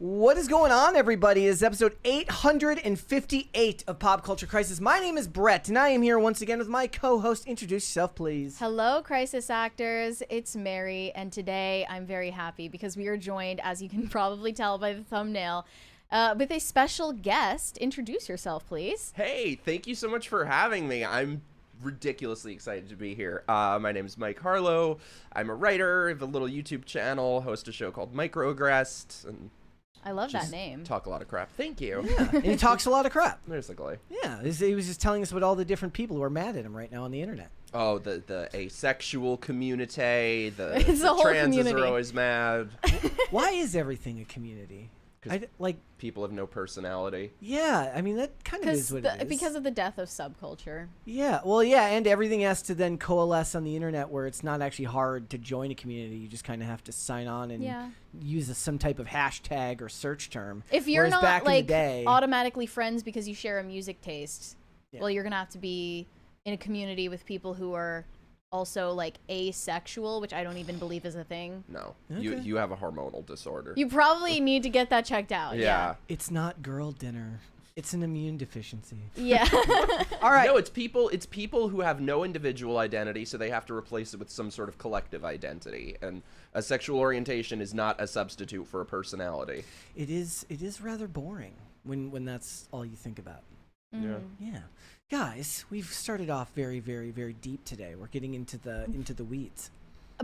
What is going on, everybody? This is episode 858 of Pop Culture Crisis. My name is Brett, and I am here once again with my co-host. Introduce yourself, please. Hello, Crisis Actors. It's Mary, and today I'm very happy because we are joined, as you can probably tell by the thumbnail, with a special guest. Introduce yourself, please. Hey, thank you so much for having me. I'm ridiculously excited to be here. My name is Mike Harlow. I'm a writer, have a little YouTube channel, host a show called Microaggressed, and I love that name. Talk a lot of crap. Thank you. Yeah, and he talks a lot of crap. Basically. Yeah, he was just telling us about all the different people who are mad at him right now on the internet. Oh, the asexual community, the whole transes community. are always mad. Why is everything a community? Because people have no personality. Yeah, I mean, that kind of is what it is. Because of the death of subculture. Yeah, well, yeah, and everything has to then coalesce on the internet where it's not actually hard to join a community. You just kind of have to sign on and use some type of hashtag or search term. If you're Whereas not back in the like day, automatically friends because you share a music taste, well, you're going to have to be in a community with people who are also like asexual, which I don't even believe is a thing. No, Okay. you have a hormonal disorder. You probably need to get that checked out. Yeah. it's not girl dinner. It's an immune deficiency. Yeah. All right. No, it's people who have no individual identity, so they have to replace it with some sort of collective identity. And a sexual orientation is not a substitute for a personality. It is rather boring when that's all you think about. Yeah. Yeah. Guys, we've started off very, very, very deep today. We're getting into the weeds.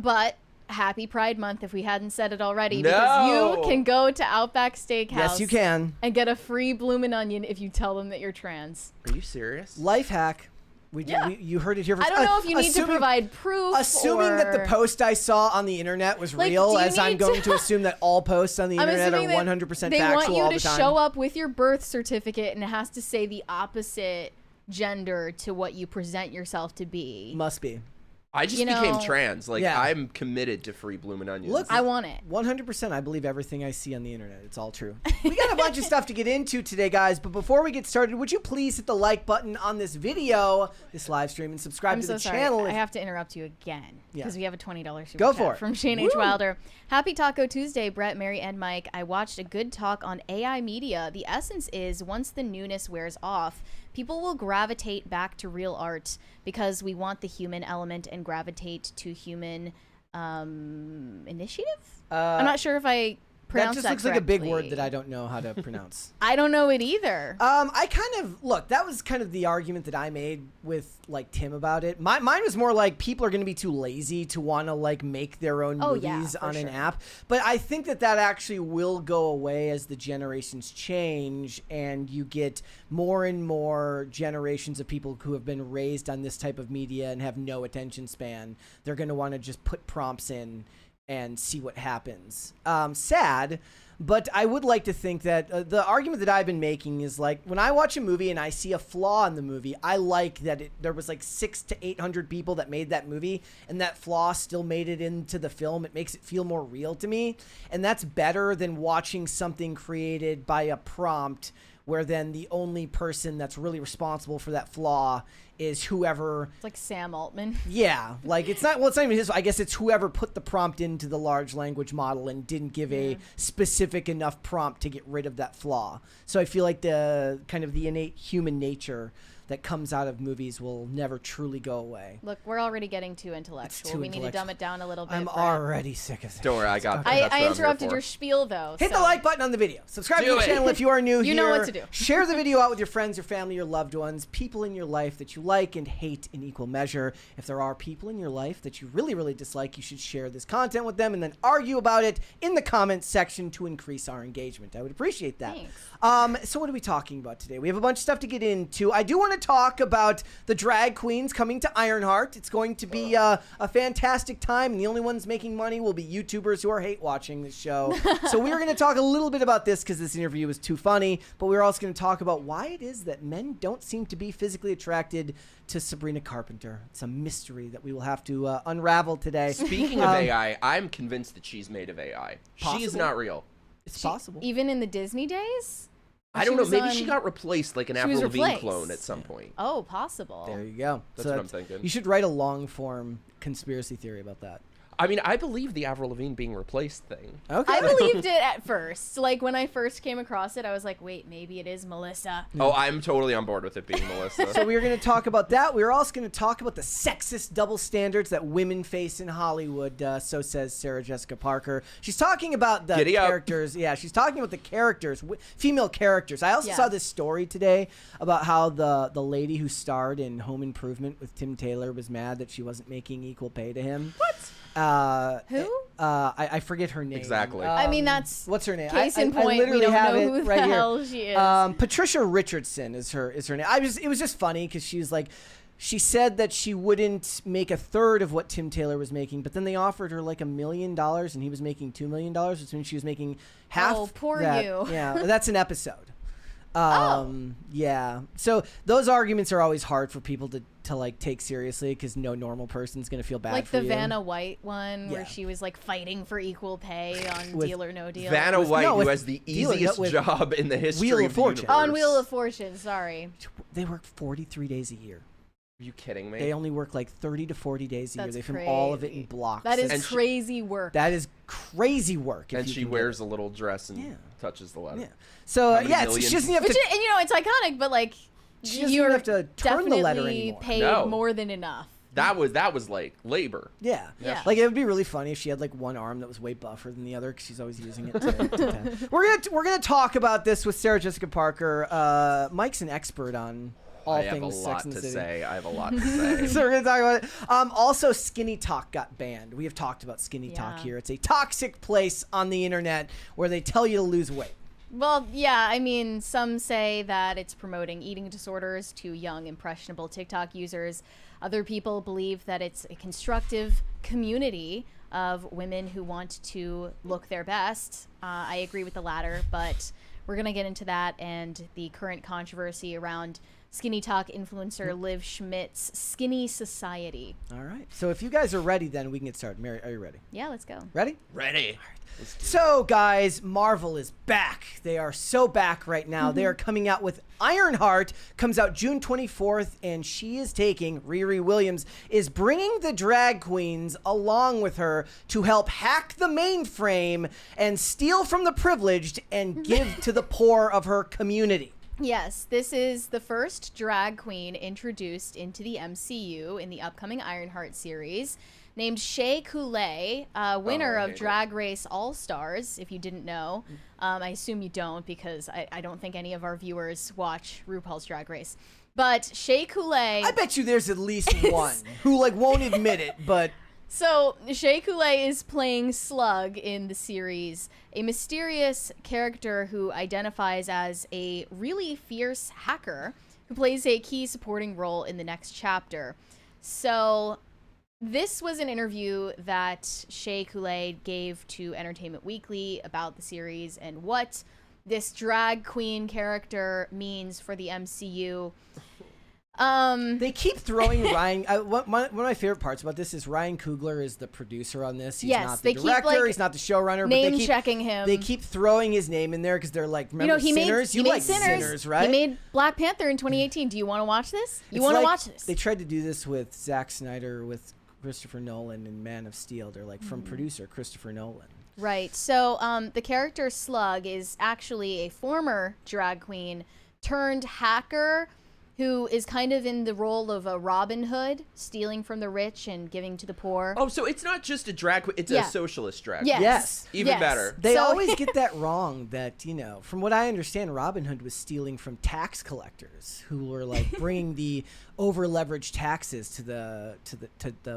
But happy Pride Month if we hadn't said it already. No! Because you can go to Outback Steakhouse. Yes, you can. And get a free bloomin' onion if you tell them that you're trans. Are you serious? Life hack. You heard it here first. I don't know if you need to provide proof. Assuming that the post I saw on the internet was real, as I'm going to assume that all posts on the internet are 100% factual all the time. They want you to show up with your birth certificate, and it has to say the opposite gender to what you present yourself to be. Must be. I just became trans. Like, Yeah. I'm committed to free bloomin' onions. Look, I want it. 100%. I believe everything I see on the internet. It's all true. We got a bunch of stuff to get into today, guys. But before we get started, would you please hit the like button on this video, this live stream, and subscribe to the channel. I have to interrupt you again because we have a $20 super Go chat for it. from Shane H. Wilder. Happy Taco Tuesday, Brett, Mary, and Mike. I watched a good talk on AI media. The essence is once the newness wears off, people will gravitate back to real art because we want the human element and gravitate to human initiative. I'm not sure if I pronounced that just looks like a big correctly. word that I don't know how to pronounce. I don't know it either. I kind of look. That was kind of the argument that I made with like Tim about it. Mine was more like people are going to be too lazy to want to like make their own movies on an app. But I think that actually will go away as the generations change, and you get more and more generations of people who have been raised on this type of media and have no attention span. They're going to want to just put prompts in and see what happens. Sad, but I would like to think that the argument that I've been making is like when I watch a movie and I see a flaw in the movie, I like that there was like 600 to 800 people that made that movie, and that flaw still made it into the film. It makes it feel more real to me, and that's better than watching something created by a prompt where then the only person that's really responsible for that flaw is whoever. It's like Sam Altman. Yeah, like it's not even his. I guess it's whoever put the prompt into the large language model and didn't give a specific enough prompt to get rid of that flaw. So I feel like the kind of the innate human nature that comes out of movies will never truly go away. Look, we're already getting too intellectual. We need to dumb it down a little bit. I'm already sick of it. Don't worry, I got that. I interrupted your spiel, though. Hit the like button on the video. Subscribe to the channel if you are new here. You know what to do. Share the video out with your friends, your family, your loved ones, people in your life that you like and hate in equal measure. If there are people in your life that you really, really dislike, you should share this content with them and then argue about it in the comments section to increase our engagement. I would appreciate that. Thanks. So what are we talking about today? We have a bunch of stuff to get into. I do want to talk about the drag queens coming to Ironheart. It's going to be a fantastic time, and the only ones making money will be YouTubers who are hate watching this show. So we are going to talk a little bit about this because this interview was too funny, but we're also going to talk about why it is that men don't seem to be physically attracted to Sabrina Carpenter. It's a mystery that we will have to unravel today. Speaking of AI, I'm convinced that she's made of AI. She is not real. It's possible. Even in the Disney days? I don't know. Maybe she got replaced like an Avril Lavigne clone at some point. Oh, possible. There you go. That's what I'm thinking. You should write a long-form conspiracy theory about that. I mean, I believe the Avril Lavigne being replaced thing. Okay. I believed it at first. Like, when I first came across it, I was like, wait, maybe it is Melissa. Oh, I'm totally on board with it being Melissa. So we were going to talk about that. We were also going to talk about the sexist double standards that women face in Hollywood. So says Sarah Jessica Parker. She's talking about the characters. Yeah, she's talking about the characters, female characters. I also saw this story today about how the lady who starred in Home Improvement with Tim Taylor was mad that she wasn't making equal pay to him. What? Who? I forget her name. Exactly. I mean, that's what's her name? Case in point. I literally we don't have know it who right the here. hell she is. Patricia Richardson is her name. It was just funny because she was like, she said that she wouldn't make a third of what Tim Taylor was making, but then they offered her like $1 million and he was making $2 million, which means she was making half. Oh, poor that. you. Yeah, that's an episode. Yeah. So those arguments are always hard for people to like take seriously because no normal person's gonna feel bad like for the you. Vanna White one where she was like fighting for equal pay on Deal or No Deal. Vanna White, who has the easiest job in the history Wheel of of Fortune. the universe. On Wheel of Fortune, sorry. They work 43 days a year. Are you kidding me? They only work like 30 to 40 days a year. They film crazy. all of it in blocks. That is crazy work. That is crazy work. And she wears a little dress and Yeah. touches the leather. Yeah. So she doesn't have to. And you know, it's iconic, but like She doesn't even have to turn the letter anymore. Paid more than enough. That was like labor. Yeah. Like it would be really funny if she had like one arm that was way buffer than the other because she's always using it. To we're gonna talk about this with Sarah Jessica Parker. Mike's an expert on all things Sex and the City. I have a lot to say. So we're gonna talk about it. Also, SkinnyTok got banned. We have talked about SkinnyTok here. It's a toxic place on the internet where they tell you to lose weight. Well, yeah, I mean, some say that it's promoting eating disorders to young, impressionable TikTok users. Other people believe that it's a constructive community of women who want to look their best. I agree with the latter, but we're going to get into that and the current controversy around SkinnyTok influencer Liv Schmidt's Skinny Society. All right. So if you guys are ready, then we can get started. Mary, are you ready? Yeah, let's go. Ready? Ready. So, guys, Marvel is back. They are so back right now. They are coming out with Ironheart. Comes out June 24th, and she is taking, Riri Williams, is bringing the drag queens along with her to help hack the mainframe and steal from the privileged and give to the poor of her community. Yes, this is the first drag queen introduced into the MCU in the upcoming Ironheart series, named Shea Coulee, winner of Drag Race All-Stars, if you didn't know. I assume you don't because I don't think any of our viewers watch RuPaul's Drag Race. But Shea Coulee... I bet you there's at least one who like won't admit it, but... So, Shea Coulee is playing Slug in the series, a mysterious character who identifies as a really fierce hacker who plays a key supporting role in the next chapter. So, this was an interview that Shea Coulee gave to Entertainment Weekly about the series and what this drag queen character means for the MCU. They keep throwing Ryan. One of my favorite parts about this is Ryan Coogler is the producer on this. He's not the director. Keep, like, he's not the showrunner. Name but they keep checking him. They keep throwing his name in there because they're like, remember Sinners? You like Sinners, right? He made Black Panther in 2018. Do you want to watch this? You want to watch this? They tried to do this with Zack Snyder, with Christopher Nolan, and Man of Steel. They're like, from producer Christopher Nolan. Right. So the character Slug is actually a former drag queen turned hacker who is kind of in the role of a Robin Hood, stealing from the rich and giving to the poor. Oh, so it's not just a drag queen, it's a socialist drag queen. Yes. Even better. They always get that wrong that, from what I understand, Robin Hood was stealing from tax collectors who were like bringing the over-leveraged taxes to the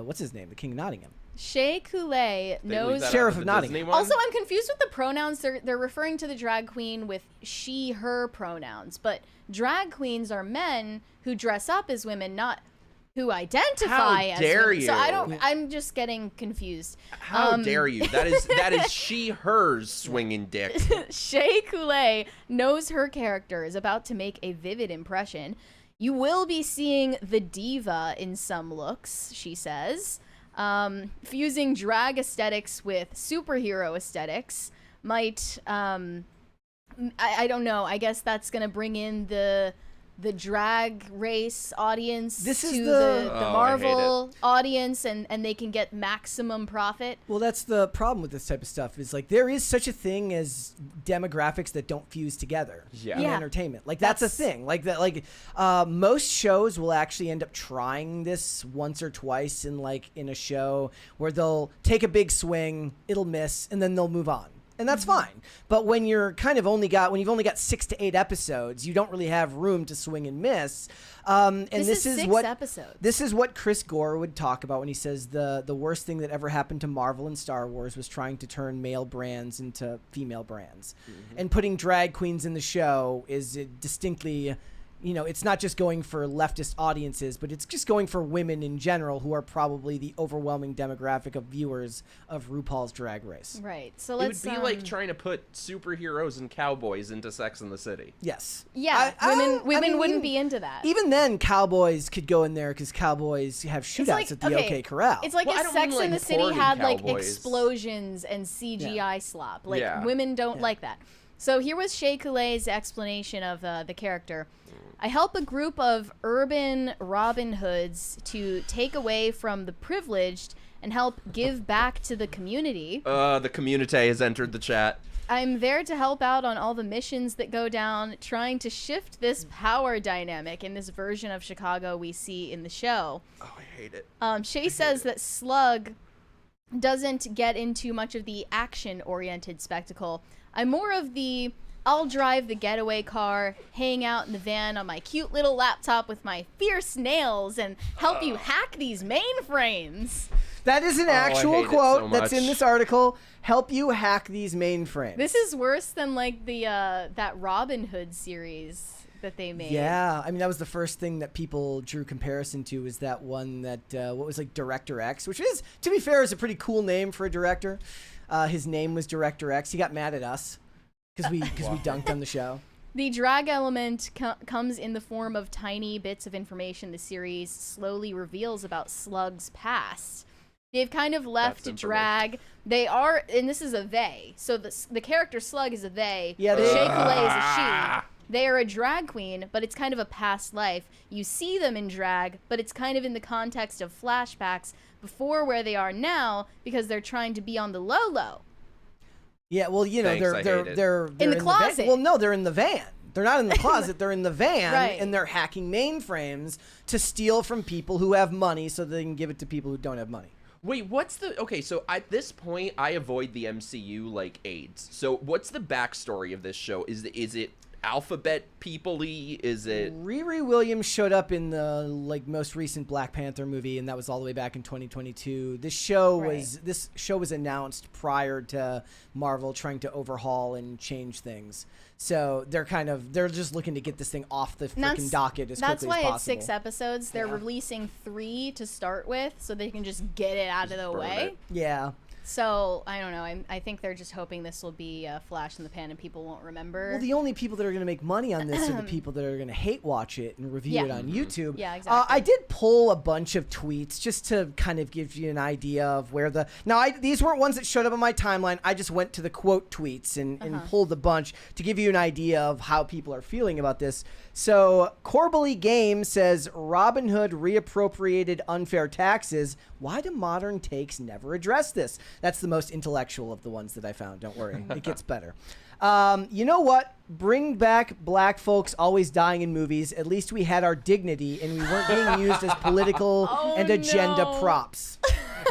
what's his name? The King of Nottingham. Shea Coulee knows Sheriff of Nottingham. Also, I'm confused with the pronouns. They're referring to the drag queen with she, her pronouns, but drag queens are men who dress up as women, not who identify as women. How dare you? So I'm just getting confused. How dare you? That is she, hers swinging dick. Shea Coulee knows her character is about to make a vivid impression. You will be seeing the diva in some looks, she says. Fusing drag aesthetics with superhero aesthetics might, I don't know. I guess that's going to bring in the the drag race audience This is to the- the Marvel audience, and they can get maximum profit. Well, that's the problem with this type of stuff is like there is such a thing as demographics that don't fuse together in entertainment. Like that's a thing. Like that. Like most shows will actually end up trying this once or twice in a show where they'll take a big swing, it'll miss, and then they'll move on. And that's fine. But when you're when you've only got 6 to 8 episodes, you don't really have room to swing and miss. And this is 6 episodes. This is what Chris Gore would talk about when he says the worst thing that ever happened to Marvel and Star Wars was trying to turn male brands into female brands. And putting drag queens in the show is distinctly, it's not just going for leftist audiences, but it's just going for women in general who are probably the overwhelming demographic of viewers of RuPaul's Drag Race. Right. So It let's would be like trying to put superheroes and cowboys into Sex and the City. Yes. Yeah. Women wouldn't be into that. Even then, cowboys could go in there because cowboys have shootouts at the OK Corral. It's like Well, I if don't Sex mean, and the like, City had like cowboys. explosions and CGI slop. Like Yeah. women don't like that. So here was Shea Coulee's explanation of the character. I help a group of urban Robin Hoods to take away from the privileged and help give back to the community. The community has entered the chat. I'm there to help out on all the missions that go down, trying to shift this power dynamic in this version of Chicago we see in the show. Oh, I hate it. Shea says that Slug doesn't get into much of the action-oriented spectacle. I'm more of the I'll drive the getaway car, hang out in the van on my cute little laptop with my fierce nails, and help you hack these mainframes. That is an actual quote that's in this article. Help you hack these mainframes. This is worse than like the that Robin Hood series that they made. Yeah, I mean that was the first thing that people drew comparison to, is that one that what was like Director X, which is, to be fair, is a pretty cool name for a director. His name was Director X. He got mad at us because we dunked on the show. The drag element comes in the form of tiny bits of information the series slowly reveals about Slug's past. They've kind of left drag. They are, and this is a they. So the character Slug is a they. Yeah, Shea Coulee is a she. They are a drag queen, but it's kind of a past life. You see them in drag, but it's kind of in the context of flashbacks before where they are now, because they're trying to be on the low. Yeah, well, you know, they're in the closet. Well, no, they're in the van. They're not in the closet. They're in the van, right. And they're hacking mainframes to steal from people who have money so they can give it to people who don't have money. Wait, what's the... Okay, so at this point, I avoid the MCU like AIDS. So what's the backstory of this show? Is it alphabet people-y? Is it... Riri Williams showed up in the most recent Black Panther movie, and that was all the way back in 2022. This show was announced prior to Marvel trying to overhaul and change things. So they're just looking to get this thing off the freaking docket as quickly as possible. That's why it's 6 episodes. They're releasing 3 to start with, so they can just get it out of the way. Yeah. So, I don't know. I think they're just hoping this will be a flash in the pan and people won't remember. Well, the only people that are going to make money on this are the people that are going to hate watch it and review it on YouTube. Yeah, exactly. I did pull a bunch of tweets just to kind of give you an idea of where the... Now, these weren't ones that showed up on my timeline. I just went to the quote tweets and pulled a bunch to give you an idea of how people are feeling about this. So, Corbally Game says, Robin Hood reappropriated unfair taxes. Why do modern takes never address this? That's the most intellectual of the ones that I found. Don't worry. It gets better. You know what? Bring back black folks always dying in movies. At least we had our dignity and we weren't being used as political and agenda props.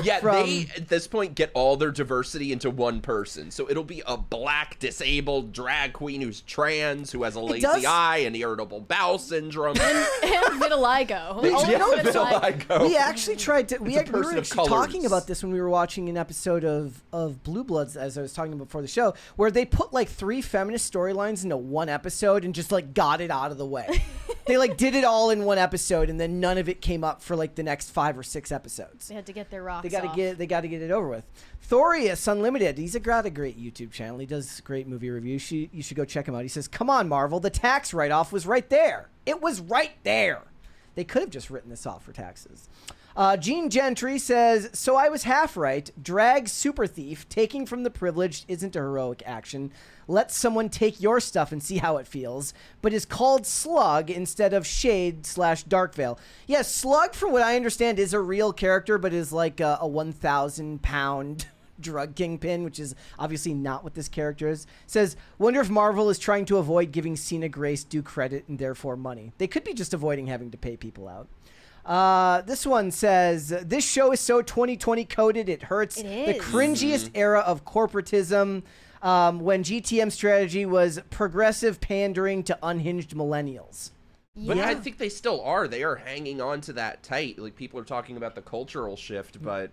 Yeah, they, at this point, get all their diversity into one person. So it'll be a black, disabled drag queen who's trans, who has a lazy eye and irritable bowel syndrome. And vitiligo. Vitiligo. We actually tried to... We were actually colors. talking about this when we were watching an episode of Blue Bloods, as I was talking about before the show, where they put 3 feminist storylines into one episode and just got it out of the way. They did it all in one episode, and then none of it came up for the next 5 or 6 episodes. They had to get their rocks They got to get it over with. Thorius Unlimited. He's got a great YouTube channel. He does great movie reviews. You should go check him out. He says, "Come on, Marvel. The tax write-off was right there. It was right there. They could have just written this off for taxes." Gene Gentry says, so I was half right. Drag super thief. Taking from the privileged isn't a heroic action. Let someone take your stuff and see how it feels, but is called Slug instead of Shade/Darkveil. Yeah, Slug, from what I understand, is a real character, but is like a 1,000-pound drug kingpin, which is obviously not what this character is. Says, wonder if Marvel is trying to avoid giving Cena Grace due credit and therefore money. They could be just avoiding having to pay people out. This one says, this show is so 2020 coded, it hurts. It is. The cringiest era of corporatism. When GTM strategy was progressive pandering to unhinged millennials. But I think they still are. They are hanging on to that tight. Like, people are talking about the cultural shift, but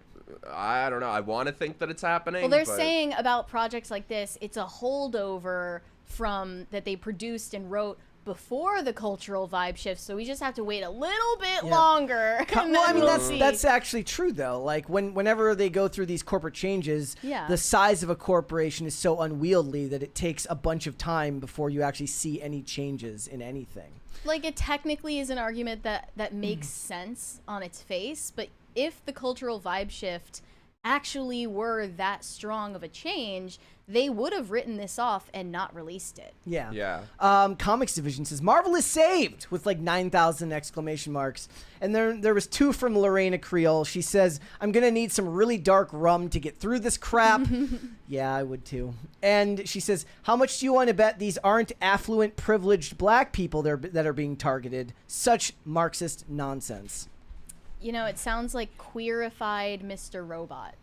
I don't know. I want to think that it's happening. Well, they're saying about projects like this, it's a holdover from that they produced and wrote before the cultural vibe shifts, so we just have to wait a little bit longer. Well, I mean, that's actually true, though. Like, whenever they go through these corporate changes, the size of a corporation is so unwieldy that it takes a bunch of time before you actually see any changes in anything. Like, it technically is an argument that makes sense on its face, but if the cultural vibe shift actually were that strong of a change, they would have written this off and not released it. Yeah. Comics Division says, Marvel is saved, with like 9,000 exclamation marks. And there was 2 from Lorena Creole. She says, I'm going to need some really dark rum to get through this crap. Yeah, I would too. And she says, how much do you want to bet these aren't affluent, privileged black people that are being targeted? Such Marxist nonsense. You know, it sounds like queerified Mr. Robot.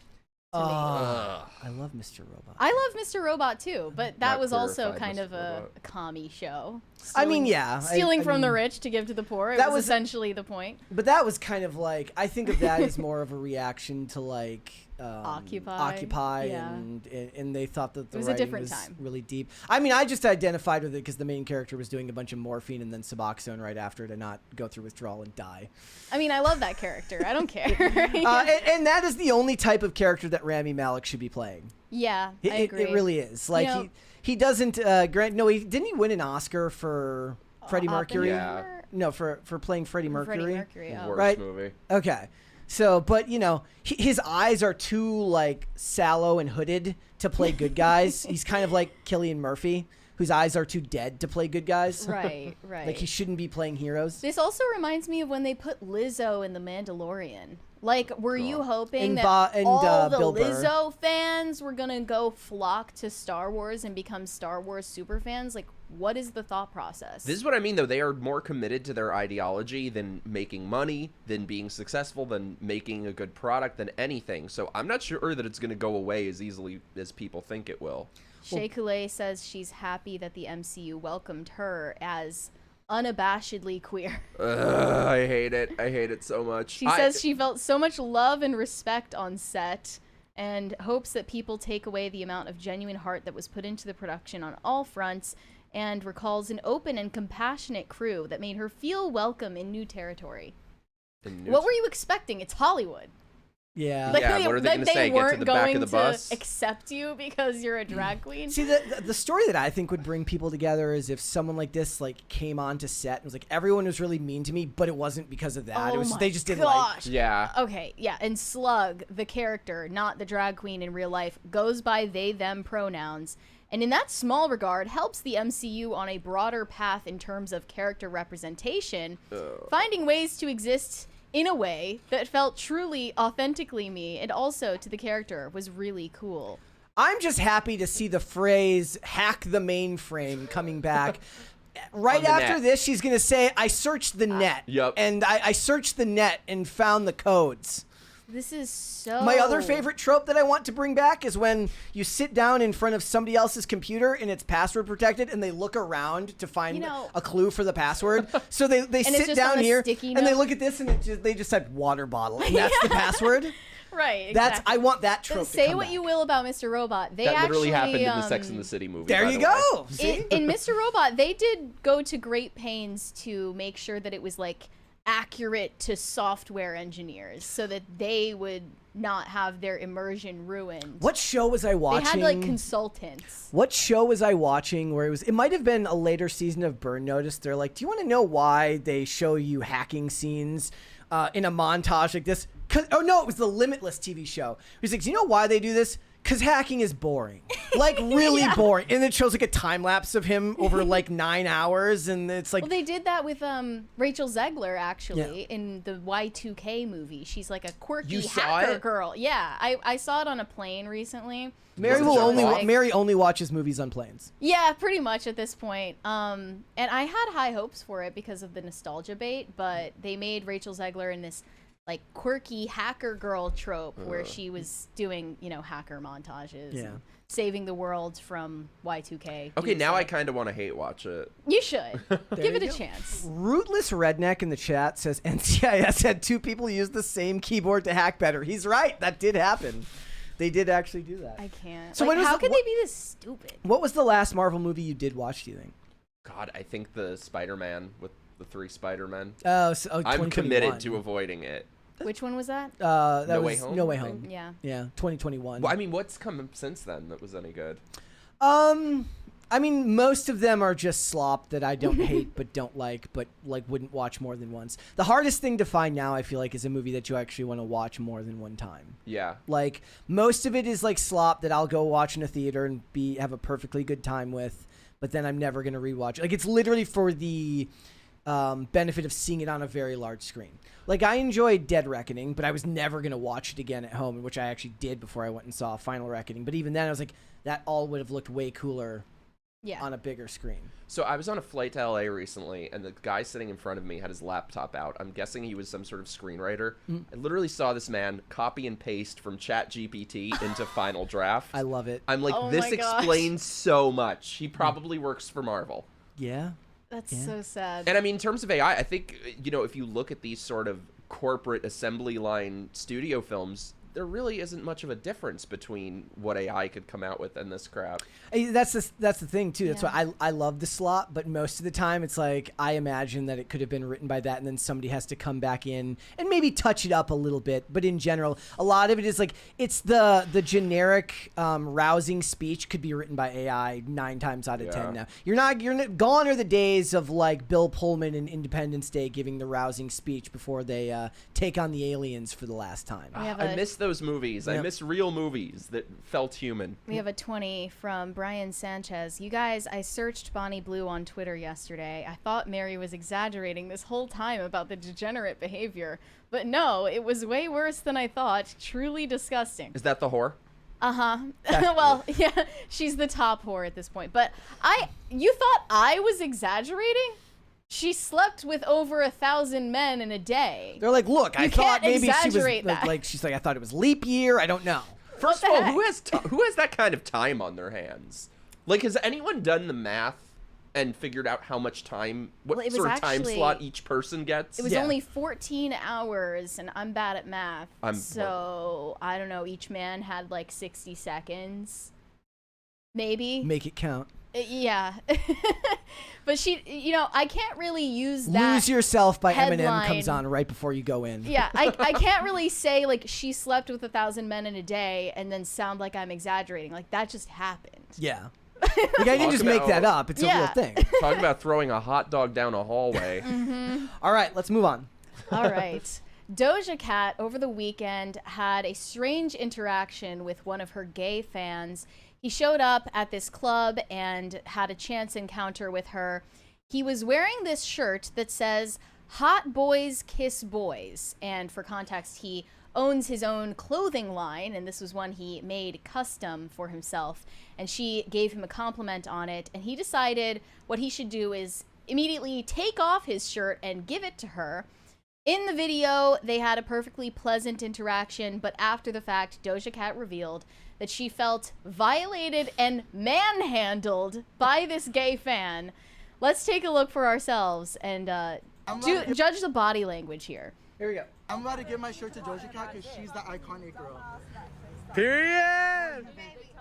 I love Mr. Robot. I love Mr. Robot too, but that was also kind of a commie show. I mean, yeah. Stealing from the rich to give to the poor. That was essentially the point. But that was kind of like, I think of that as more of a reaction to like Occupy, and they thought that the writing was really deep. I mean, I just identified with it because the main character was doing a bunch of morphine and then Suboxone right after to not go through withdrawal and die. I mean, I love that character. I don't care. And that is the only type of character that Rami Malek should be playing. Yeah, I agree. It really is. Like, he doesn't. Didn't he win an Oscar for Freddie Mercury? Yeah. No, for playing Freddie Mercury. Freddie Mercury. Oh. Worst movie. Okay. So, but, you know, his eyes are too, like, sallow and hooded to play good guys. He's kind of like Cillian Murphy, whose eyes are too dead to play good guys. Right. Like, he shouldn't be playing heroes. This also reminds me of when they put Lizzo in The Mandalorian. Like, were you hoping that all the Lizzo fans were going to go flock to Star Wars and become Star Wars super fans? Like, what is the thought process? This is what I mean, though. They are more committed to their ideology than making money, than being successful, than making a good product, than anything. So I'm not sure that it's going to go away as easily as people think it will. Shea Coulee says she's happy that the MCU welcomed her as unabashedly queer. I hate it. I hate it so much. She says she felt so much love and respect on set and hopes that people take away the amount of genuine heart that was put into the production on all fronts, and recalls an open and compassionate crew that made her feel welcome in new territory. What were you expecting? It's Hollywood. Yeah. Like, what are they going to say? Get to the back of the bus? Accept you because you're a drag queen? See, the story that I think would bring people together is if someone like this like came onto set and was like, everyone was really mean to me, but it wasn't because of that. They just didn't like. Yeah. Okay, yeah. And Slug, the character, not the drag queen in real life, goes by they, them pronouns. And in that small regard, helps the MCU on a broader path in terms of character representation, finding ways to exist in a way that felt truly, authentically me, and also to the character was really cool. I'm just happy to see the phrase "hack the mainframe" coming back. Right after this, she's going to say, I searched the net. Yep. And I searched the net and found the codes. This is so... My other favorite trope that I want to bring back is when you sit down in front of somebody else's computer and it's password protected and they look around to find a clue for the password. So they sit down here and they look at this and they just said water bottle and that's the password. Right, exactly. I want that trope Say to come what back. you will about Mr. Robot. They that literally actually, happened in the Sex and the City movie. There you go. See? In Mr. Robot, they did go to great pains to make sure that it was like accurate to software engineers so that they would not have their immersion ruined. What show was I watching? They had like consultants. What show was I watching where it might have been a later season of Burn Notice. They're like, do you want to know why they show you hacking scenes in a montage like this? Oh no, it was the Limitless TV show. He's like, do you know why they do this? Because hacking is boring. Like, really boring. And it shows, like, a time-lapse of him over, like, 9 hours, and it's like... Well, they did that with Rachel Zegler, actually, in the Y2K movie. She's, like, a quirky hacker girl. Yeah, I saw it on a plane recently. Mary only watches movies on planes. Yeah, pretty much at this point. And I had high hopes for it because of the nostalgia bait, but they made Rachel Zegler in this... like quirky hacker girl trope where she was doing, you know, hacker montages and saving the world from Y2K. Okay, now I kind of want to hate watch it. You should. Give it a chance. Rootless Redneck in the chat says NCIS had 2 people use the same keyboard to hack better. He's right. That did happen. They did actually do that. I can't. So like, how could they be this stupid? What was the last Marvel movie you did watch, do you think? God, I think the Spider-Man with the 3 Spider-Men. I'm committed to avoiding it. Which one was that? That No was Way Home? No Way Home. Yeah. Yeah, 2021. Well, I mean, what's come since then that was any good? I mean, most of them are just slop that I don't hate but don't like, but like wouldn't watch more than once. The hardest thing to find now, I feel like, is a movie that you actually want to watch more than one time. Yeah. Like, most of it is like slop that I'll go watch in a theater and have a perfectly good time with, but then I'm never going to rewatch it. Like, it's literally for the benefit of seeing it on a very large screen. Like, I enjoyed Dead Reckoning, but I was never going to watch it again at home, which I actually did before I went and saw Final Reckoning. But even then, I was like, that all would have looked way cooler on a bigger screen. So I was on a flight to LA recently, and the guy sitting in front of me had his laptop out. I'm guessing he was some sort of screenwriter. I literally saw this man copy and paste from ChatGPT into Final Draft. I love it. I'm like, this explains so much. He probably works for Marvel. Yeah. That's so sad. And I mean, in terms of AI, I think, you know, if you look at these sort of corporate assembly line studio films, there really isn't much of a difference between what AI could come out with and this crap. That's the thing too. That's why I love the slot, but most of the time it's like I imagine that it could have been written by that, and then somebody has to come back in and maybe touch it up a little bit. But in general, a lot of it is like it's the generic rousing speech could be written by AI 9 times out of 10 now. You're not gone are the days of like Bill Pullman in Independence Day giving the rousing speech before they take on the aliens for the last time. I miss those movies. I miss real movies that felt human. We have a 20 from Brian Sanchez. You guys, I searched Bonnie Blue on Twitter yesterday. I thought Mary was exaggerating this whole time about the degenerate behavior, but no, it was way worse than I thought. Truly disgusting. Is that the whore? Well, yeah, she's the top whore at this point. But you thought I was exaggerating? She slept with over 1,000 men in a day. They're like, look, I thought maybe she was that. like, she's like, I thought it was leap year. I don't know. First of all, who has that kind of time on their hands? Like, has anyone done the math and figured out how much time, what sort of time slot each person gets? It was only 14 hours, and I'm bad at math. So, I don't know, each man had like 60 seconds. Maybe. Make it count. Yeah. But she, you know, I can't really use that. Lose Yourself by headline. Eminem comes on right before you go in. Yeah, I can't really say, like, she slept with 1,000 men in a day and then sound like I'm exaggerating. Like, that just happened. Yeah. Like, I didn't just make that up. It's a real thing. Talk about throwing a hot dog down a hallway. All right, let's move on. All right. Doja Cat, over the weekend, had a strange interaction with one of her gay fans. He showed up at this club and had a chance encounter with her. He was wearing this shirt that says, "Hot boys kiss boys." And for context, he owns his own clothing line, and this was one he made custom for himself. And she gave him a compliment on it, and he decided what he should do is immediately take off his shirt and give it to her. In the video, they had a perfectly pleasant interaction, but after the fact, Doja Cat revealed that she felt violated and manhandled by this gay fan. Let's take a look for ourselves and judge the body language here. Here we go. I'm about to give my shirt to Doja Cat because she's the iconic girl. Period!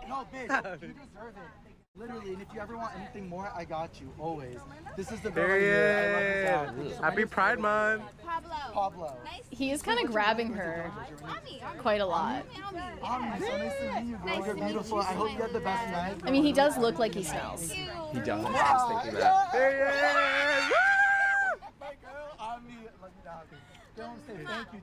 No, bitch, you deserve it. Literally, and if you ever want anything more, I got you, always. This is the girl right here. I love this. Happy Pride Month. Pablo. He is kind of grabbing her quite a lot. Ami, so nice to meet you, girl. You're beautiful. I hope you have the best night. I mean, he does look like he smells. He does. I was thinking that. Period! My girl, Ami, love you Don't say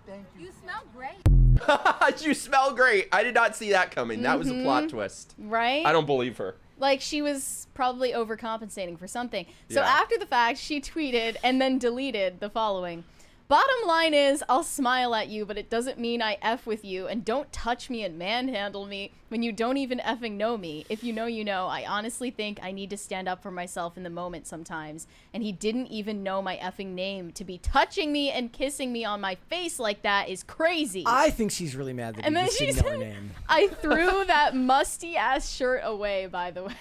thank you. You smell great. You smell great. I did not see that coming. That was a plot twist. Right? I don't believe her. Like, she was probably overcompensating for something. So Yeah. after the fact, she tweeted and then deleted the following. Bottom line is, I'll smile at you, but it doesn't mean I F with you, and don't touch me and manhandle me when you don't even effing know me. If you know, you know. I honestly think I need to stand up for myself in the moment sometimes, and he didn't even know my effing name. To be touching me and kissing me on my face like that is crazy. I think she's really mad that And he then just she didn't know her said, name. I threw that musty-ass shirt away, by the way.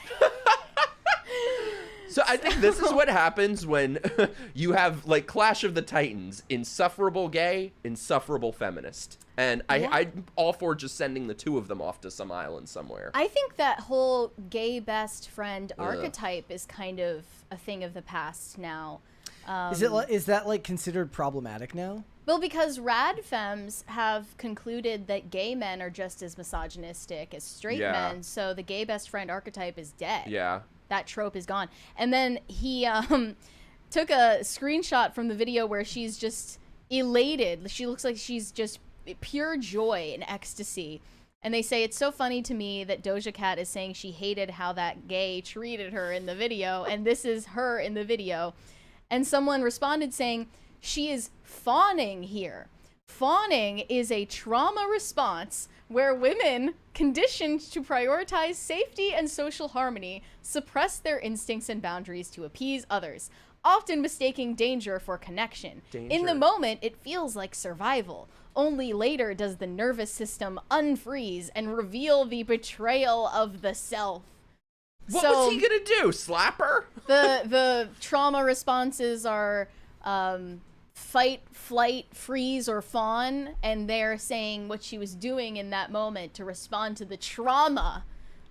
So I think this is what happens when you have, like, Clash of the Titans, insufferable gay, insufferable feminist. And I'm all for just sending the two of them off to some island somewhere. I think that whole gay best friend archetype is kind of a thing of the past now. Is that like considered problematic now? Well, because rad femmes have concluded that gay men are just as misogynistic as straight men, so the gay best friend archetype is dead. Yeah. That trope is gone. And then he took a screenshot from the video where she's just elated. She looks like she's just pure joy and ecstasy. And they say, it's so funny to me that Doja Cat is saying she hated how that gay treated her in the video, and this is her in the video. And someone responded saying, she is fawning here. Fawning is a trauma response where women, conditioned to prioritize safety and social harmony, suppress their instincts and boundaries to appease others, often mistaking danger for connection. In the moment, it feels like survival. Only later does the nervous system unfreeze and reveal the betrayal of the self. What was he gonna do? Slap her? The trauma responses are fight, flight, freeze, or fawn, and they're saying what she was doing in that moment to respond to the trauma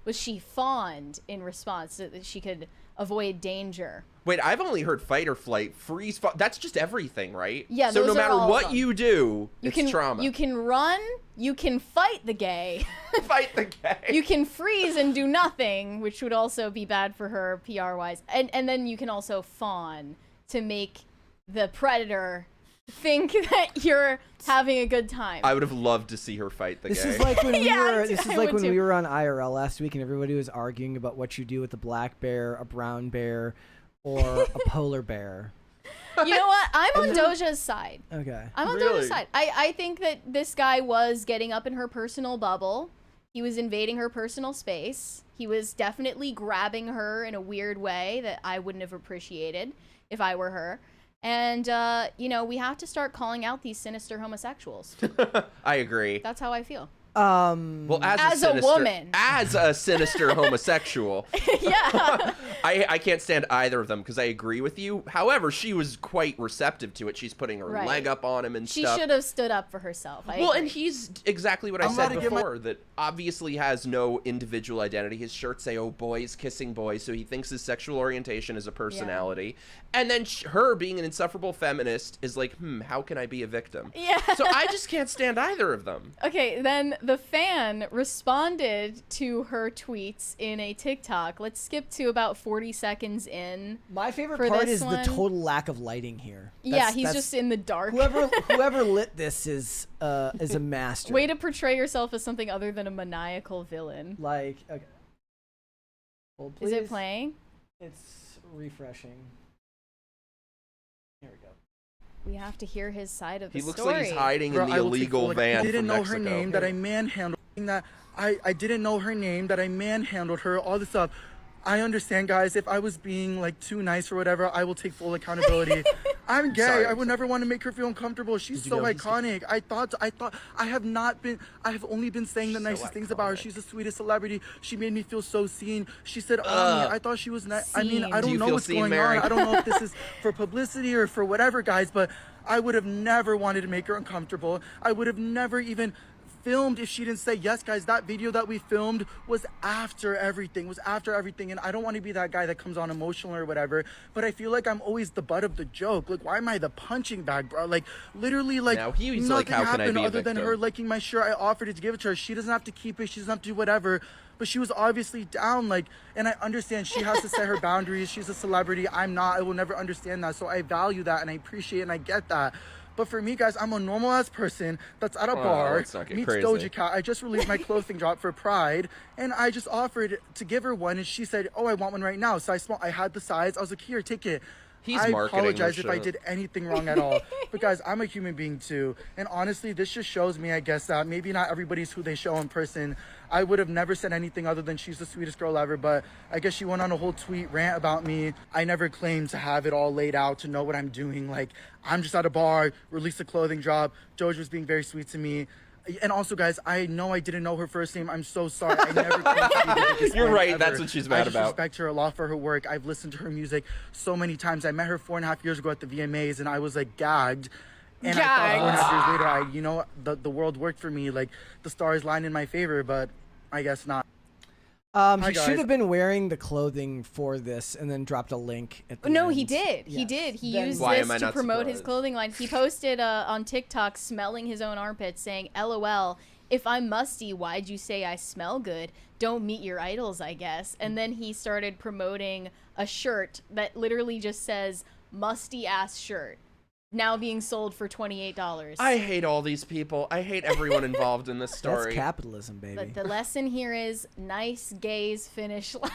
was she fawned in response so that she could avoid danger. Wait, I've only heard fight or flight, freeze, that's just everything, right? Yeah, so those no are matter all of what them. you do, it's trauma. You can run, you can fight the gay. Fight the gay. You can freeze and do nothing, which would also be bad for her PR-wise. And then you can also fawn to make the predator think that you're having a good time. I would have loved to see her fight the This gay. is like when Yeah, we were on IRL last week and everybody was arguing about what you do with a black bear, a brown bear, or a polar bear. You know what? I'm on Doja's side. Okay. I'm on Doja's side. I think that this guy was getting up in her personal bubble. He was invading her personal space. He was definitely grabbing her in a weird way that I wouldn't have appreciated if I were her. And, you know, we have to start calling out these sinister homosexuals. I agree. That's how I feel. Well, as a woman. as a sinister homosexual, Yeah. I can't stand either of them because I agree with you. However, she was quite receptive to it. She's putting her Right. leg up on him and She stuff. should have stood up for herself. I Well, agree. and he's exactly what I I'm said about to get my- before, that obviously has no individual identity. His shirts say, oh, boys kissing boys, so he thinks his sexual orientation is a personality. And then her being an insufferable feminist is like, how can I be a victim? Yeah. So I just can't stand either of them. Okay, then the fan responded to her tweets in a TikTok. Let's skip to about 40 seconds in. My favorite For part this is the one- total lack of lighting here. Yeah, he's just in the dark. Whoever lit this is a master. Way to portray yourself as something other than a maniacal villain. Like, okay. Hold, Is it please. playing? It's refreshing. Here we go. We have to hear his side of the He looks story. like he's hiding Bro, in the I will take illegal full account- van I didn't from know Mexico. her name, that I manhandled that. I didn't know her name, that I manhandled her, all this stuff. I understand, guys. If I was being like too nice or whatever, I will take full accountability. I'm gay. Sorry, I would never want to make her feel uncomfortable. She's so iconic. I have only been saying the nicest things about her. She's the sweetest celebrity. She made me feel so seen. She said, I thought she was nice. I mean, I Do you don't know feel what's seen, going Mary? on. I don't know if this is for publicity or for whatever, guys, but I would have never wanted to make her uncomfortable. I would have never even filmed if she didn't say yes. Guys, that video that we filmed was after everything, and I don't want to be that guy that comes on emotional or whatever, but I feel like I'm always the butt of the joke. Like, why am I the punching bag, bro? Like, literally, like, Now he's nothing like, how can I happened be a other than victim? her liking my shirt. I offered it to give it to her. She doesn't have to keep it. She doesn't have to do whatever, but she was obviously down, like, and I understand she has to set her boundaries. She's a celebrity. I'm not. I will never understand that, so I value that and I appreciate it and I get that. But for me, guys, I'm a normal ass person that's at a bar, meets Doja Cat. I just released my clothing drop for Pride, and I just offered to give her one, and she said, "Oh, I want one right now." So I had the size. I was like, "Here, take it." I apologize if I did anything wrong at all. But guys, I'm a human being too. And honestly, this just shows me, I guess, that maybe not everybody's who they show in person. I would have never said anything other than she's the sweetest girl ever. But I guess she went on a whole tweet rant about me. I never claimed to have it all laid out, to know what I'm doing. Like, I'm just at a bar, released a clothing drop. Doja was being very sweet to me. And also, guys, I know I didn't know her first name. I'm so sorry. I never claimed to be the biggest You're fan right. ever. That's what she's mad about. I respect her a lot for her work. I've listened to her music so many times. I met her 4.5 years ago at the VMAs, and I was like gagged. And I thought 4.5 years later, you know, the world worked for me. Like, the stars lined in my favor, but I guess not. He should have been wearing the clothing for this and then dropped a link at the No, end. he did. Yes. He did. He Then- used Why this am I to not promote his surprised? clothing line. He posted on TikTok smelling his own armpits saying, "LOL, if I'm musty, why'd you say I smell good? Don't meet your idols, I guess." And then he started promoting a shirt that literally just says, "Musty ass shirt." Now being sold for $28. I hate all these people. I hate everyone involved in this story. That's capitalism, baby. But the lesson here is nice gays finish last.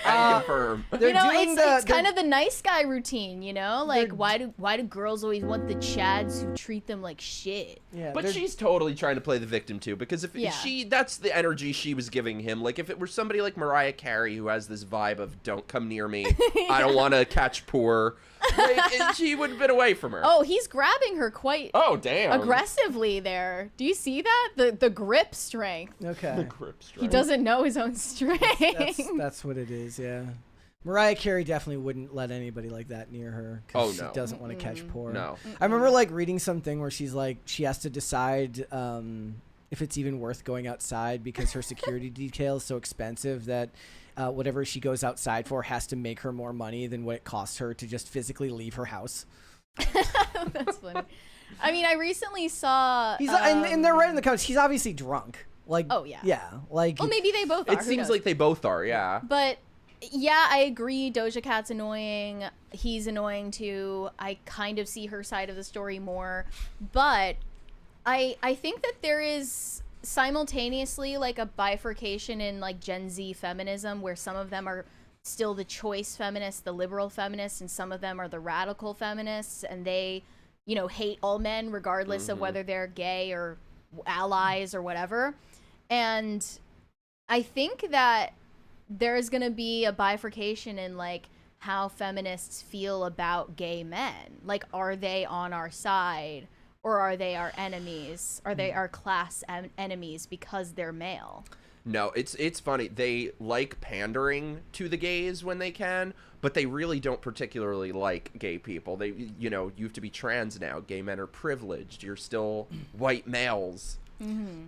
I confirm. They're You know, doing it's kind of the nice guy routine, you know? Like, They're- why do girls always want the chads who treat them like shit? Yeah, But they're- she's totally trying to play the victim too, because if Yeah. that's the energy she was giving him. Like if it were somebody like Mariah Carey who has this vibe of "Don't come near me, I don't want to catch poor," like, she would have been away from her. Oh, he's grabbing her quite Oh, damn! aggressively there. Do you see that? The grip strength. Okay. He doesn't know his own strength. That's what it is, yeah. Mariah Carey definitely wouldn't let anybody like that near her because Oh, no. she doesn't want to catch poor. No. I remember like reading something where she's like she has to decide if it's even worth going outside because her security detail is so expensive that whatever she goes outside for has to make her more money than what it costs her to just physically leave her house. That's funny. I mean, I recently saw. He's and they're right in the comments. He's obviously drunk. Like, Oh, yeah. yeah. Like, Well, maybe they both are. It who seems knows? like they both are. Yeah. But yeah, I agree. Doja Cat's annoying. He's annoying too. I kind of see her side of the story more. But I think that there is simultaneously like a bifurcation in like Gen Z feminism where some of them are still the choice feminists, the liberal feminists, and some of them are the radical feminists, and they, you know, hate all men regardless of whether they're gay or allies or whatever. And I think that there's going to be a bifurcation in like how feminists feel about gay men. Like, are they on our side or are they our enemies? Are they our class enemies because they're male? No, it's funny. They like pandering to the gays when they can, but they really don't particularly like gay people. They, you know, you have to be trans now. Gay men are privileged. You're still white males.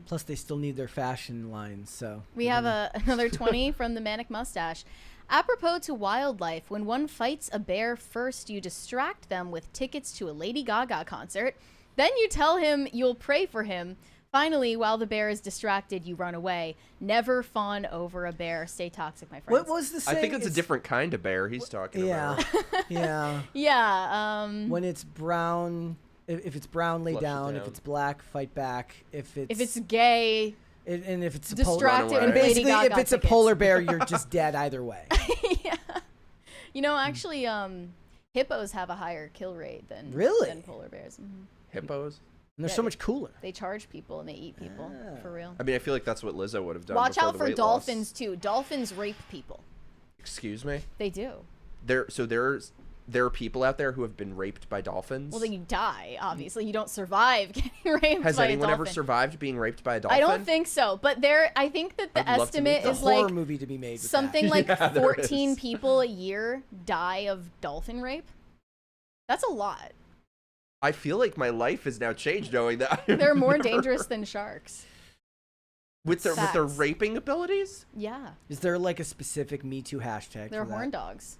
plus they still need their fashion lines. So We have another 20 from the Manic Mustache. Apropos to wildlife, when one fights a bear, first you distract them with tickets to a Lady Gaga concert. Then you tell him you'll pray for him. Finally, while the bear is distracted, you run away. Never fawn over a bear. Stay toxic, my friends. what was the I saying? think it's a different kind of bear he's talking about. Yeah. Yeah. When it's brown, if it's brown, lay Flush it down. If down. it's black, fight back. If it's gay, and if it's a distracted Run away. and with Lady basically Gaga if it's a tickets. polar bear, you're just dead either way. Yeah. You know, actually, hippos have a higher kill rate than Really? than polar bears. Hippos? And they're Yeah, so much cooler. They charge people and they eat people, for real. I mean, I feel like that's what Lizzo would have done. Watch before out the for weight dolphins loss. too. Dolphins rape people. Excuse me? They do. There are people out there who have been raped by dolphins? Well, then you die. Obviously, you don't survive getting raped Has by anyone a ever dolphin. survived being raped by a dolphin? I don't think so, but I think that the I'd love to meet estimate them. is A horror like movie to be made. With something that. like Yeah, there 14 is. people a year die of dolphin rape. That's a lot. I feel like my life has now changed knowing that. I've They're more never- dangerous than sharks. with their Facts. raping abilities. Yeah, Is there like a specific Me Too hashtag? they're for that? horn dogs.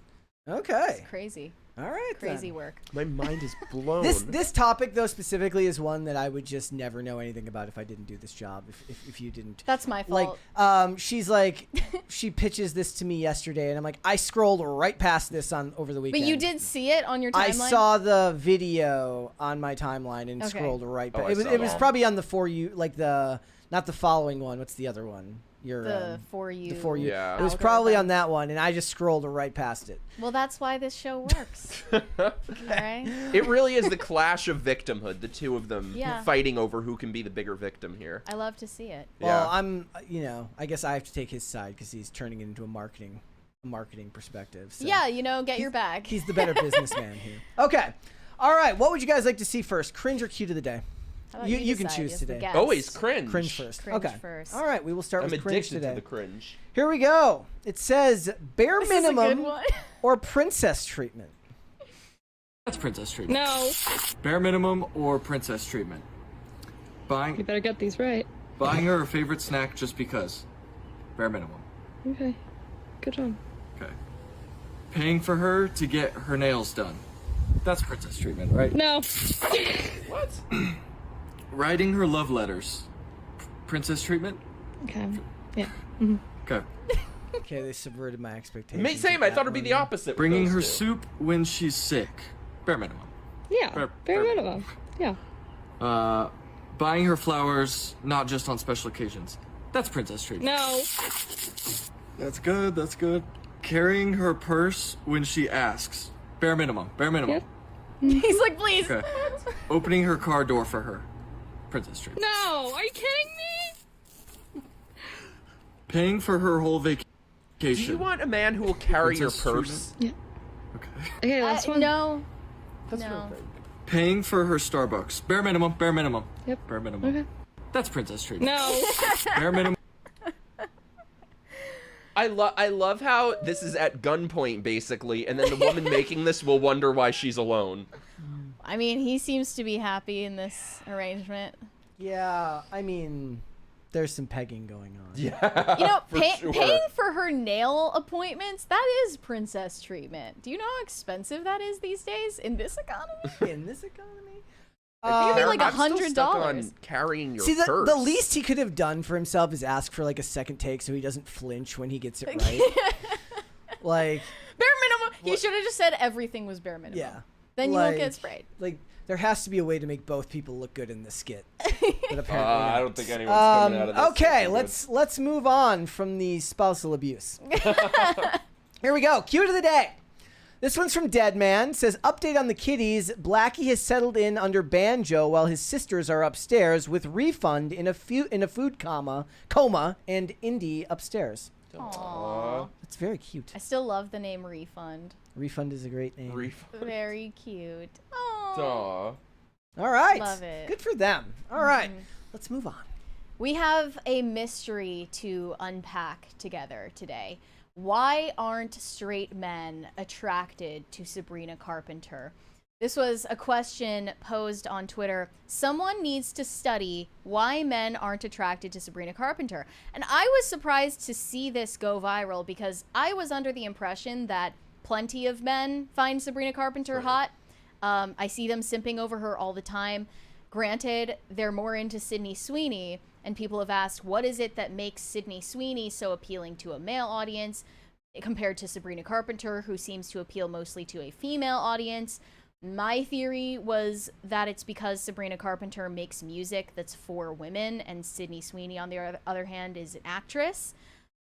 Okay. It's crazy. All right. Crazy then. work. My mind is blown. This topic though specifically is one that I would just never know anything about if I didn't do this job. If you didn't. That's my fault. Like, she's like, she pitches this to me yesterday, and I'm like, I scrolled right past this over the weekend. But you did see it on your timeline? I saw the video on my timeline and scrolled right past. It was probably on the For You, like not the following one. What's the other one? The For You. The For You. Yeah. It was probably on that one, and I just scrolled right past it. Well, that's why this show works. Right? It really is the clash of victimhood, the two of them Yeah. fighting over who can be the bigger victim here. I love to see it. Well, I guess I have to take his side because he's turning it into a marketing perspective. So Yeah, get your bag. He's the better businessman here. Okay. All right. What would you guys like to see first? Cringe or cute of the day? How about You can decide choose as the today. guest? Always cringe. Cringe first. Cringe okay. first. All right. We will start I'm with cringe addicted today. to the cringe. Here we go. It says bare This is a good minimum one. or princess treatment. That's princess treatment. No. Bare minimum or princess treatment. You better get these right. Buying her favorite snack just because. Bare minimum. Okay. Good job. Okay. Paying for her to get her nails done. That's princess treatment, right? No. What? Writing her love letters. Princess treatment? Okay. Yeah. Okay. Okay, they subverted my expectations. Same. with I thought that it'd be one. the opposite. with Bringing those her two. soup when she's sick. Bare minimum. Yeah. Bare Bare minimum. Yeah. Buying her flowers, not just on special occasions. That's princess treatment. No. That's good, that's good. Carrying her purse when she asks. Bare minimum. Bare minimum. Yep. He's like, please. Okay. Opening her car door for her. Princess treatment. No. Are you kidding me? Paying for her whole vacation. Do you want a man who will carry your Princess purse? Yeah. Okay. Okay, last one. No. That's No. what I think. Paying for her Starbucks. Bare minimum. Bare minimum. Yep. Bare minimum. Okay. That's princess treatment. No. Bare minimum. I love how this is at gunpoint basically, and then the woman making this will wonder why she's alone. I mean, he seems to be happy in this arrangement. Yeah, I mean, there's some pegging going on. Yeah. Sure. Paying for her nail appointments, that is princess treatment. Do you know how expensive that is these days in this economy? In this economy? You'd be like I'm still stuck $100. on carrying your See, purse. the least he could have done for himself is ask for like a second take so he doesn't flinch when he gets it right. Like, Bare minimum. He should have just said everything was bare minimum. yeah. Then you won't get sprayed. Like, there has to be a way to make both people look good in this skit. But apparently I not. don't think anyone's coming out of this. Okay, looking let's move on from the spousal abuse. Here we go. Cue to the day. This one's from Deadman. Says, update on the kiddies. Blackie has settled in under banjo while his sisters are upstairs with refund in a food coma and Indy upstairs. Aww. That's very cute. I still love the name Refund. Refund is a great name. Very cute. Aww. Aw. All right. Love it. Good for them. All right. Let's move on. We have a mystery to unpack together today. Why aren't straight men attracted to Sabrina Carpenter? This was a question posed on Twitter. Someone needs to study why men aren't attracted to Sabrina Carpenter. And I was surprised to see this go viral because I was under the impression that plenty of men find Sabrina Carpenter hot. I see them simping over her all the time. Granted, they're more into Sydney Sweeney, and people have asked, what is it that makes Sydney Sweeney so appealing to a male audience compared to Sabrina Carpenter, who seems to appeal mostly to a female audience? My theory was that it's because Sabrina Carpenter makes music that's for women, and Sydney Sweeney, on the other hand, is an actress.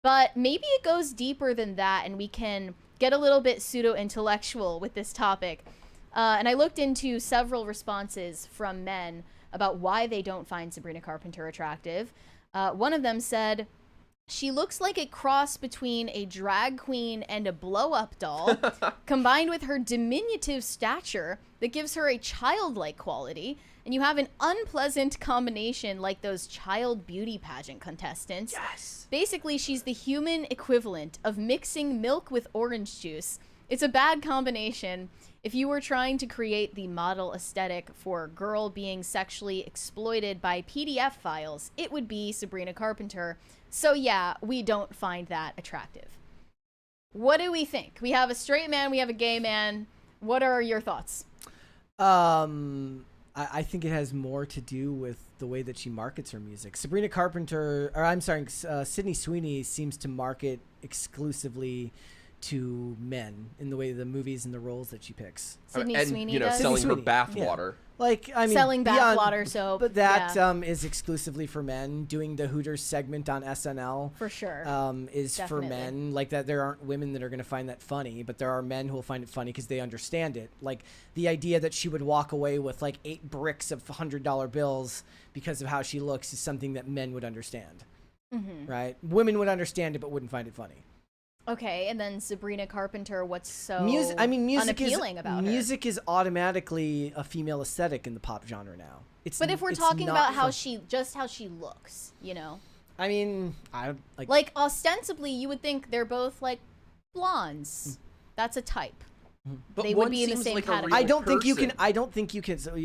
But maybe it goes deeper than that, and we can get a little bit pseudo-intellectual with this topic. And I looked into several responses from men about why they don't find Sabrina Carpenter attractive. One of them said, she looks like a cross between a drag queen and a blow-up doll, combined with her diminutive stature that gives her a childlike quality. And you have an unpleasant combination like those child beauty pageant contestants. Yes. Basically, she's the human equivalent of mixing milk with orange juice. It's a bad combination. If you were trying to create the model aesthetic for a girl being sexually exploited by PDF files, it would be Sabrina Carpenter. So yeah, we don't find that attractive. What do we think? We have a straight man, we have a gay man. What are your thoughts? I think it has more to do with the way that she markets her music. Sabrina Carpenter, or I'm sorry, Sydney Sweeney seems to market exclusively to men in the way the movies and the roles that she picks. Sydney and Sweeney you know, does? selling her Sydney Sweeney, bathwater. Like, I mean, Selling beyond- bathwater soap, but that yeah. is exclusively for men. Doing the Hooters segment on SNL For sure. is Definitely. for men. Like that, there aren't women that are going to find that funny, but there are men who will find it funny because they understand it. Like the idea that she would walk away with like 8 bricks of $100 bills because of how she looks is something that men would understand, right? Women would understand it, but wouldn't find it funny. Okay, and then Sabrina Carpenter, what's so Music unappealing about her? Music is automatically a female aesthetic in the pop genre now. But if we're talking about how she looks, you know, I mean, I like ostensibly you would think they're both like blondes. That's a type. But They one would be in the seems same like a category. real I don't think you person. can.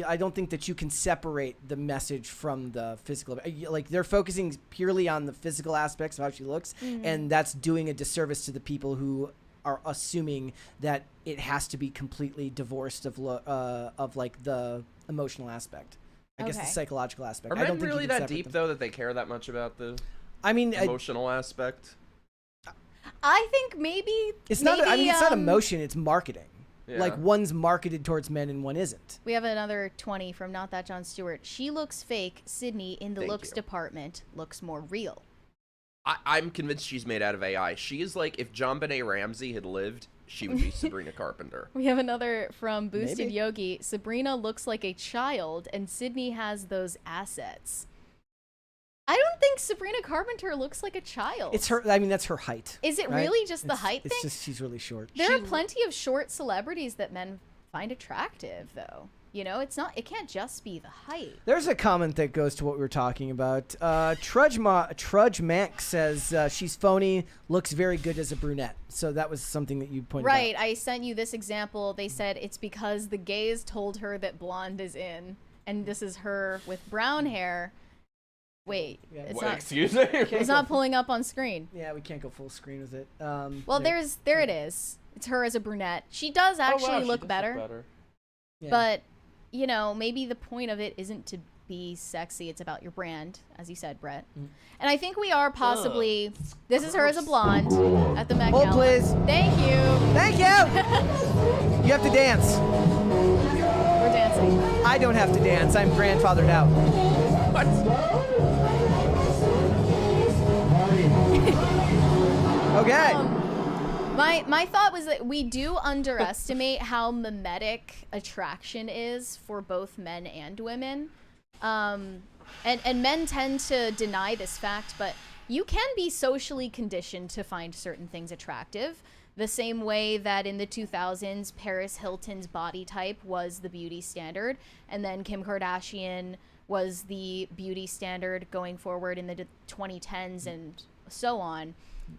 I don't think that you can separate the message from the physical. Like they're focusing purely on the physical aspects of how she looks, and that's doing a disservice to the people who are assuming that it has to be completely divorced of like the emotional aspect. I guess the Okay. psychological aspect. Are I men don't think really you can that separate deep them. though that they care that much about the I mean, emotional aspect? I think maybe it's not. I mean, it's not um, emotion. It's marketing. Yeah. Like one's marketed towards men and one isn't. We have another 20 from Not That John Stewart. She looks fake. Sydney in the Thank looks you. department looks more real. I'm convinced she's made out of AI. She is like if John Benet Ramsey had lived, she would be Sabrina Carpenter. We have another from Boosted Maybe. Yogi. Sabrina looks like a child, and Sydney has those assets. I don't think Sabrina Carpenter looks like a child. It's her. I mean, that's her height. Is it right? really just the It's- height It's thing? just she's really short. There are plenty of short celebrities that men find attractive, though. You know, it's not. It can't just be the height. There's a comment that goes to what we were talking about. Trudge Mac says she's phony, looks very good as a brunette. So that was something that you pointed Right. out. I sent you this example. They said it's because the gays told her that blonde is in, and this is her with brown hair. Wait, it's What, not. excuse me? It's not pulling up on screen. Yeah, we can't go full screen with it. Well, there it is. It's her as a brunette. She does actually look better, yeah. but you know, maybe the point of it isn't to be sexy. It's about your brand, as you said, Brett. And I think we are possibly. This is her as a blonde at the Met Hold, Gala. please. Thank you. Thank you. You have to dance. We're dancing. I don't have to dance. I'm grandfathered out. Okay. My thought was that we do underestimate how mimetic attraction is for both men and women. And men tend to deny this fact, but you can be socially conditioned to find certain things attractive. The same way that in the 2000s, Paris Hilton's body type was the beauty standard, and then Kim Kardashian was the beauty standard going forward in the 2010s and so on.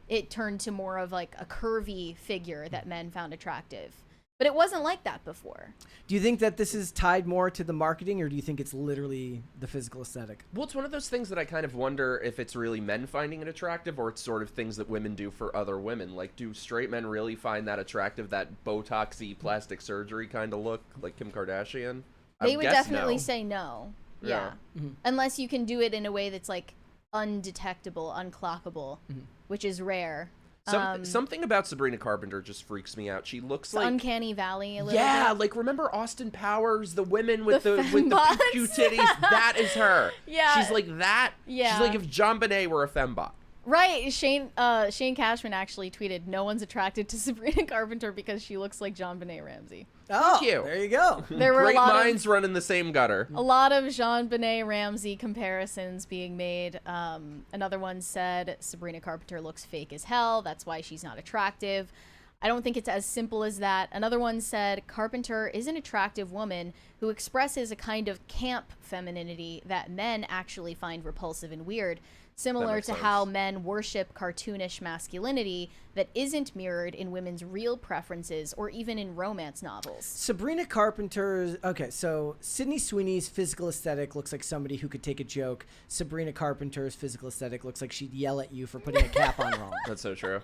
It turned to more of like a curvy figure that men found attractive. But it wasn't like that before. Do you think that this is tied more to the marketing, or do you think it's literally the physical aesthetic? Well, it's one of those things that I kind of wonder if it's really men finding it attractive or it's sort of things that women do for other women. Like, do straight men really find that attractive, that Botox-y plastic surgery kind of look, like Kim Kardashian? They would guess definitely no. say no. Yeah. Unless you can do it in a way that's like undetectable, unclockable, which is rare. Something about Sabrina Carpenter just freaks me out. She looks like Uncanny Valley a little yeah, bit. like remember Austin Powers, the women with The the with the fembots? cute titties? That is her. Yeah. She's like that. Yeah. She's like if John Bonet were a fembot. Right, Shane Cashman actually tweeted, "No one's attracted to Sabrina Carpenter because she looks like John Benet Ramsey." Oh, you. there you go. There were Great a lot minds run in the same gutter. a lot of Jean Benet Ramsey comparisons being made. Another one said Sabrina Carpenter looks fake as hell. That's why she's not attractive. I don't think it's as simple as that. Another one said Carpenter is an attractive woman who expresses a kind of camp femininity that men actually find repulsive and weird, similar makes to sense. how men worship cartoonish masculinity that isn't mirrored in women's real preferences or even in romance novels. Sabrina Carpenter's okay, so Sydney Sweeney's physical aesthetic looks like somebody who could take a joke. Sabrina Carpenter's physical aesthetic looks like she'd yell at you for putting a cap on wrong. That's so true.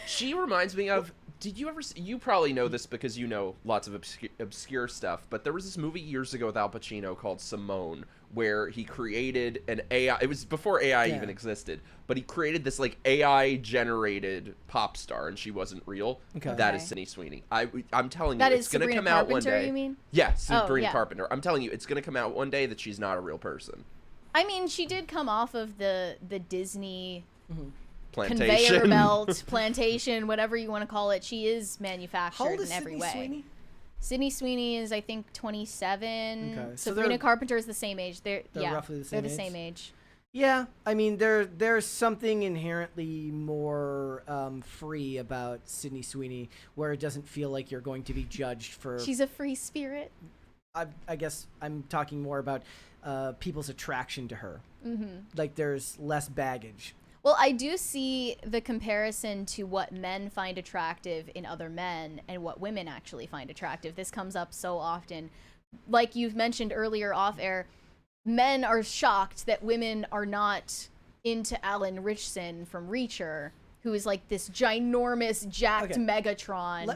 She reminds me of. Did you ever see, you probably know this because you know lots of obscure stuff, but there was this movie years ago with Al Pacino called Simone, where he created an AI. It was before AI even existed, but he created this like AI generated pop star, and she wasn't real. Okay. That is Sydney Sweeney. I'm telling you, That it's is going to Sabrina come out one Carpenter, day. you mean? Yeah, Sabrina yeah. Carpenter. I'm telling you, it's going to come out one day that she's not a real person. I mean, she did come off of the Disney Plantation. conveyor belt, plantation, whatever you want to call it. She is manufactured How old is in every Sydney way. Sweeney? Sydney Sweeney is, I think, 27. Okay, so Sabrina they're Carpenter is the same age. They're roughly the same They're the age? same age. Yeah, I mean, there's something inherently more free about Sydney Sweeney, where it doesn't feel like you're going to be judged for. She's a free spirit. I guess I'm talking more about people's attraction to her. Like there's less baggage. Well, I do see the comparison to what men find attractive in other men and what women actually find attractive. This comes up so often. Like you've mentioned earlier off air, men are shocked that women are not into Alan Ritchson from Reacher, who is like this ginormous, jacked Megatron.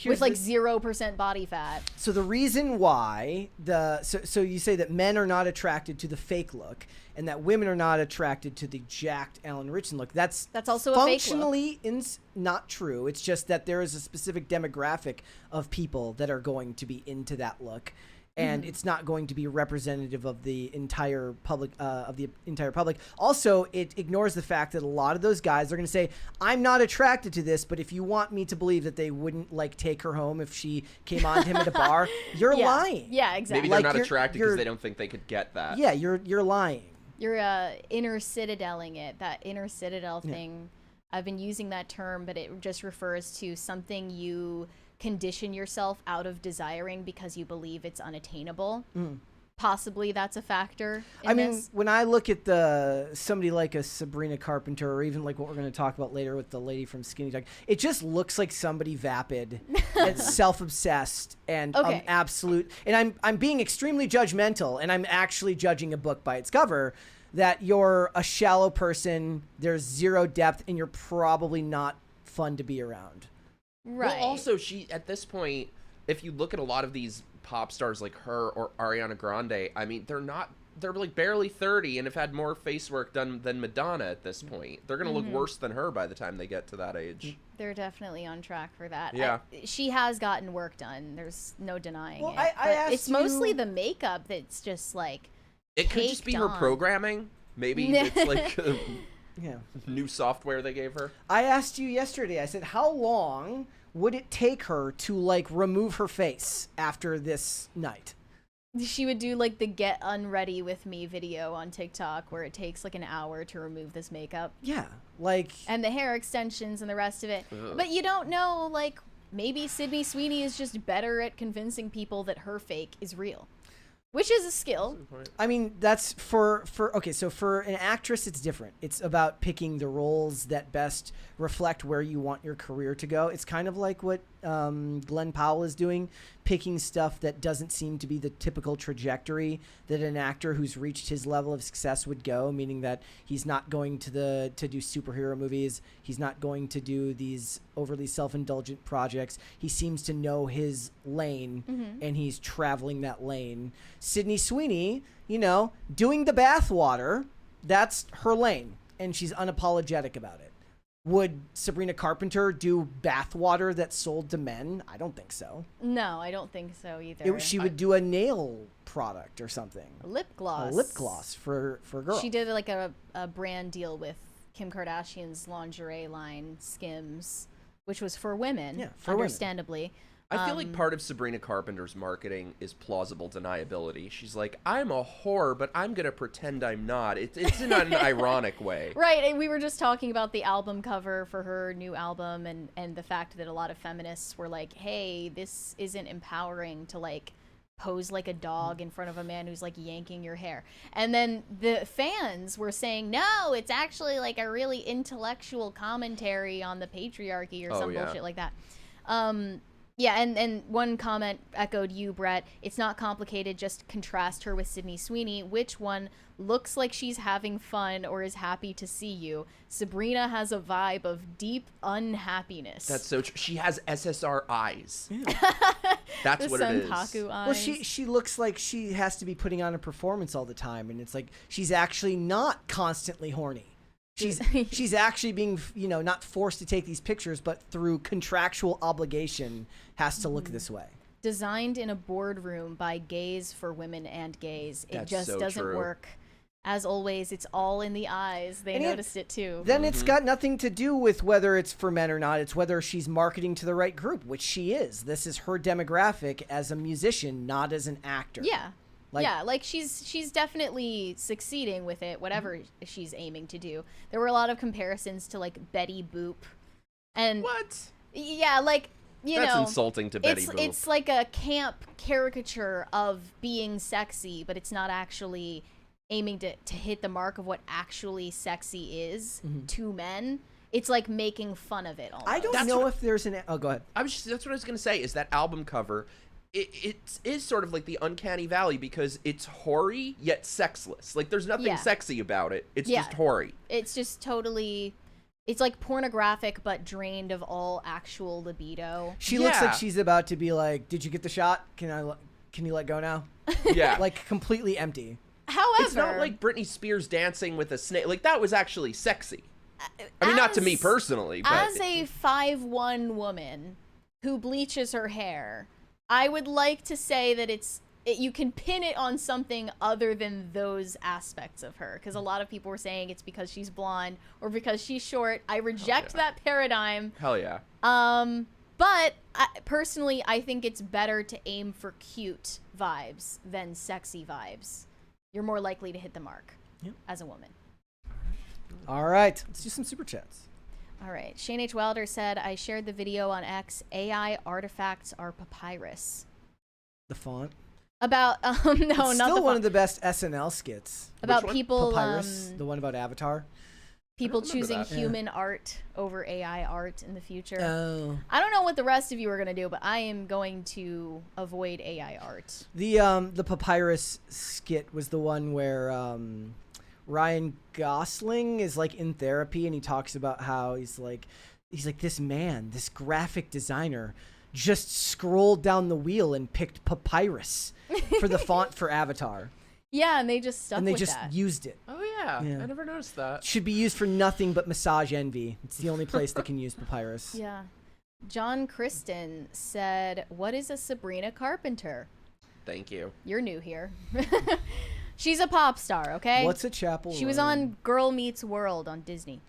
With like 0% body fat. So the reason why so you say that men are not attracted to the fake look, and that women are not attracted to the jacked Alan Ritchson look. That's also a fake look. functionally not true. It's just that there is a specific demographic of people that are going to be into that look. And it's not going to be representative of the entire public. Also, it ignores the fact that a lot of those guys are going to say, "I'm not attracted to this," but if you want me to believe that they wouldn't like take her home if she came on to him at a bar, you're lying. Yeah, exactly. Maybe they're not attracted because they don't think they could get that. Yeah, you're lying. You're inner citadeling it. That inner citadel thing. I've been using that term, but it just refers to something you condition yourself out of desiring because you believe it's unattainable. Possibly that's a factor in this. When I look at somebody like a Sabrina Carpenter, or even like what we're going to talk about later with the lady from SkinnyTok, it just looks like somebody vapid and self-obsessed and absolute. And I'm being extremely judgmental, and I'm actually judging a book by its cover. That you're a shallow person, there's zero depth, and you're probably not fun to be around. Right. Well, also, she, at this point, if you look at a lot of these pop stars like her or Ariana Grande, I mean, they're like barely 30 and have had more face work done than Madonna at this point. They're going to look worse than her by the time they get to that age. They're definitely on track for that. Yeah. She has gotten work done. There's no denying it. I asked it's mostly the makeup that's just like it could just be her programming. Maybe it's like new software they gave her. I asked you yesterday, I said, how long would it take her to like remove her face after this night? She would do like the get unready with me video on TikTok where it takes like an hour to remove this makeup. Yeah, like... And the hair extensions and the rest of it. But you don't know, like, maybe Sydney Sweeney is just better at convincing people that her fake is real. Which is a skill. I mean, that's for an actress, it's different. It's about picking the roles that best reflect where you want your career to go. It's kind of like what Glenn Powell is doing, picking stuff that doesn't seem to be the typical trajectory that an actor who's reached his level of success would go, meaning that he's not going to do superhero movies. He's not going to do these overly self-indulgent projects. He seems to know his lane, and he's traveling that lane. Sydney Sweeney, doing the bathwater, that's her lane, and she's unapologetic about it. Would Sabrina Carpenter do bathwater that's sold to men? I don't think so. No, I don't think so either. She would do a nail product or something. A lip gloss. A lip gloss for girls. She did like a brand deal with Kim Kardashian's lingerie line, Skims, which was for women, understandably. Women. I feel like part of Sabrina Carpenter's marketing is plausible deniability. She's like, I'm a whore, but I'm going to pretend I'm not. It's in an ironic way. Right, and we were just talking about the album cover for her new album and the fact that a lot of feminists were like, hey, this isn't empowering to, like, pose like a dog in front of a man who's, like, yanking your hair. And then the fans were saying, no, it's actually, like, a really intellectual commentary on the patriarchy or some bullshit like that. Yeah, and one comment echoed you, Brett. It's not complicated. Just contrast her with Sydney Sweeney. Which one looks like she's having fun or is happy to see you? Sabrina has a vibe of deep unhappiness. That's so true. She has SSR eyes. Yeah. That's the what it is. Senpaku eyes. Well, she looks like she has to be putting on a performance all the time, and it's like she's actually not constantly horny. She's actually being, not forced to take these pictures, but through contractual obligation has to look this way. Designed in a boardroom by gays for women and gays. It That's just so doesn't true. work. As always, it's all in the eyes. They noticed it too. Then it's got nothing to do with whether it's for men or not. It's whether she's marketing to the right group, which she is. This is her demographic as a musician, not as an actor. Yeah. Like she's definitely succeeding with it, whatever she's aiming to do. There were a lot of comparisons to like Betty Boop. And What? Yeah, like, That's insulting to Betty Boop. It's like a camp caricature of being sexy, but it's not actually aiming to hit the mark of what actually sexy is to men. It's like making fun of it almost. I don't know if there's an... Oh, go ahead. That's what I was going to say, is that album cover... It is sort of like the uncanny valley because it's hoary yet sexless. Like there's nothing sexy about it. It's just hoary. It's just totally, it's like pornographic but drained of all actual libido. She looks like she's about to be like, "Did you get the shot? Can you let go now?" Yeah, like completely empty. However, it's not like Britney Spears dancing with a snake. Like that was actually sexy. I mean, not to me personally, but as a 5'1" woman who bleaches her hair, I would like to say that you can pin it on something other than those aspects of her, because a lot of people were saying it's because she's blonde or because she's short. I reject that paradigm. Hell yeah. But personally, I think it's better to aim for cute vibes than sexy vibes. You're more likely to hit the mark as a woman. All right, let's do some super chats. All right. Shane H. Wilder said, I shared the video on X. AI artifacts are papyrus. The font. About, no, it's not still the one font. of the best SNL skits. About people, Papyrus, the one about Avatar. People choosing human art over AI art in the future. Oh. I don't know what the rest of you are going to do, but I am going to avoid AI art. The Papyrus skit was the one where Ryan Gosling is like in therapy and he talks about how he's like this man, this graphic designer just scrolled down the wheel and picked papyrus for the font for Avatar. Yeah, and they just stuck with that. And they just used it. Oh yeah. I never noticed that. Should be used for nothing but massage envy. It's the only place that can use papyrus. Yeah. John Kristen said, what is a Sabrina Carpenter? Thank you. You're new here. She's a pop star, okay? What's a chapel? She was on Girl Meets World on Disney.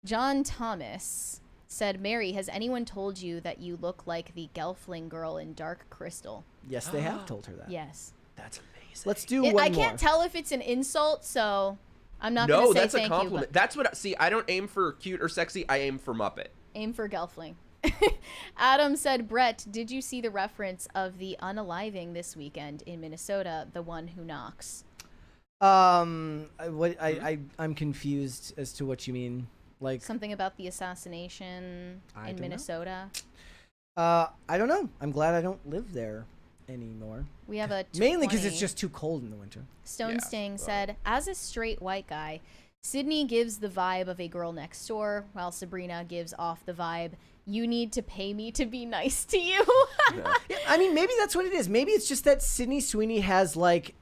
John Thomas said, Mary, has anyone told you that you look like the Gelfling girl in Dark Crystal? Yes, they have told her that. Yes. That's amazing. Let's do one more. I can't tell if it's an insult, so I'm not going to say that's thank a compliment. you. That's what, see, I don't aim for cute or sexy. I aim for Muppet. Aim for Gelfling. Adam said, Brett, did you see the reference of the unaliving this weekend in Minnesota, the one who knocks? I'm confused as to what you mean. Like something about the assassination in Minnesota. I don't know. I'm glad I don't live there anymore. We have a mainly because it's just too cold in the winter. Stone Sting said, as a straight white guy, Sydney gives the vibe of a girl next door, while Sabrina gives off the vibe, you need to pay me to be nice to you. Yeah, I mean, maybe that's what it is. Maybe it's just that Sydney Sweeney has like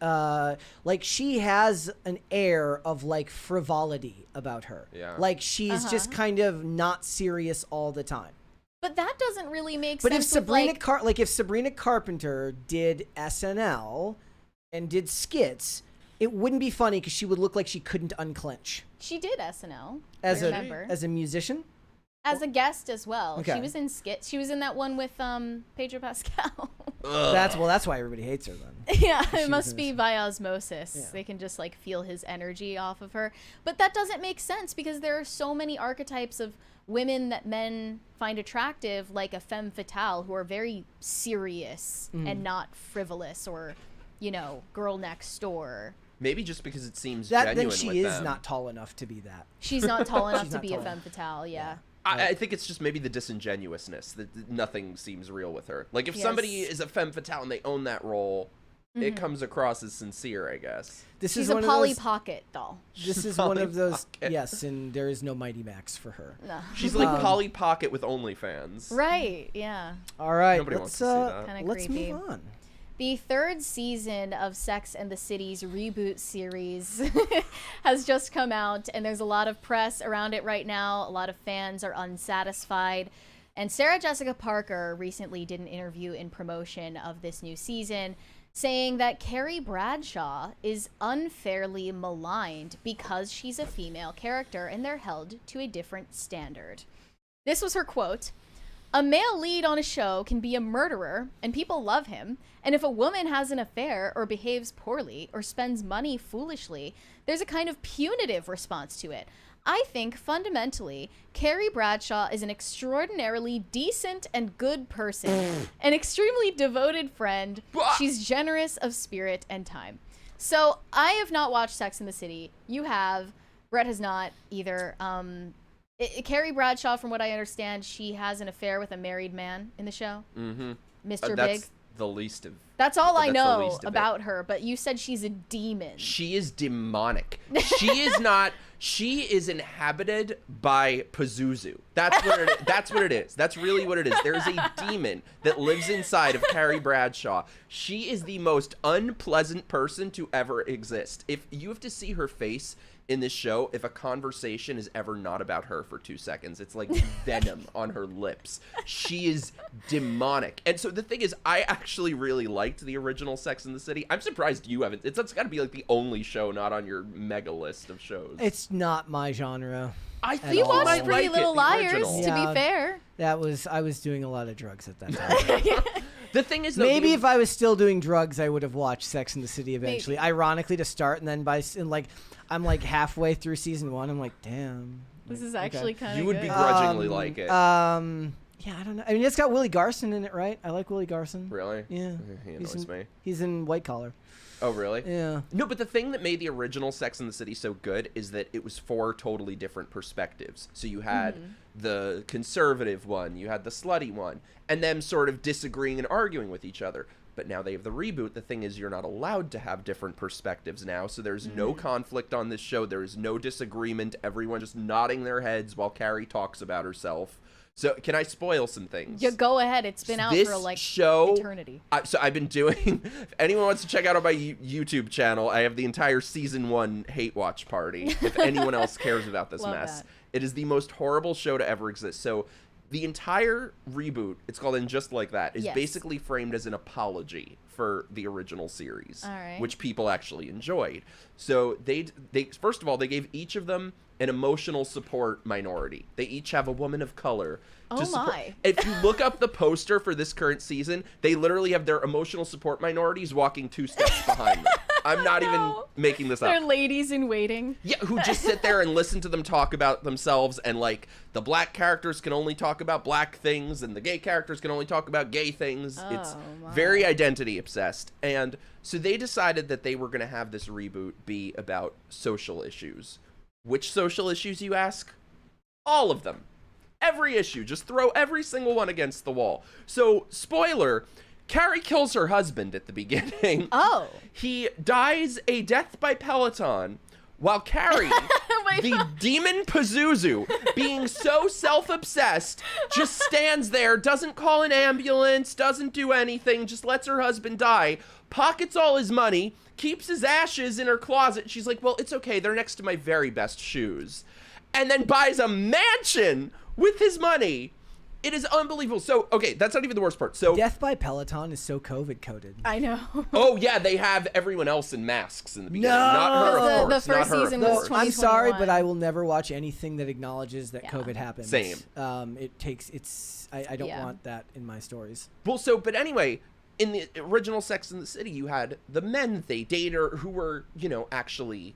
she has an air of like frivolity about her. Yeah. Like she's just kind of not serious all the time. But that doesn't really make But sense. if Sabrina Carpenter did SNL and did skits, it wouldn't be funny because she would look like she couldn't unclench. She did SNL. As a musician? As a guest as well. Okay. She was in skits. She was in that one with Pedro Pascal. That's why everybody hates her then. Yeah, it must be by osmosis. Yeah. They can just like feel his energy off of her. But that doesn't make sense because there are so many archetypes of women that men find attractive, like a femme fatale, who are very serious and not frivolous or, girl next door. Maybe just because it seems that genuine then she with is them. not tall enough to be that. She's not tall enough She's to not be tall a femme fatale, yeah. I think it's just maybe the disingenuousness that nothing seems real with her. Like if somebody is a femme fatale and they own that role, it comes across as sincere, I guess. She's a Polly Pocket doll. This is one of those. Yes, and there is no Mighty Max for her. No. She's like Polly Pocket with OnlyFans. Right. Yeah. All right. Nobody wants to see that. Kinda Let's creepy. move on. The third season of Sex and the City's reboot series has just come out, and there's a lot of press around it right now. A lot of fans are unsatisfied. And Sarah Jessica Parker recently did an interview in promotion of this new season, saying that Carrie Bradshaw is unfairly maligned because she's a female character and they're held to a different standard. This was her quote. A male lead on a show can be a murderer and people love him, and if a woman has an affair or behaves poorly or spends money foolishly, there's a kind of punitive response to it. I think, fundamentally, Carrie Bradshaw is an extraordinarily decent and good person, an extremely devoted friend. She's generous of spirit and time. So, I have not watched Sex and the City. You have. Brett has not either. Carrie Bradshaw, from what I understand, she has an affair with a married man in the show. Mm-hmm. Mr. Big. That's the least of. That's all I know about her, but you said she's a demon. She is demonic. She is not. She is inhabited by Pazuzu. That's what it is. That's what it is. That's really what it is. There's a demon that lives inside of Carrie Bradshaw. She is the most unpleasant person to ever exist. If you have to see her face in this show, if a conversation is ever not about her for 2 seconds, it's like venom on her lips. She is demonic. And so the thing is, I actually really liked the original Sex and the City. I'm surprised you haven't. It's got to be like the only show not on your mega list of shows. It's not my genre. I think you watched Pretty Little Liars, to be fair. I was doing a lot of drugs at that time. The thing is, though, maybe if I was still doing drugs, I would have watched Sex and the City eventually. Maybe. Ironically, to start, and then I'm like halfway through season 1. I'm like, damn, this is actually kind of. You would begrudgingly like it. Yeah, I don't know. I mean, it's got Willie Garson in it, right? I like Willie Garson. Really? Yeah. He annoys me. He's in White Collar. Oh, really? Yeah. No, but the thing that made the original Sex and the City so good is that it was 4 totally different perspectives. So you had the conservative one, you had the slutty one, and them sort of disagreeing and arguing with each other. But now they have the reboot. The thing is, you're not allowed to have different perspectives now, so there's no conflict on this show. There is no disagreement. Everyone just nodding their heads while Carrie talks about herself. So can I spoil some things? Yeah, go ahead. It's been out for like eternity. So I've been doing, if anyone wants to check out on my YouTube channel, I have the entire season 1 hate watch party. If anyone else cares about this mess. It is the most horrible show to ever exist. So the entire reboot, it's called And Just Like That, is basically framed as an apology for the original series, which people actually enjoyed. So they first of all, they gave each of them an emotional support minority. They each have a woman of color. Oh my. If you look up the poster for this current season, they literally have their emotional support minorities walking 2 steps behind them. I'm not even making this up. They're ladies in waiting. Yeah, who just sit there and listen to them talk about themselves, and like the black characters can only talk about black things and the gay characters can only talk about gay things. It's very identity obsessed. And so they decided that they were going to have this reboot be about social issues. Which social issues, you ask? All of them. Every issue. Just throw every single one against the wall. So, spoiler, Carrie kills her husband at the beginning. Oh. He dies a death by Peloton, while Carrie, the demon Pazuzu, being so self-obsessed, just stands there, doesn't call an ambulance, doesn't do anything, just lets her husband die, pockets all his money, keeps his ashes in her closet. She's like, well, it's okay, they're next to my very best shoes. And then buys a mansion with his money. It is unbelievable. So, okay, that's not even the worst part. So Death by Peloton is so COVID coded. I know. Oh yeah, they have everyone else in masks in the beginning. Not her, of course. The first season was 2021. I'm sorry, but I will never watch anything that acknowledges that COVID happens. Same. I don't want that in my stories. Well, but anyway, in the original Sex and the City, you had the men they dated who were, actually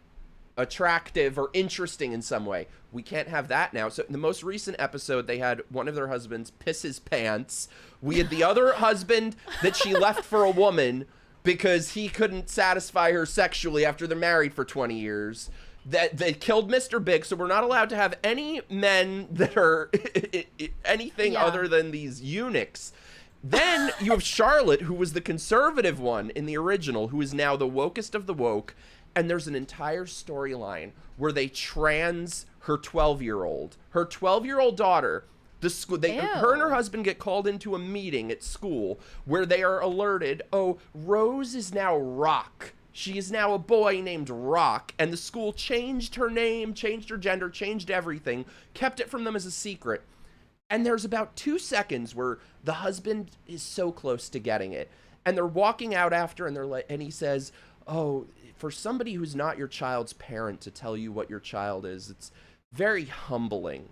attractive or interesting in some way. We can't have that now. So in the most recent episode, they had one of their husbands piss his pants. We had the other husband that she left for a woman because he couldn't satisfy her sexually after they're married for 20 years. that they killed Mr. Big, so we're not allowed to have any men that are anything other than these eunuchs. Then you have Charlotte, who was the conservative one in the original, who is now the wokest of the woke, and there's an entire storyline where they trans her 12-year-old. Her 12-year-old daughter, the school, her and her husband get called into a meeting at school where they are alerted, oh, Rose is now Rock. She is now a boy named Rock, and the school changed her name, changed her gender, changed everything, kept it from them as a secret. And there's about 2 seconds where the husband is so close to getting it, and they're walking out after, and they're like, and he says, "Oh, for somebody who's not your child's parent to tell you what your child is, it's very humbling."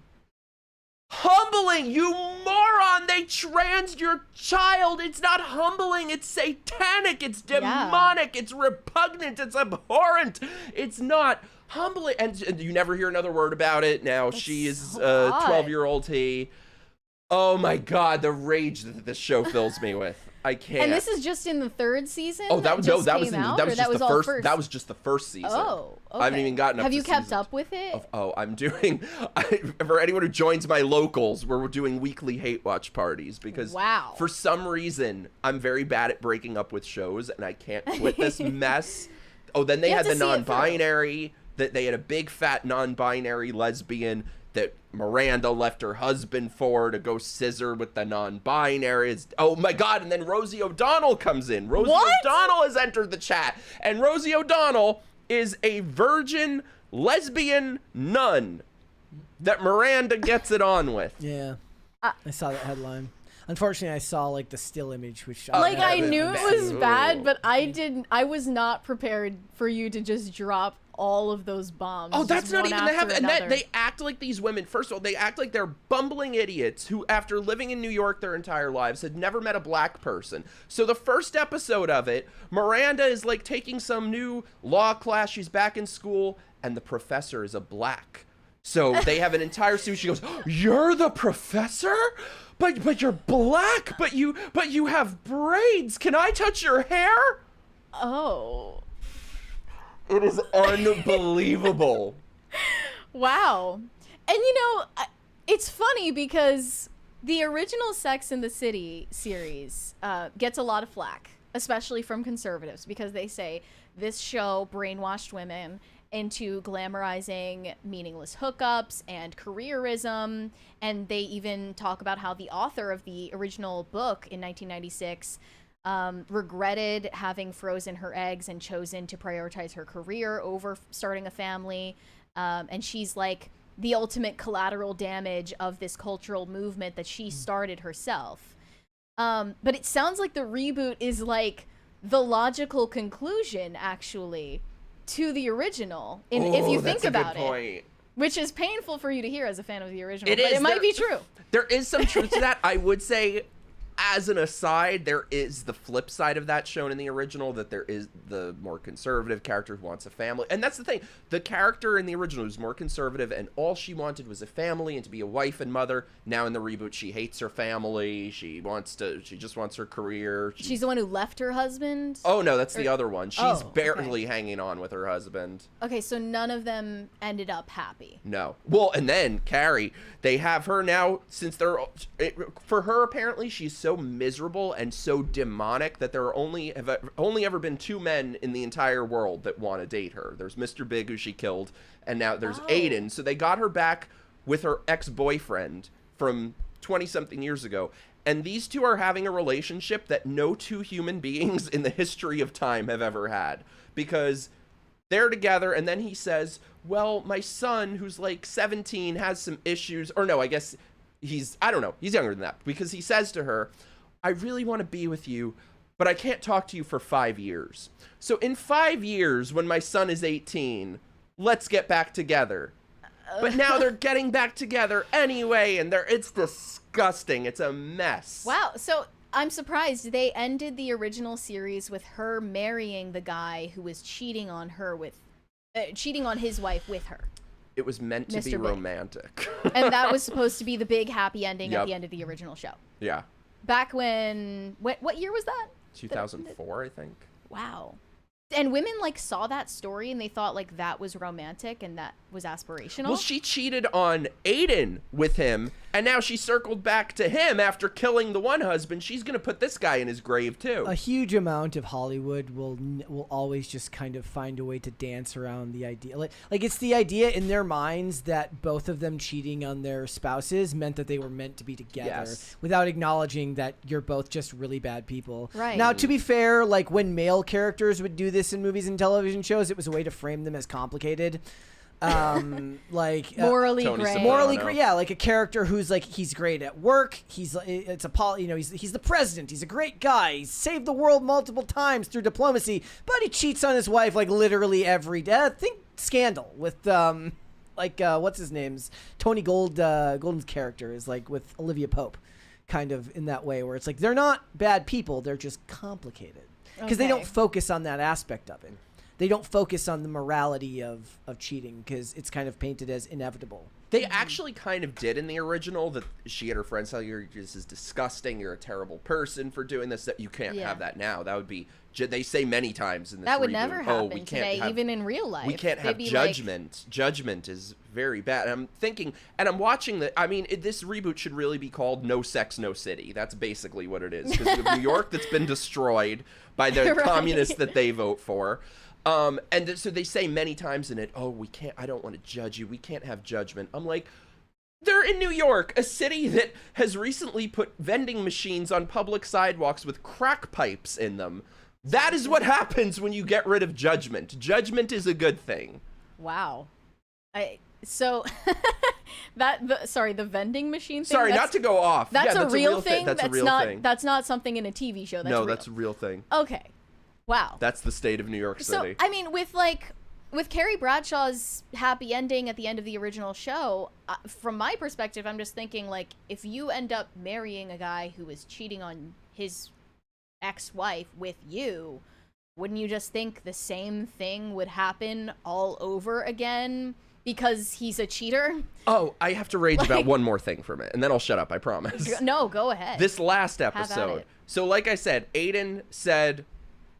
Humbling, you moron! They transed your child. It's not humbling. It's satanic. It's demonic. It's repugnant. It's abhorrent. It's not humbling. And you never hear another word about it. Now she is a 12-year-old he. Oh my God, the rage that this show fills me with. I can't. And this is just in the 3rd season? Oh, that was just the first. That was just the first season. Oh, okay. I haven't even gotten up Have to you kept season. up with it? I'm doing. For anyone who joins my locals, we're doing weekly hate watch parties because for some reason I'm very bad at breaking up with shows and I can't quit this mess. Oh, then they had the non-binary. That they had a big fat non-binary lesbian that Miranda left her husband for to go scissor with the non-binary. Oh my God, and then Rosie O'Donnell comes in. Rosie O'Donnell has entered the chat. And Rosie O'Donnell is a virgin lesbian nun that Miranda gets it on with. Yeah, I saw that headline. Unfortunately, I saw like the still image, which I knew it was bad, but I was not prepared for you to just drop all of those bombs. Oh, that's not even the heaven. And that they act like these women. First of all, they act like they're bumbling idiots who, after living in New York their entire lives, had never met a black person. So the first episode of it, Miranda is like taking some new law class. She's back in school, and the professor is a black. So they have an entire scene. She goes, "You're the professor? But you're black. But you have braids. Can I touch your hair?" Oh. It is unbelievable. Wow. And it's funny because the original Sex and the City series gets a lot of flack, especially from conservatives, because they say this show brainwashed women into glamorizing meaningless hookups and careerism. And they even talk about how the author of the original book in 1996 regretted having frozen her eggs and chosen to prioritize her career over starting a family. And she's like the ultimate collateral damage of this cultural movement that she started herself. But it sounds like the reboot is like the logical conclusion, actually, to the original, if you think about it. Which is painful for you to hear as a fan of the original, it might be true. There is some truth to that. I would say, as an aside, there is the flip side of that shown in the original, that there is the more conservative character who wants a family. And that's the thing. The character in the original was more conservative, and all she wanted was a family and to be a wife and mother. Now in the reboot, she hates her family. She just wants her career. She's the one who left her husband? Oh, no, that's the other one. She's barely hanging on with her husband. Okay, so none of them ended up happy. No. Well, and then Carrie, they have her now, since for her, apparently, she's so miserable and so demonic that there are only ever been 2 men in the entire world that want to date her. There's Mr. Big, who she killed, and now there's Aiden. So they got her back with her ex-boyfriend from 20-something years ago. And these two are having a relationship that no 2 human beings in the history of time have ever had. Because they're together, and then he says, well, my son, who's like 17, has some issues. Or no, I guess I don't know. He's younger than that. Because he says to her, I really want to be with you, but I can't talk to you for 5 years. So in 5 years, when my son is 18, let's get back together. But now they're getting back together anyway, and it's disgusting. It's a mess. Wow. So I'm surprised they ended the original series with her marrying the guy who was cheating on his wife with her. It was meant to be romantic. And that was supposed to be the big happy ending at the end of the original show. Yeah. Back when, what year was that? 2004, I think. Wow. And women like saw that story and they thought like that was romantic and that was aspirational. Well, she cheated on Aiden with him, and now she circled back to him after killing the one husband. She's gonna put this guy in his grave too. A huge amount of Hollywood will always just kind of find a way to dance around the idea. Like it's the idea in their minds that both of them cheating on their spouses meant that they were meant to be together, without acknowledging that you're both just really bad people. Right. Now, to be fair, like when male characters would do this in movies and television shows, it was a way to frame them as complicated. Like morally gray, yeah, like a character who's like, he's great at work, he's the president, he's a great guy, he's saved the world multiple times through diplomacy, but he cheats on his wife like literally every day. Think Scandal with what's his name's Tony Golden's character is like with Olivia Pope, kind of in that way where it's like they're not bad people, they're just complicated because they don't focus on that aspect of it. They don't focus on the morality of cheating because it's kind of painted as inevitable. They actually kind of did in the original, that she had her friends tell you, this is disgusting, you're a terrible person for doing this, that you can't have that now. That would be, they say many times in this that would reboot, never happen today, even in real life. We can't have judgment. Like, judgment is very bad. And I'm thinking, and I'm watching this reboot should really be called No Sex, No City. That's basically what it is. Because we have New York that's been destroyed by the communists that they vote for. So they say many times in it, I don't want to judge you. We can't have judgment. I'm like, they're in New York, a city that has recently put vending machines on public sidewalks with crack pipes in them. That is what happens when you get rid of judgment. Judgment is a good thing. Wow. The vending machine thing. Sorry, not to go off. That's a real thing. That's a real thing. That's not something in a TV show. That's a real thing. Okay. Wow. That's the state of New York City. So, I mean, with Carrie Bradshaw's happy ending at the end of the original show, from my perspective, I'm just thinking, like, if you end up marrying a guy who is cheating on his ex-wife with you, wouldn't you just think the same thing would happen all over again because he's a cheater? Oh, I have to rage about one more thing for a minute, and then I'll shut up, I promise. No, go ahead. This last episode. So, like I said, Aiden said,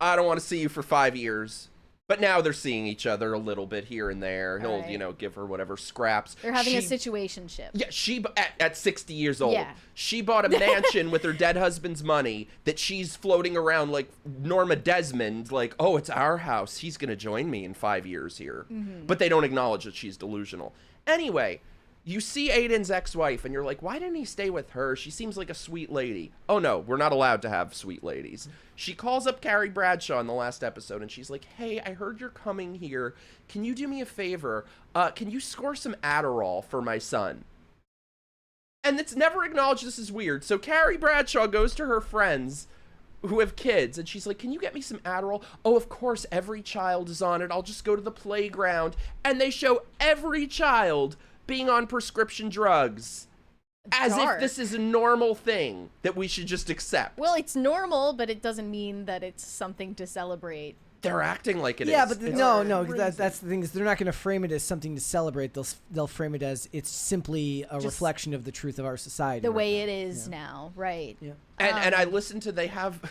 I don't want to see you for 5 years. But now they're seeing each other a little bit here and there. He'll, give her whatever scraps. They're having a situationship. Yeah, at 60 years old, she bought a mansion with her dead husband's money that she's floating around like Norma Desmond, like, oh, it's our house. He's going to join me in 5 years here. Mm-hmm. But they don't acknowledge that she's delusional. Anyway, you see Aiden's ex-wife, and you're like, why didn't he stay with her? She seems like a sweet lady. Oh, no, we're not allowed to have sweet ladies. She calls up Carrie Bradshaw in the last episode, and she's like, hey, I heard you're coming here. Can you do me a favor? Can you score some Adderall for my son? And it's never acknowledged. This is weird. So Carrie Bradshaw goes to her friends who have kids, and she's like, can you get me some Adderall? Oh, of course, every child is on it. I'll just go to the playground. And they show every child being on prescription drugs as if this is a normal thing that we should just accept. Well, it's normal, but it doesn't mean that it's something to celebrate. They're acting like it is. Yeah, but that's the thing, is they're not going to frame it as something to celebrate. They'll frame it as it's simply a reflection of the truth of our society. The way it is now, right. Yeah. And I listened to, they have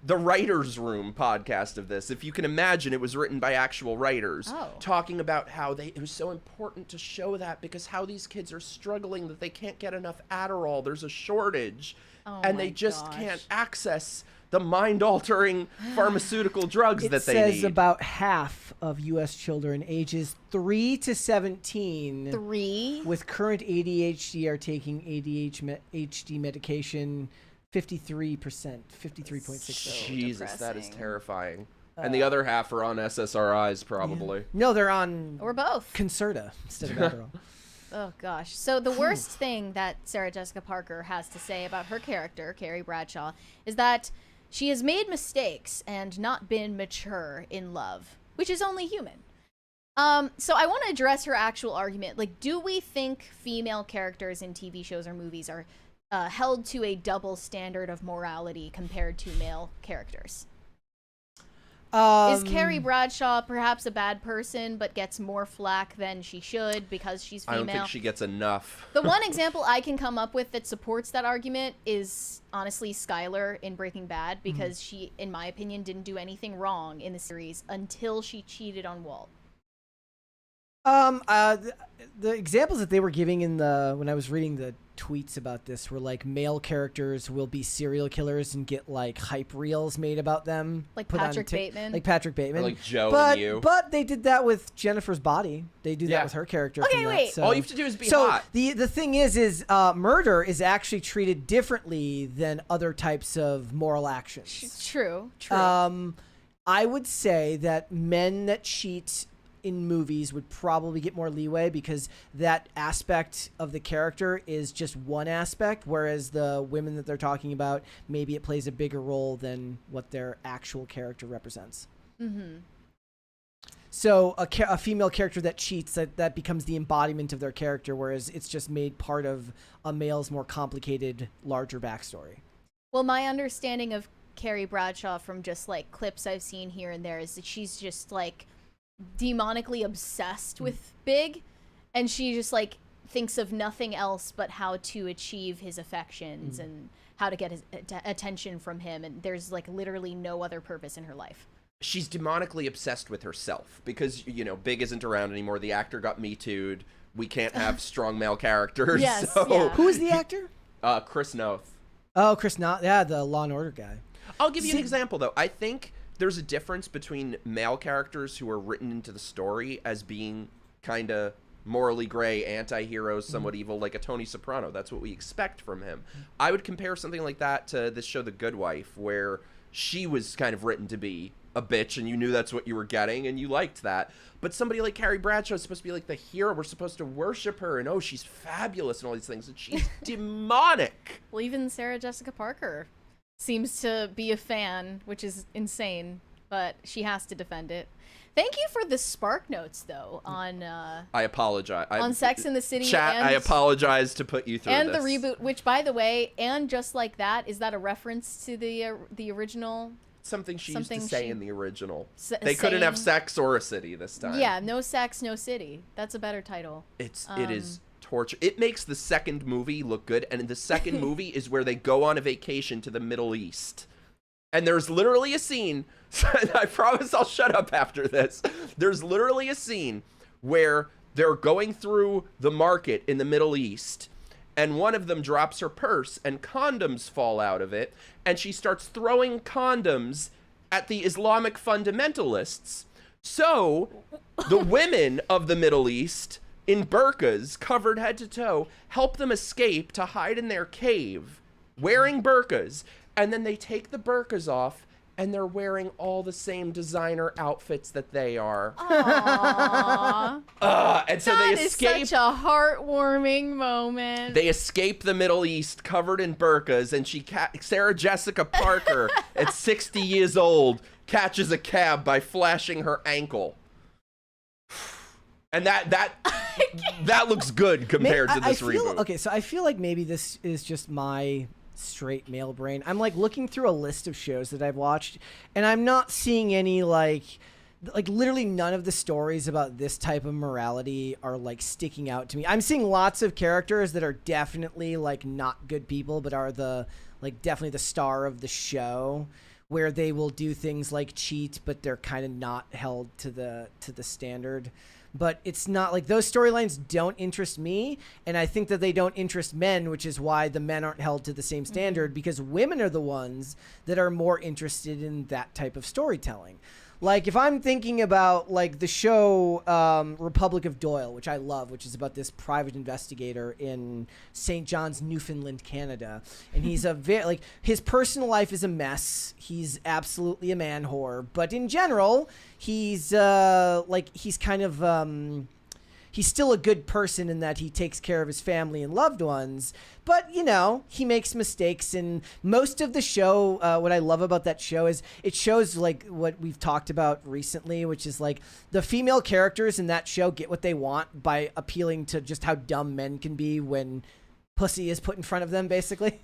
the Writer's Room podcast of this. If you can imagine, it was written by actual writers talking about how it was so important to show that because how these kids are struggling that they can't get enough Adderall. There's a shortage. And they just can't access the mind-altering pharmaceutical drugs that they need. It says about half of U.S. children ages 3 to 17 with current ADHD are taking ADHD medication. 53%, 53.6%. Jesus, that is terrifying. And the other half are on SSRIs, probably. Yeah. No, they're on... Or both. Concerta instead of Adderall. Oh, gosh. So the worst thing that Sarah Jessica Parker has to say about her character, Carrie Bradshaw, is that she has made mistakes and not been mature in love, which is only human. So I want to address her actual argument. Like, do we think female characters in TV shows or movies are held to a double standard of morality compared to male characters? Is Carrie Bradshaw perhaps a bad person but gets more flack than she should because she's female? I don't think she gets enough. The one example I can come up with that supports that argument is honestly Skylar in Breaking Bad, because she, in my opinion, didn't do anything wrong in the series until she cheated on Walt. The examples that they were giving when I was reading the tweets about this were like male characters will be serial killers and get like hype reels made about them, like Patrick Bateman, or like Joe and you. But they did that with Jennifer's Body. They do that with her character. Okay, wait. So, all you have to do is be hot. The thing is murder is actually treated differently than other types of moral actions. True. I would say that men that cheat in movies would probably get more leeway because that aspect of the character is just one aspect, whereas the women that they're talking about, maybe it plays a bigger role than what their actual character represents. So a female character that cheats, that becomes the embodiment of their character, whereas it's just made part of a male's more complicated, larger backstory. Well, my understanding of Carrie Bradshaw from just like clips I've seen here and there is that she's just like demonically obsessed with Big, and she just like thinks of nothing else but how to achieve his affections and how to get his attention from him, and there's like literally no other purpose in her life. She's demonically obsessed with herself because, you know, Big isn't around anymore. The actor got Me Too'd. We can't have strong male characters. Yes, so. yeah. Who is the actor? Chris Noth. Oh, Chris Noth. Yeah, the Law and Order guy. I'll give you an example, though. I think there's a difference between male characters who are written into the story as being kind of morally gray, anti-heroes, somewhat evil, like a Tony Soprano. That's what we expect from him. I would compare something like that to this show, The Good Wife, where she was kind of written to be a bitch, and you knew that's what you were getting, and you liked that. But somebody like Carrie Bradshaw is supposed to be like the hero. We're supposed to worship her, and oh, she's fabulous and all these things, and she's demonic. Well, even Sarah Jessica Parker seems to be a fan, which is insane, but she has to defend it. Thank you for the spark notes, though, on I apologize. on Sex and the City. Chat, and, I apologize to put you through and this. the reboot, which, by the way, and Just Like That, is that a reference to the original? Something she used to say in the original. They They couldn't have sex or a city this time. Yeah, No Sex, No City. That's a better title. It is torture. It makes the second movie look good, and the second movie is where they go on a vacation to the Middle East. And there's literally a scene, I promise I'll shut up after this. There's literally a scene where they're going through the market in the Middle East, and one of them drops her purse, and condoms fall out of it, and she starts throwing condoms at the Islamic fundamentalists. So, the women of the Middle East, in burqas, covered head to toe, help them escape to hide in their cave, wearing burqas, and then they take the burqas off, and they're wearing all the same designer outfits that they are. Aww. And so they escape. That is such a heartwarming moment. They escape the Middle East covered in burqas, and Sarah Jessica Parker, at 60 years old, catches a cab by flashing her ankle. And that looks good compared to this reboot. Okay, so I feel like maybe this is just my straight male brain. I'm like looking through a list of shows that I've watched, and I'm not seeing any like literally none of the stories about this type of morality are like sticking out to me. I'm seeing lots of characters that are definitely like not good people, but are definitely the star of the show, where they will do things like cheat, but they're kind of not held to the standard. But it's not like those storylines don't interest me, and I think that they don't interest men, which is why the men aren't held to the same standard, because women are the ones that are more interested in that type of storytelling. Like, if I'm thinking about, like, the show Republic of Doyle, which I love, which is about this private investigator in St. John's, Newfoundland, Canada. And he's his personal life is a mess. He's absolutely a man whore. But in general, he's still a good person in that he takes care of his family and loved ones. But, you know, he makes mistakes. And most of the show, what I love about that show is it shows, like, what we've talked about recently, which is, like, the female characters in that show get what they want by appealing to just how dumb men can be when pussy is put in front of them, basically.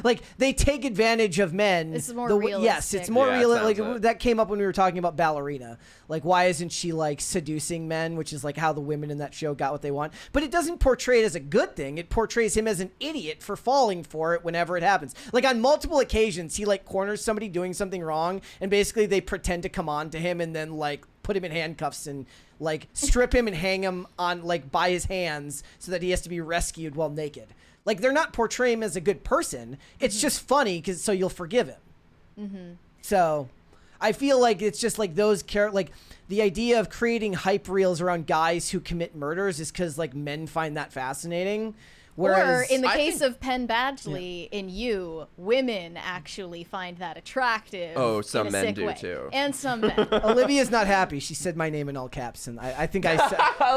Like they take advantage of men. It's more realistic. Yes, it's more Yeah, realistic. sounds Like it. that came up when we were talking about Ballerina. Like why isn't she like seducing men, which is like how the women in that show got what they want. But it doesn't portray it as a good thing. It portrays him as an idiot for falling for it whenever it happens. Like on multiple occasions, he like corners somebody doing something wrong, and basically they pretend to come on to him and then like put him in handcuffs and like strip him and hang him on like by his hands so that he has to be rescued while naked. Like they're not portraying him as a good person. It's just funny because so you'll forgive him. So I feel like it's just like those like the idea of creating hype reels around guys who commit murders is because like men find that fascinating. Whereas, or in the I case think- of Penn Badgley in You, women actually find that attractive. Oh, some in a men sick do way. too. And some men. Olivia's not happy. She said my name in all caps, and I think I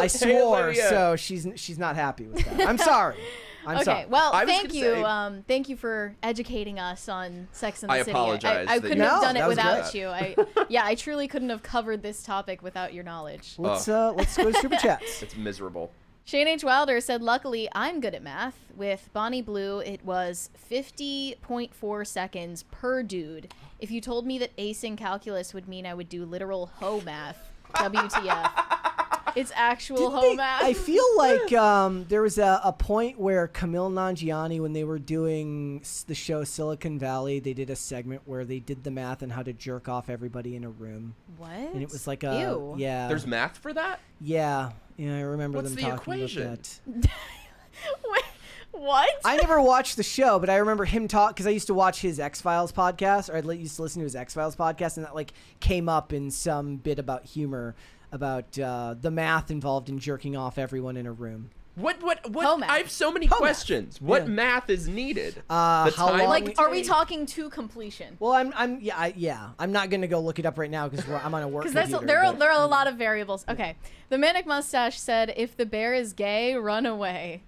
swore, Olivia. so she's not happy with that. I'm sorry. I'm Okay, sorry. well, I was thank gonna you. say- Thank you for educating us on Sex and the I City. apologize I that couldn't you- have No, done it that was without good. you. I truly couldn't have covered this topic without your knowledge. Let's go to Super Chats. It's miserable. Shane H. Wilder said, luckily, I'm good at math. With Bonnie Blue, it was 50.4 seconds per dude. If you told me that acing calculus would mean I would do literal hoe math, WTF. It's actual hoe math. I feel like there was a point where Camille Nanjiani, when they were doing the show Silicon Valley, they did a segment where they did the math on how to jerk off everybody in a room. What? And it was like a... Ew. Yeah. There's math for that? Yeah, I remember What's them the talking equation? about that. Wait, what? I never watched the show, but I remember him talk because I used to watch his X-Files podcast, or I used to listen to his X-Files podcast, and that like came up in some bit about humor about the math involved in jerking off everyone in a room. What Hoe math. I have so many Hoe math. questions. What Yeah. math is needed? The how time long- Like, are we take- talking to completion? Well, I'm not gonna go look it up right now because I'm on a work Because computer. there are but- a lot of variables. Okay, the Manic Mustache said, "If the bear is gay, run away."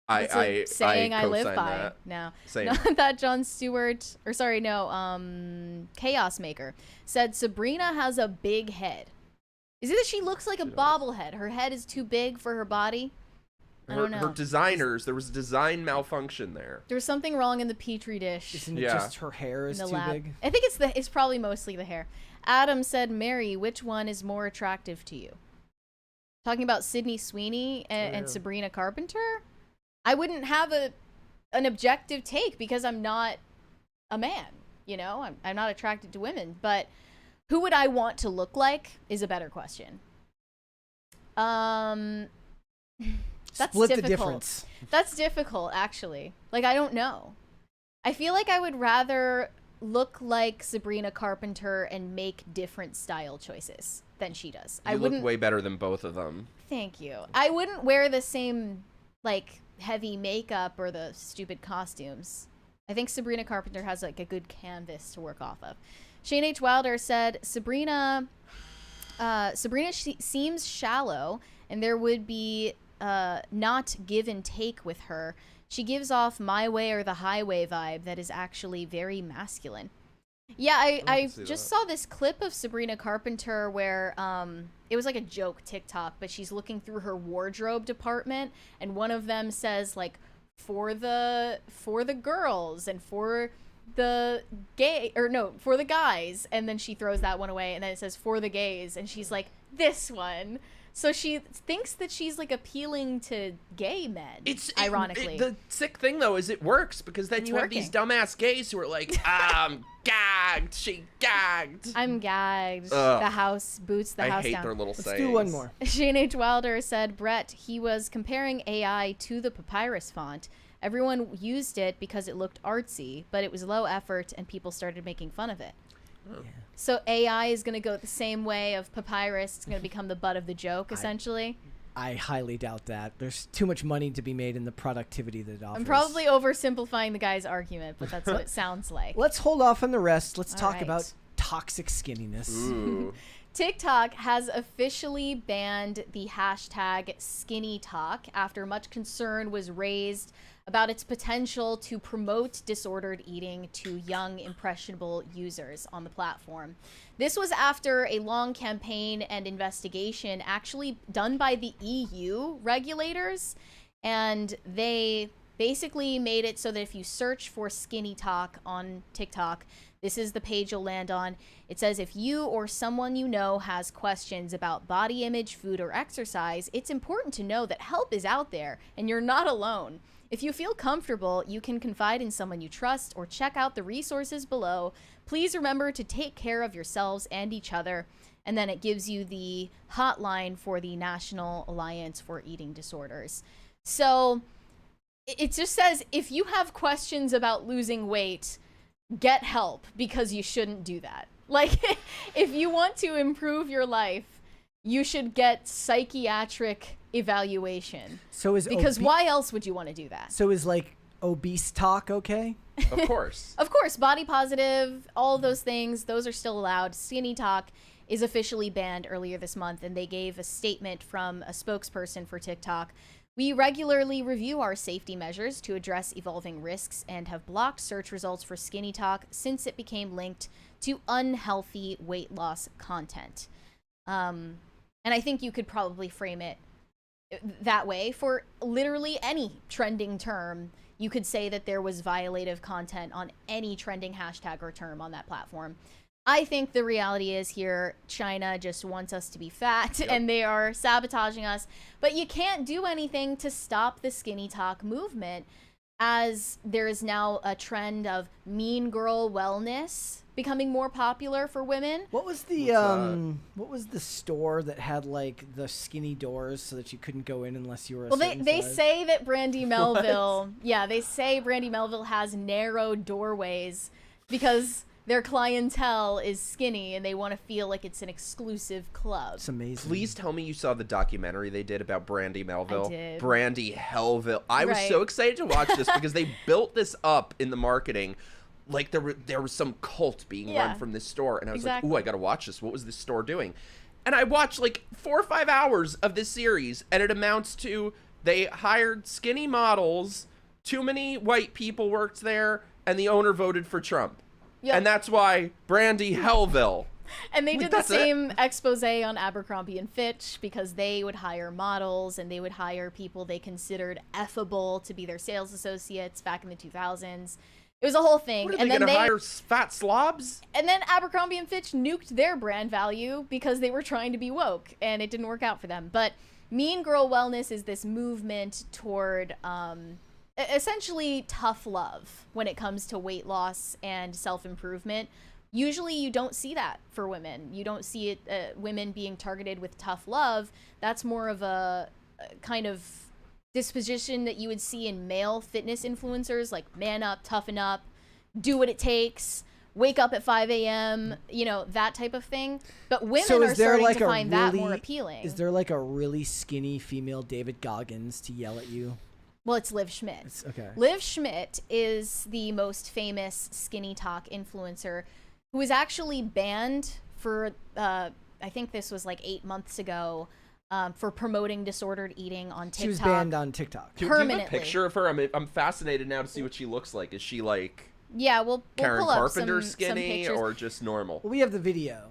That's a saying I live co-sign by. that. No, Same. not that Jon Stewart, or sorry, no, Chaos Maker said Sabrina has a big head. Is it that she looks like a bobblehead? Her head is too big for her body. I don't know. Her designers, there was design malfunction there. There was something wrong in the petri dish. Isn't it Yeah. just her hair In is the too lab. big? I think it's probably mostly the hair. Adam said, Mary, which one is more attractive to you? Talking about Sydney Sweeney and Sabrina Carpenter? I wouldn't have an objective take because I'm not a man, you know? I'm not attracted to women, but who would I want to look like is a better question. That's Split difficult. the difference. That's difficult, actually. Like, I don't know. I feel like I would rather look like Sabrina Carpenter and make different style choices than she does. You I look wouldn't. way better than both of them. Thank you. I wouldn't wear the same, like, heavy makeup or the stupid costumes. I think Sabrina Carpenter has, like, a good canvas to work off of. Shane H. Wilder said, Sabrina seems shallow, and there would be not give and take with her. She gives off my way or the highway vibe that is actually very masculine. Yeah, I just saw this clip of Sabrina Carpenter where it was like a joke TikTok, but she's looking through her wardrobe department, and one of them says like for the girls and for the for the guys, and then she throws that one away, and then it says for the gays, and she's like, this one. So she thinks that she's like appealing to gay men. Ironically, the sick thing though is it works because then you have these dumbass gays who are like, I'm gagged, she gagged. I'm gagged. Ugh. The house boots the I house hate down. their little Let's sayings. do one more. Shane H. Wilder said, Brett, he was comparing AI to the papyrus font. Everyone used it because it looked artsy, but it was low effort and people started making fun of it. Oh. Yeah. So AI is going to go the same way of papyrus. It's going to become the butt of the joke, essentially. I highly doubt that. There's too much money to be made in the productivity that it offers. I'm probably oversimplifying the guy's argument, but that's what it sounds like. Let's hold off on the rest. Let's All talk right. about toxic skinniness. Ooh. TikTok has officially banned the hashtag SkinnyTok after much concern was raised about its potential to promote disordered eating to young, impressionable users on the platform. This was after a long campaign and investigation actually done by the EU regulators, and they basically made it so that if you search for SkinnyTok on TikTok, this is the page you'll land on. It says if you or someone you know has questions about body image, food, or exercise, it's important to know that help is out there and you're not alone. If you feel comfortable, you can confide in someone you trust or check out the resources below. Please remember to take care of yourselves and each other. And then it gives you the hotline for the National Alliance for Eating Disorders. So it just says if you have questions about losing weight, get help, because you shouldn't do that. Like, if you want to improve your life, you should get psychiatric evaluation. Because why else would you want to do that? So is like obese talk okay? Of course. Of course, body positive, all of those things, those are still allowed. SkinnyTok is officially banned earlier this month, and they gave a statement from a spokesperson for TikTok. We regularly review our safety measures to address evolving risks and have blocked search results for SkinnyTok since it became linked to unhealthy weight loss content. And I think you could probably frame it that way for literally any trending term. You could say that there was violative content on any trending hashtag or term on that platform. I think the reality is here, China just wants us to be fat, and they are sabotaging us. But you can't do anything to stop the SkinnyTok movement, as there is now a trend of mean girl wellness becoming more popular for women. What was the store that had like the skinny doors so that you couldn't go in unless you were a certain they size? say that Brandy Melville, they say Brandy Melville has narrow doorways because their clientele is skinny and they want to feel like it's an exclusive club. It's amazing. Please tell me you saw the documentary they did about Brandy Melville. I did. Brandy Hellville. I was so excited to watch this because they built this up in the marketing like there was some cult being run from this store. And I was like, ooh, I got to watch this. What was this store doing? And I watched like 4 or 5 hours of this series, and it amounts to they hired skinny models, too many white people worked there, and the owner voted for Trump. Yep. And that's why Brandy Hellville. And they did the same expose on Abercrombie and Fitch, because they would hire models and they would hire people they considered effable to be their sales associates back in the 2000s. It was a whole thing. What, are they gonna hire fat slobs? And then Abercrombie and Fitch nuked their brand value because they were trying to be woke, and it didn't work out for them. But Mean Girl Wellness is this movement toward essentially tough love when it comes to weight loss and self-improvement. Usually you don't see that for women. You don't see it women being targeted with tough love. That's more of a kind of disposition that you would see in male fitness influencers, like man up, toughen up, do what it takes, wake up at 5 a.m., you know, that type of thing. But women are starting to find that more appealing. Is there like a really skinny female David Goggins to yell at you? Well, it's Liv Schmidt. Okay. Liv Schmidt is the most famous SkinnyTok influencer who was actually banned for, I think this was like 8 months ago, for promoting disordered eating on TikTok. She was banned on TikTok. Permanently. Do you have a picture of her? I'm fascinated now to see what she looks like. Is she like we'll Karen pull up Carpenter some skinny pictures. or just normal? Well, we have the video.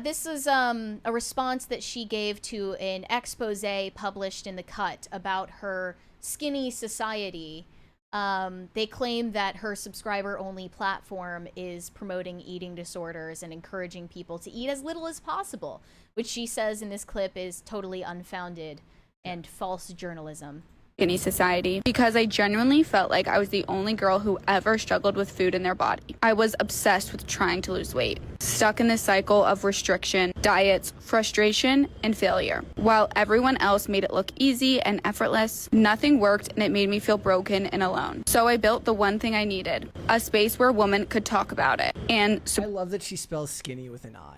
This is a response that she gave to an expose published in The Cut about her skinny society. They claim that her subscriber-only platform is promoting eating disorders and encouraging people to eat as little as possible, which she says in this clip is totally unfounded and false journalism. Skinny society, because I genuinely felt like I was the only girl who ever struggled with food in their body. I was obsessed with trying to lose weight, stuck in this cycle of restriction, diets, frustration, and failure. While everyone else made it look easy and effortless, nothing worked, and it made me feel broken and alone. So I built the one thing I needed, a space where women could talk about it and I love that she spells skinny with an I.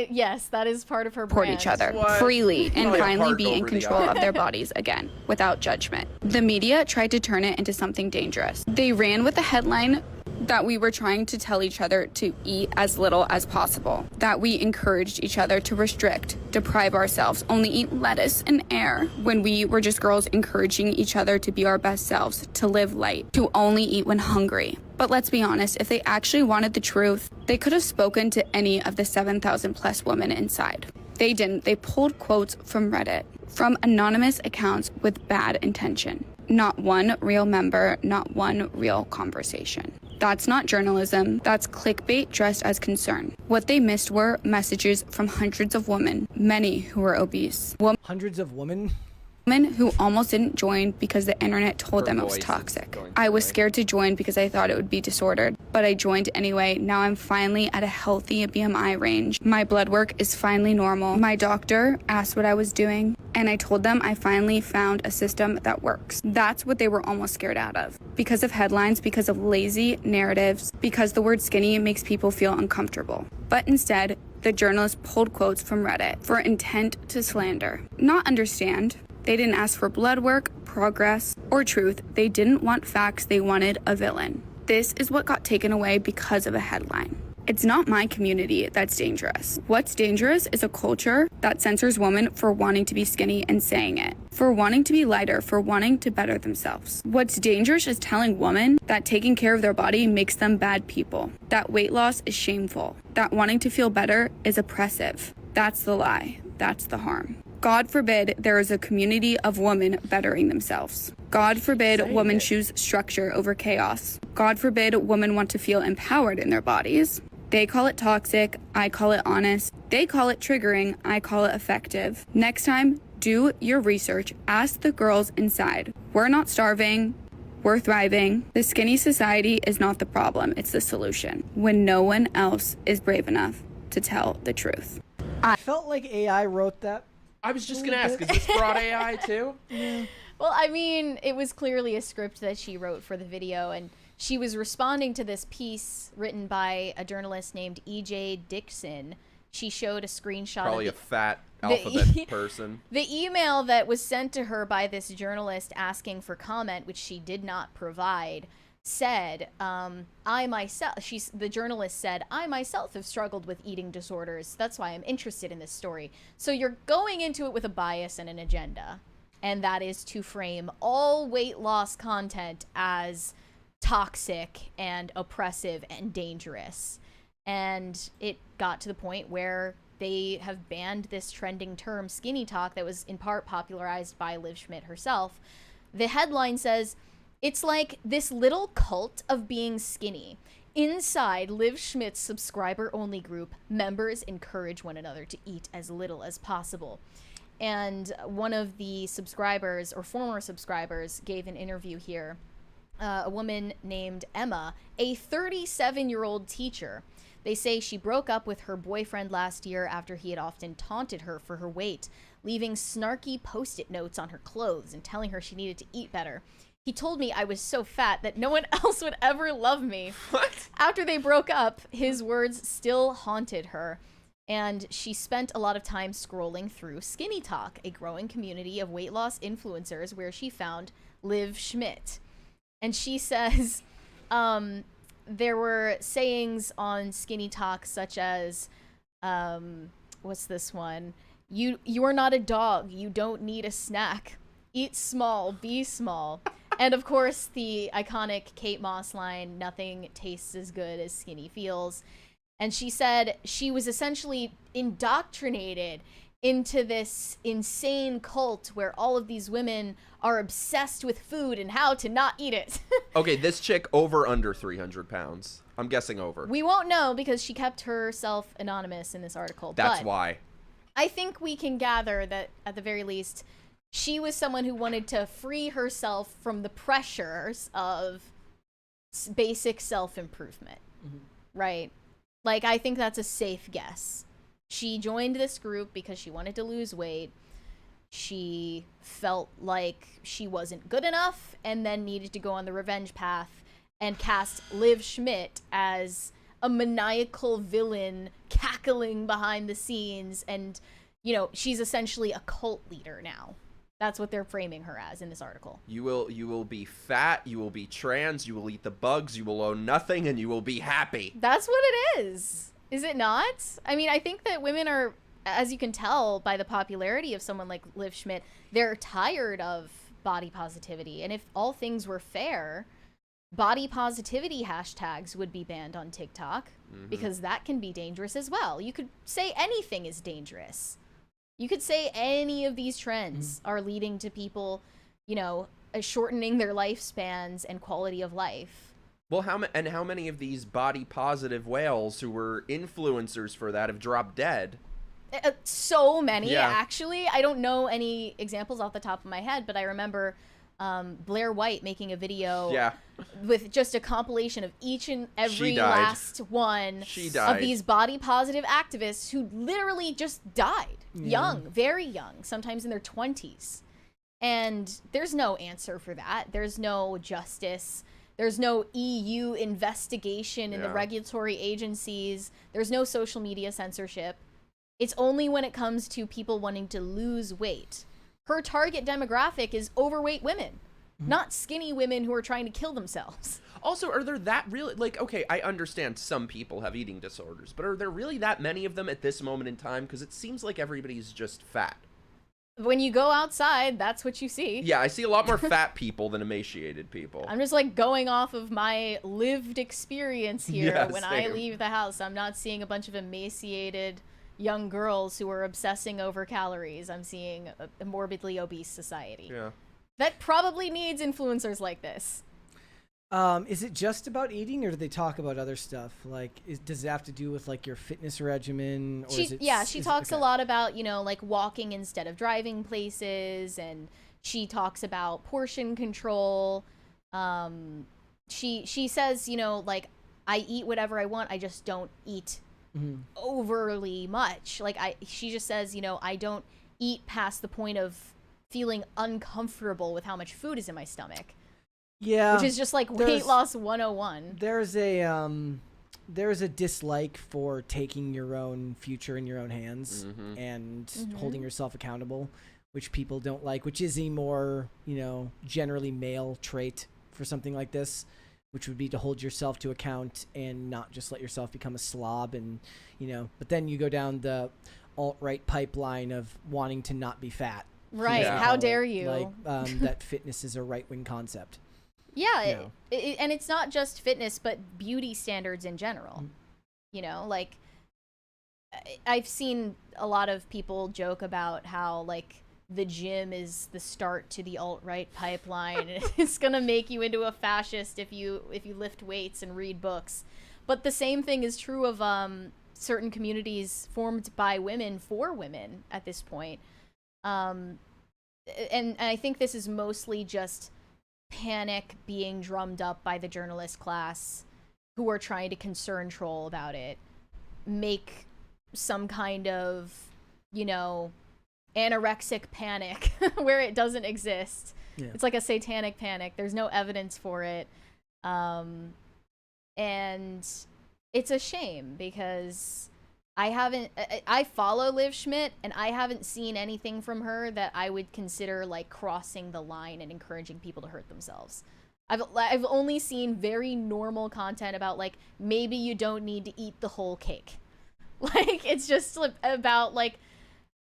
Yes, that is part of her support brand. each other freely and Probably a finally heart be in over the control eye. of their bodies again, without judgment. The media tried to turn it into something dangerous. They ran with the headline that we were trying to tell each other to eat as little as possible, that we encouraged each other to restrict, deprive ourselves, only eat lettuce and air, when we were just girls encouraging each other to be our best selves, to live light, to only eat when hungry. But let's be honest, if they actually wanted the truth, they could have spoken to any of the 7,000 plus women inside. They didn't. They pulled quotes from Reddit, from anonymous accounts with bad intention. Not one real member, not one real conversation. That's not journalism, that's clickbait dressed as concern. What they missed were messages from hundreds of women, many who were obese. Hundreds of women? Women who almost didn't join because the internet told them it was toxic. I was scared to join because I thought it would be disordered, but I joined anyway. Now I'm finally at a healthy BMI range. My blood work is finally normal. My doctor asked what I was doing, and I told them I finally found a system that works. That's what they were almost scared out of. Because of headlines, because of lazy narratives, because the word skinny makes people feel uncomfortable. But instead, the journalist pulled quotes from Reddit for intent to slander. Not understand. They didn't ask for blood work, progress, or truth. They didn't want facts, they wanted a villain. This is what got taken away because of a headline. It's not my community that's dangerous. What's dangerous is a culture that censors women for wanting to be skinny and saying it, for wanting to be lighter, for wanting to better themselves. What's dangerous is telling women that taking care of their body makes them bad people, that weight loss is shameful, that wanting to feel better is oppressive. That's the lie. That's the harm. God forbid there is a community of women bettering themselves. God forbid women choose structure over chaos. God forbid women want to feel empowered in their bodies. They call it toxic, I call it honest. They call it triggering, I call it effective. Next time, do your research. Ask the girls inside. We're not starving. We're thriving. The skinny society is not the problem, it's the solution. When no one else is brave enough to tell the truth. I felt like AI wrote that. I was just gonna ask, is this broad AI too? Yeah. Well, I mean, it was clearly a script that she wrote for the video, and she was responding to this piece written by a journalist named E.J. Dixon. She showed a screenshot Probably of a fat alphabet person. The email that was sent to her by this journalist asking for comment, which she did not provide, said, the journalist said, I myself have struggled with eating disorders. That's why I'm interested in this story. So you're going into it with a bias and an agenda. And that is to frame all weight loss content as toxic and oppressive and dangerous. And it got to the point where they have banned this trending term, SkinnyTok, that was in part popularized by Liv Schmidt herself. The headline says, it's like this little cult of being skinny. Inside Liv Schmidt's subscriber-only group, members encourage one another to eat as little as possible. And one of the subscribers, or former subscribers, gave an interview here. A woman named Emma, a 37-year-old teacher. They say she broke up with her boyfriend last year after he had often taunted her for her weight, leaving snarky Post-it notes on her clothes and telling her she needed to eat better. He told me I was so fat that no one else would ever love me. What? After they broke up, his words still haunted her, and she spent a lot of time scrolling through SkinnyTok, a growing community of weight loss influencers where she found Liv Schmidt. And she says there were sayings on SkinnyTok such as, what's this one? You are not a dog. You don't need a snack. Eat small, be small. And of course, the iconic Kate Moss line, nothing tastes as good as skinny feels. And she said she was essentially indoctrinated into this insane cult where all of these women are obsessed with food and how to not eat it. Okay, this chick over under 300 pounds. I'm guessing over. We won't know because she kept herself anonymous in this article. That's but why. I think we can gather that at the very least, she was someone who wanted to free herself from the pressures of basic self-improvement, right? Like, I think that's a safe guess. She joined this group because she wanted to lose weight. She felt like she wasn't good enough and then needed to go on the revenge path and cast Liv Schmidt as a maniacal villain cackling behind the scenes. And, you know, she's essentially a cult leader now. That's what they're framing her as in this article. You will be fat, you will be trans, you will eat the bugs, you will own nothing, and you will be happy. That's what it is. Is it not? I mean, I think that women are, as you can tell by the popularity of someone like Liv Schmidt, they're tired of body positivity. And if all things were fair, body positivity hashtags would be banned on TikTok because that can be dangerous as well. You could say anything is dangerous. You could say any of these trends are leading to people, you know, shortening their lifespans and quality of life. Well, how many of these body positive whales who were influencers for that have dropped dead? So many, actually. I don't know any examples off the top of my head, but I remember Blair White making a video with just a compilation of each and every last one of these body positive activists who literally just died young, very young, sometimes in their 20s. And there's no answer for that. There's no justice. There's no EU investigation in the regulatory agencies. There's no social media censorship. It's only when it comes to people wanting to lose weight. Her target demographic is overweight women, not skinny women who are trying to kill themselves. Also, are there that really, like, okay, I understand some people have eating disorders, but are there really that many of them at this moment in time? Because it seems like everybody's just fat. When you go outside, that's what you see. Yeah, I see a lot more fat people than emaciated people. I'm just like going off of my lived experience here. When I leave the house, I'm not seeing a bunch of emaciated young girls who are obsessing over calories. I'm seeing a morbidly obese society. Yeah. That probably needs influencers like this. Is it just about eating, or do they talk about other stuff? Like, does it have to do with like your fitness regimen? Or she talks a lot about, you know, like walking instead of driving places, and she talks about portion control. She says, you know, like, I eat whatever I want. I just don't eat overly much. Like, she just says, you know, I don't eat past the point of feeling uncomfortable with how much food is in my stomach. Yeah, which is just like weight loss 101. There's a dislike for taking your own future in your own hands and holding yourself accountable, which people don't like, which is a more, you know, generally male trait for something like this, which would be to hold yourself to account and not just let yourself become a slob. And, you know, but then you go down the alt-right pipeline of wanting to not be fat. Right. Yeah. How dare you? Like, that fitness is a right-wing concept. Yeah, and it's not just fitness, but beauty standards in general. You know, like, I've seen a lot of people joke about how, like, the gym is the start to the alt-right pipeline, and it's gonna make you into a fascist if you lift weights and read books. But the same thing is true of certain communities formed by women for women at this point. And I think this is mostly just panic being drummed up by the journalist class who are trying to concern troll about it, make some kind of, you know, anorexic panic where it doesn't exist. It's like a satanic panic. There's no evidence for it. And it's a shame because I follow Liv Schmidt, and I haven't seen anything from her that I would consider like crossing the line and encouraging people to hurt themselves. I've only seen very normal content about, like, maybe you don't need to eat the whole cake. Like, it's just about, like,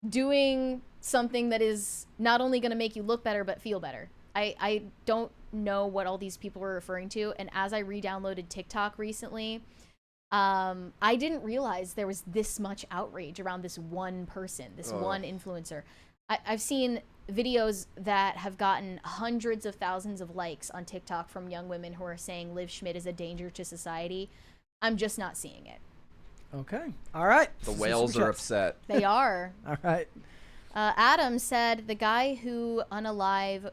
doing something that is not only going to make you look better, but feel better. I don't know what all these people were referring to, and as I re-downloaded TikTok recently, I didn't realize there was this much outrage around this one person, this one influencer. I've seen videos that have gotten hundreds of thousands of likes on TikTok from young women who are saying Liv Schmidt is a danger to society. I'm just not seeing it. Okay. All right. The whales are upset. They are. All right. Adam said the guy who unalived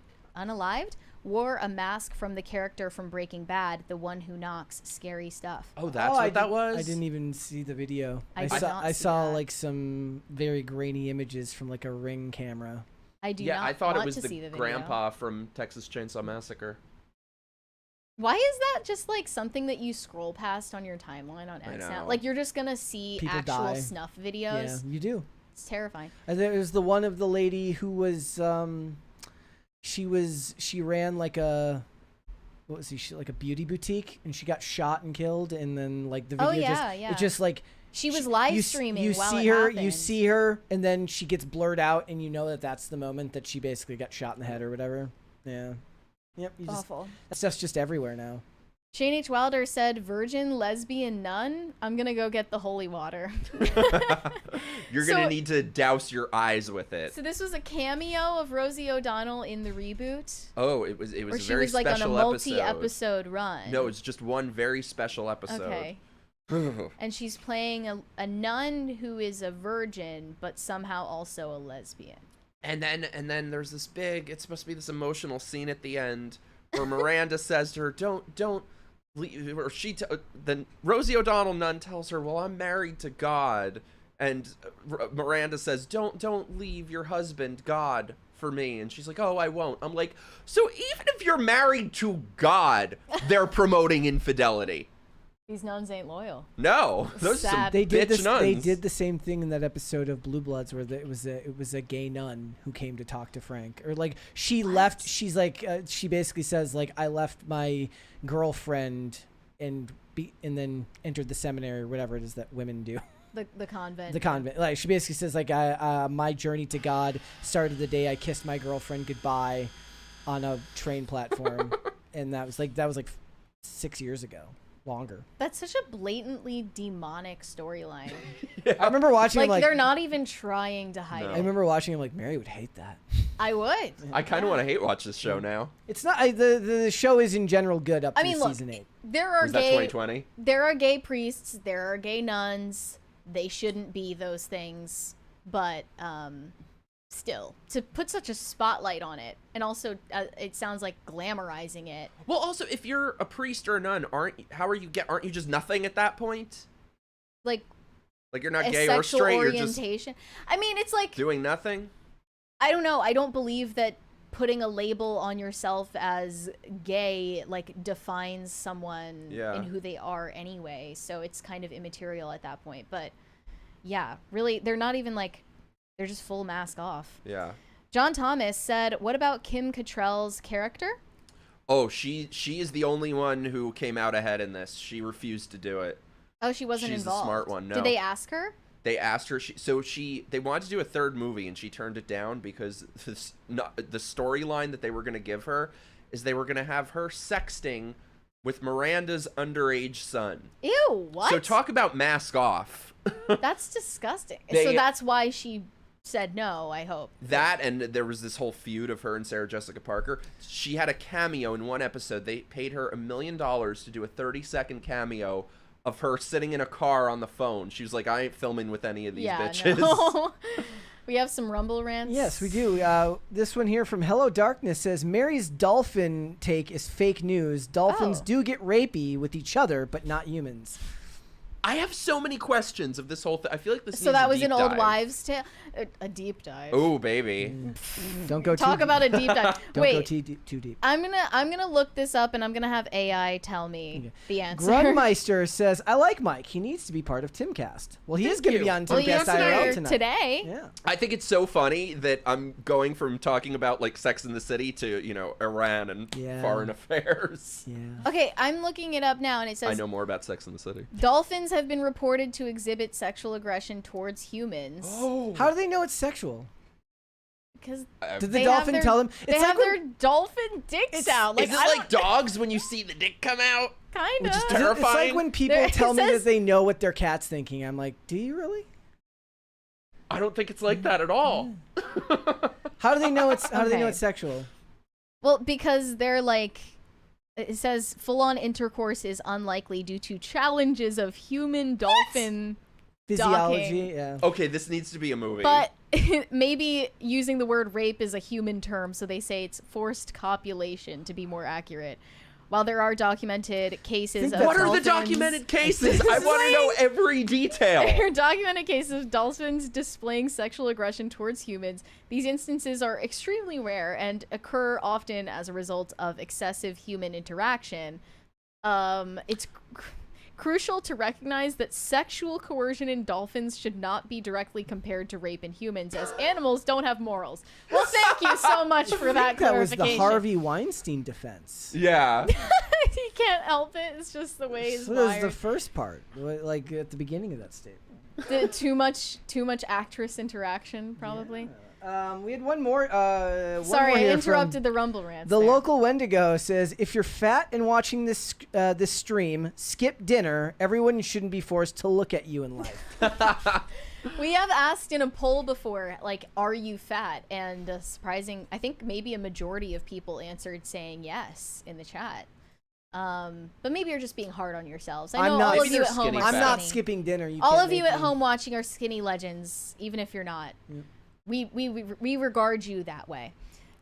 wore a mask from the character from Breaking Bad, the one who knocks. Scary stuff. Oh, that's what that was? I didn't even see the video. I saw like some very grainy images from like a Ring camera. I thought it was the grandpa from Texas Chainsaw Massacre. Why is that just like something that you scroll past on your timeline on X now? Like, you're just gonna see people actual die. Snuff videos. Yeah, you do. It's terrifying. And there was the one of the lady who was she ran like a, what was she like a beauty boutique, and she got shot and killed, and then like the video it just like she was live streaming while it happened. You see her, and then she gets blurred out, and you know that that's the moment that she basically got shot in the head or whatever. Yeah. Yep. Awful. That stuff's just everywhere now. Shane H. Wilder said, virgin, lesbian, nun. I'm going to go get the holy water. You're going to need to douse your eyes with it. So this was a cameo of Rosie O'Donnell in the reboot? Oh, it was or a very she was like on a special multi-episode run? No, it's just one very special episode. Okay. And she's playing a nun who is a virgin, but somehow also a lesbian. And then there's this big, it's supposed to be this emotional scene at the end where Miranda says to her, don't leave, or then Rosie O'Donnell nun tells her, well, I'm married to God. And Miranda says, don't leave your husband, God, for me. And she's like, oh, I won't. I'm like, so even if you're married to God, they're promoting infidelity. These nuns ain't loyal. No, those are some bitch nuns. They did the same thing in that episode of Blue Bloods where it was a gay nun who came to talk to Frank, or like she left. She's like she basically says like, I left my girlfriend and then entered the seminary or whatever it is that women do. The convent. The convent. Like she basically says like, my journey to God started the day I kissed my girlfriend goodbye on a train platform, and that was like 6 years ago. Longer. That's such a blatantly demonic storyline. Yeah. I remember watching like they're not even trying to hide it. I remember watching him like, Mary would hate that. I would. I kind of want to hate watch this show now. It's not the show is in general good up to season 8. There are Was that 2020? There are gay priests, there are gay nuns. They shouldn't be those things, but still, to put such a spotlight on it, and also it sounds like glamorizing it. Well, also, if you're a priest or a nun, aren't you just nothing at that point? Like you're not gay or straight. Orientation. I mean, it's like doing nothing. I don't know. I don't believe that putting a label on yourself as gay like defines someone in who they are anyway. So it's kind of immaterial at that point. But yeah, really, they're not even like. They're just full mask off. Yeah. John Thomas said, what about Kim Cattrall's character? Oh, she is the only one who came out ahead in this. She refused to do it. Oh, she wasn't involved. She's the smart one. No. Did they ask her? They asked her. They wanted to do a third movie, and she turned it down because the storyline that they were going to give her is they were going to have her sexting with Miranda's underage son. Ew, what? So talk about mask off. That's disgusting. So that's why she said no, I hope. That, and there was this whole feud of her and Sarah Jessica Parker. She had a cameo in one episode. They paid her $1 million to do a 30-second cameo of her sitting in a car on the phone. She was like, I ain't filming with any of these bitches. No. We have some Rumble rants. Yes, we do. This one here from Hello Darkness says, Mary's dolphin take is fake news. Dolphins do get rapey with each other, but not humans. I have so many questions of this whole thing. I feel like this. So that was an old wives' tale, a deep dive. Oh, baby! Don't go. Talk about a deep dive. Don't go too deep. I'm gonna look this up, and I'm gonna have AI tell me the answer. Grunmeister says, "I like Mike. He needs to be part of Timcast." Well, he is going to be on Timcast IRL tonight. Today. Yeah. I think it's so funny that I'm going from talking about like Sex in the City to Iran and foreign affairs. Yeah. Okay, I'm looking it up now, and it says I know more about Sex in the City. Dolphins have been reported to exhibit sexual aggression towards humans. Oh. How do they know it's sexual? Because did the dolphin tell them? They have their dolphin dicks out. Is it like dogs when you see the dick come out? Kind of. Which is terrifying. It's like when people tell me that they know what their cat's thinking. I'm like, do you really? I don't think it's like that at all. How do they know it's? How do they know it's sexual? Well, because they're like. It says full-on intercourse is unlikely due to challenges of human-dolphin physiology. Yeah. Okay, this needs to be a movie. But maybe using the word rape is a human term, so they say it's forced copulation to be more accurate. While there are documented cases of what are the documented cases? I want to know every detail. There are documented cases of dolphins displaying sexual aggression towards humans. These instances are extremely rare and occur often as a result of excessive human interaction. It's crucial to recognize that sexual coercion in dolphins should not be directly compared to rape in humans, as animals don't have morals. Well, thank you so much for that clarification. That was the Harvey Weinstein defense. Yeah. He can't help it. It's just the way he's wired. So that was the first part, like at the beginning of that statement. Too much actress interaction, probably. We had one more. Sorry, I interrupted the Rumble rants. The local Wendigo says, if you're fat and watching this stream, skip dinner. Everyone shouldn't be forced to look at you in life. We have asked in a poll before, like, are you fat? And surprising, I think maybe a majority of people answered saying yes in the chat. But maybe you're just being hard on yourselves. I know all of you at home are I'm skinny. not skipping dinner. All of you at home watching are skinny legends, even if you're not. Yeah. We regard you that way.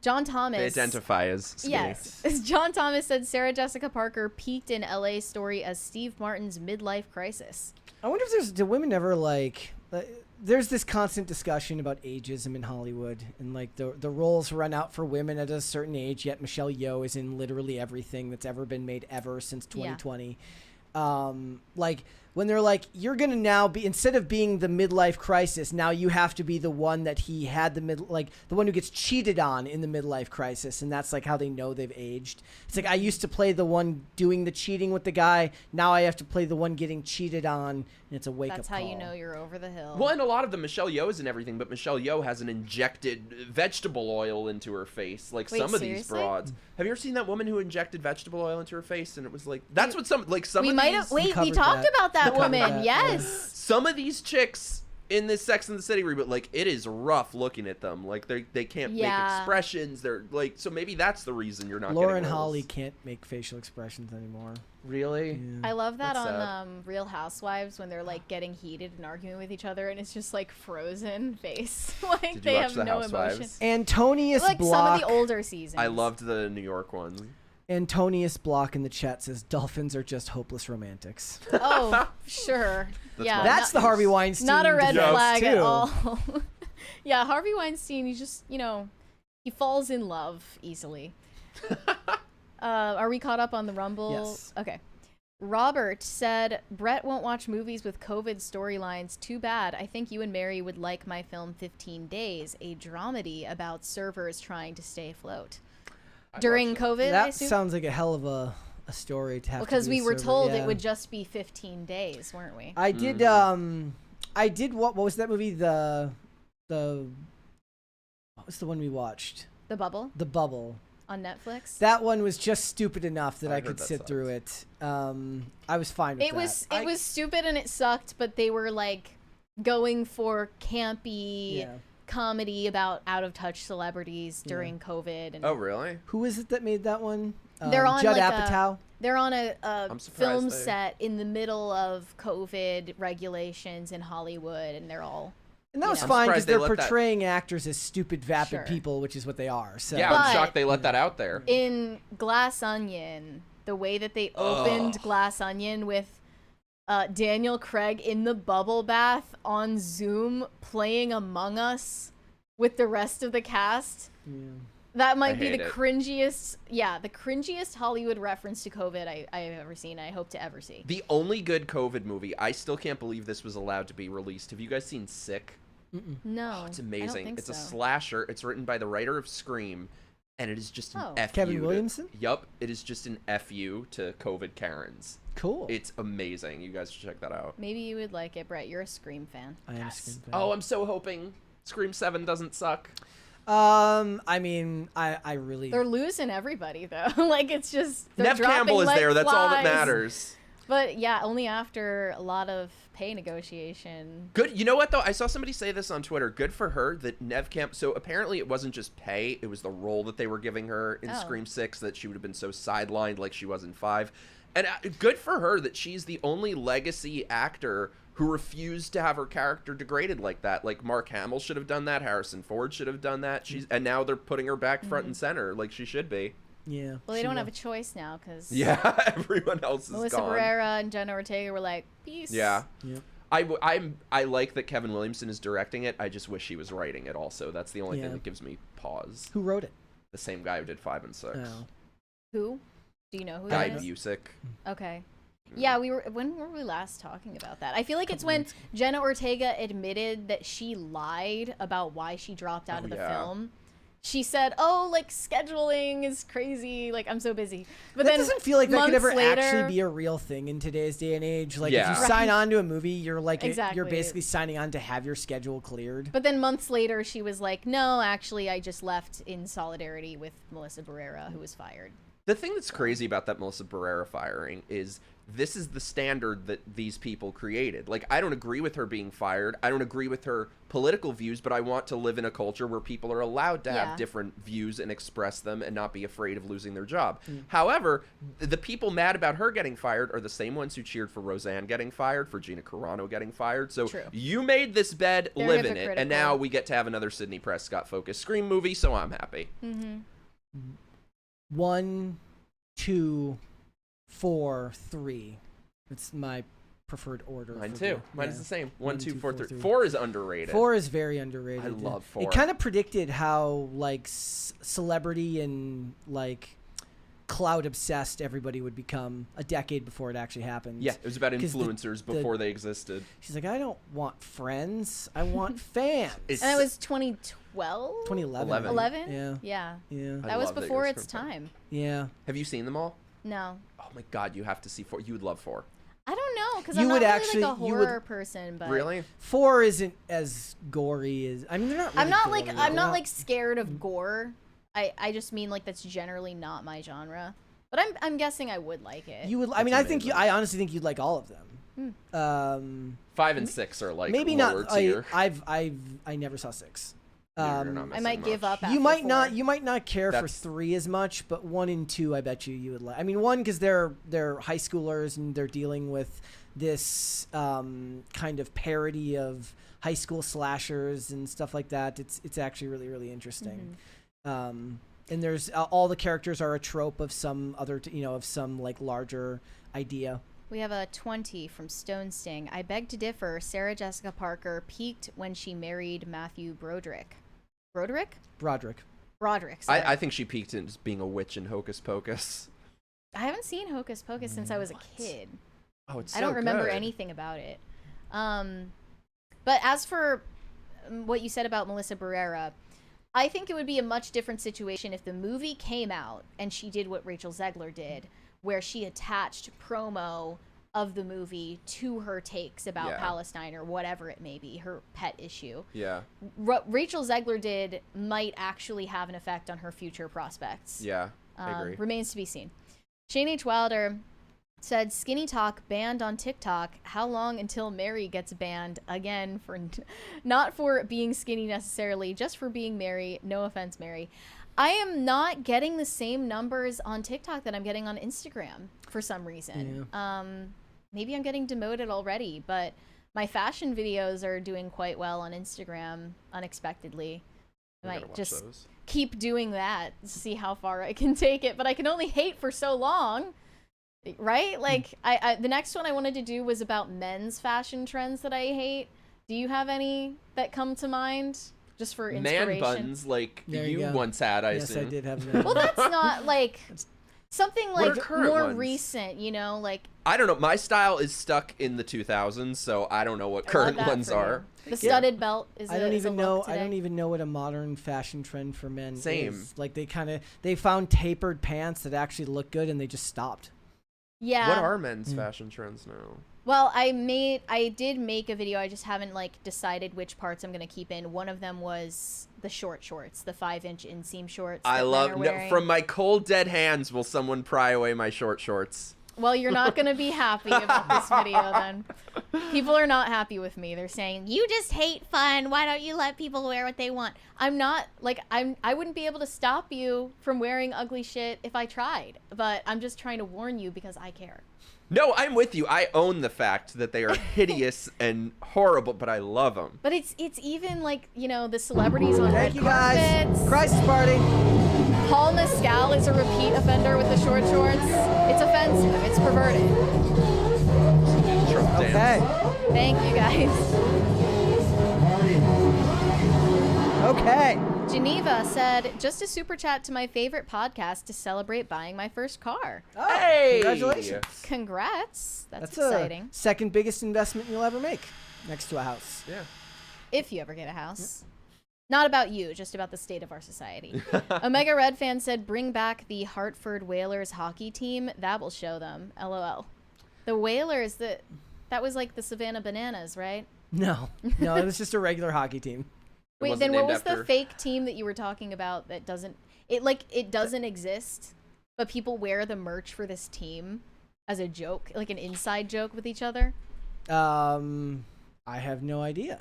John Thomas. They identify as skinny. Yes. John Thomas said Sarah Jessica Parker peaked in LA story as Steve Martin's midlife crisis. I wonder if do women ever like there's this constant discussion about ageism in Hollywood and like the roles run out for women at a certain age, yet Michelle Yeoh is in literally everything that's ever been made ever since 2020. Yeah. Like when they're like, you're gonna now be, instead of being the midlife crisis, now you have to be the one that he had the one who gets cheated on in the midlife crisis, and that's like how they know they've aged. It's like, I used to play the one doing the cheating with the guy, now I have to play the one getting cheated on, and it's a wake-up call. That's how you know you're over the hill. Well, and a lot of the Michelle Yeoh is in everything, but Michelle Yeoh has an injected vegetable oil into her face, like some of these broads. Have you ever seen that woman who injected vegetable oil into her face, and it was like, that's what some of these... We talked about that woman. Yes. Some of these chicks in this Sex and the City reboot, like, it is rough looking at them. Like, they can't make expressions. They're like, so maybe that's the reason you're not Lauren getting Holly can't make facial expressions anymore. Really? Yeah. I love that on Real Housewives when they're like getting heated and arguing with each other, and it's just like frozen face. Like they have no emotion. Antonius like Block. Some of the older seasons. I loved the New York one. Antonius Block in the chat says dolphins are just hopeless romantics. Oh, sure. That's the Harvey Weinstein. Not a red flag too. at all. Yeah, Harvey Weinstein, he just, he falls in love easily. Are we caught up on the Rumble? Yes. Okay. Robert said, Brett won't watch movies with COVID storylines. Too bad. I think you and Mary would like my film 15 Days, a dramedy about servers trying to stay afloat. During COVID, that sounds like a hell of a story to have. Because we were told it would just be 15 days, weren't we? I did. I did. What was that movie? The what was the one we watched? The Bubble. The Bubble on Netflix. That one was just stupid enough that I could sit through it. I was fine with that. It was stupid and it sucked, but they were like going for campy. Comedy about out-of-touch celebrities during COVID. And oh, really? Who is it that made that one? They're on Judd like Apatow. They're on a film set in the middle of COVID regulations in Hollywood, and they're all. And that was fine because they're portraying actors as stupid, vapid people, which is what they are. So. Yeah, I'm shocked they let that out there. In Glass Onion, the way that they opened Glass Onion with Daniel Craig in the bubble bath on Zoom playing Among Us with the rest of the cast. Yeah. That might be the cringiest, the cringiest Hollywood reference to COVID I have ever seen. I hope to ever see. The only good COVID movie, I still can't believe this was allowed to be released. Have you guys seen Sick? No. Oh, it's amazing. I don't think it's so. a slasher. It's written by the writer of Scream. And it is just an FU. Kevin Williamson? Yup. It is just an FU to COVID Karens. Cool. It's amazing. You guys should check that out. Maybe you would like it, Brett. You're a Scream fan. I am a Scream fan. Oh, I'm so hoping Scream 7 doesn't suck. I mean, I really... They're losing everybody, though. Like, it's just... Nev Campbell is there. That's all that matters. But, yeah, only after a lot of pay negotiation. Good. You know what, though? I saw somebody say this on Twitter. Good for her that Nev Campbell... So, apparently, it wasn't just pay. It was the role that they were giving her in Scream 6 that she would have been so sidelined like she was in 5. And good for her that she's the only legacy actor who refused to have her character degraded like that. Like, Mark Hamill should have done that. Harrison Ford should have done that. And now they're putting her back front and center like she should be. Yeah. Well, they don't have a choice now because... Yeah, everyone else is Melissa gone. Barrera and Jenna Ortega were like, peace. Yeah. I like that Kevin Williamson is directing it. I just wish he was writing it also. That's the only thing that gives me pause. Who wrote it? The same guy who did 5 and 6. Oh. Who? Do you know who Guy that is? Busick. Okay. Yeah, when were we last talking about that? I feel like it's when Jenna Ortega admitted that she lied about why she dropped out of the film. she said, "Oh, like scheduling is crazy. Like I'm so busy." But that then doesn't feel like that could ever later, actually be a real thing in today's day and age. Like Yeah. if you sign on to a movie, you're like Exactly. you're basically signing on to have your schedule cleared. But then months later, she was like, "No, actually, I just left in solidarity with Melissa Barrera, who was fired." The thing that's crazy about that Melissa Barrera firing is this is the standard that these people created. Like, I don't agree with her being fired. I don't agree with her political views, but I want to live in a culture where people are allowed to have different views and express them and not be afraid of losing their job. However, the people mad about her getting fired are the same ones who cheered for Roseanne getting fired, for Gina Carano getting fired. So you made this bed, live in it, and now we get to have another Sidney Prescott-focused Scream movie, so I'm happy. 1, 2, 4, 3. It's my preferred order. Mine too. Mine is the same. 1, 2, 4, 3. 3. 4 is underrated. 4 is very underrated. I love 4. It kind of predicted how like celebrity and like cloud obsessed everybody would become a decade before it actually happened. Yeah, it was about influencers before they existed. She's like, I don't want friends. I want fans. And it was 2012? 2011. 11? Yeah. That was before its time. Yeah. Have you seen them all? No. Oh my God, you have to see 4. You would love 4. I don't know, because I'm not really like a horror person. But really, 4 isn't as gory as. I mean, they're not. Really I'm not like scared of gore. I just mean like that's generally not my genre. But I'm guessing I would like it. You would. I mean, I honestly think you'd like all of them. 5 and 6 are like maybe lower not. tier. I never saw 6. I might give up. After you might 4. not. You might not care for 3 as much, but 1 and 2, I bet you would like. I mean, 1 because they're high schoolers and they're dealing with this kind of parody of high school slashers and stuff like that. It's actually really interesting. And there's all the characters are a trope of some other, of some like larger idea. We have a 20 from Stone Sting. I beg to differ. Sarah Jessica Parker peaked when she married Matthew Broderick. Broderick. Sorry. I think she peaked in being a witch in Hocus Pocus. I haven't seen Hocus Pocus since I was a kid. Oh, it's so I don't remember good. anything about it. But as for what you said about Melissa Barrera, I think it would be a much different situation if the movie came out and she did what Rachel Zegler did, where she attached promo of the movie to her takes about Palestine or whatever it may be, her pet issue. Yeah. What Rachel Zegler did might actually have an effect on her future prospects. Yeah, I agree. Remains to be seen. Shane H. Wilder said, SkinnyTok banned on TikTok. How long until Mary gets banned again for not for being skinny necessarily, just for being Mary? No offense, Mary. I am not getting the same numbers on TikTok that I'm getting on Instagram for some reason. Yeah. Maybe I'm getting demoted already, but my fashion videos are doing quite well on Instagram unexpectedly. I might just keep doing that, see how far I can take it, but I can only hate for so long. Right? Like, I the next one I wanted to do was about men's fashion trends that I hate. Do you have any that come to mind? Just for inspiration. Man buns, like you once had, I assume. Yes, I did have that. Well, that's not like something like more ones? Recent, like. I don't know. My style is stuck in the 2000s, so I don't know what current ones are. The studded belt is. I don't even know. I don't even know what a modern fashion trend for men is. Like they found tapered pants that actually look good, and they just stopped. Yeah. What are men's fashion trends now? Well, I did make a video. I just haven't decided which parts I'm gonna keep in. One of them was the short shorts, the 5-inch inseam shorts. I love. No, from my cold dead hands, will someone pry away my short shorts? Well, you're not gonna be happy about this video then. People are not happy with me. They're saying you just hate fun. Why don't you let people wear what they want? I'm not I wouldn't be able to stop you from wearing ugly shit if I tried. But I'm just trying to warn you because I care. No, I'm with you. I own the fact that they are hideous and horrible, but I love them. But it's even the celebrities on red carpets. Guys. Crisis party. Paul Mescal is a repeat offender with the short shorts. It's offensive. It's perverted. Okay. Thank you guys. Okay. Geneva said, just a super chat to my favorite podcast to celebrate buying my first car. Oh, hey! Congratulations. Congrats. That's A exciting. second biggest investment you'll ever make next to a house. Yeah. If you ever get a house. Not about you, just about the state of our society. Omega Red fan said, bring back the Hartford Whalers hockey team. That will show them. LOL. The Whalers, that was like the Savannah Bananas, right? No, it was just a regular hockey team. Wait, then what was the fake team that you were talking about that doesn't exist, but people wear the merch for this team as a joke, like an inside joke with each other? I have no idea.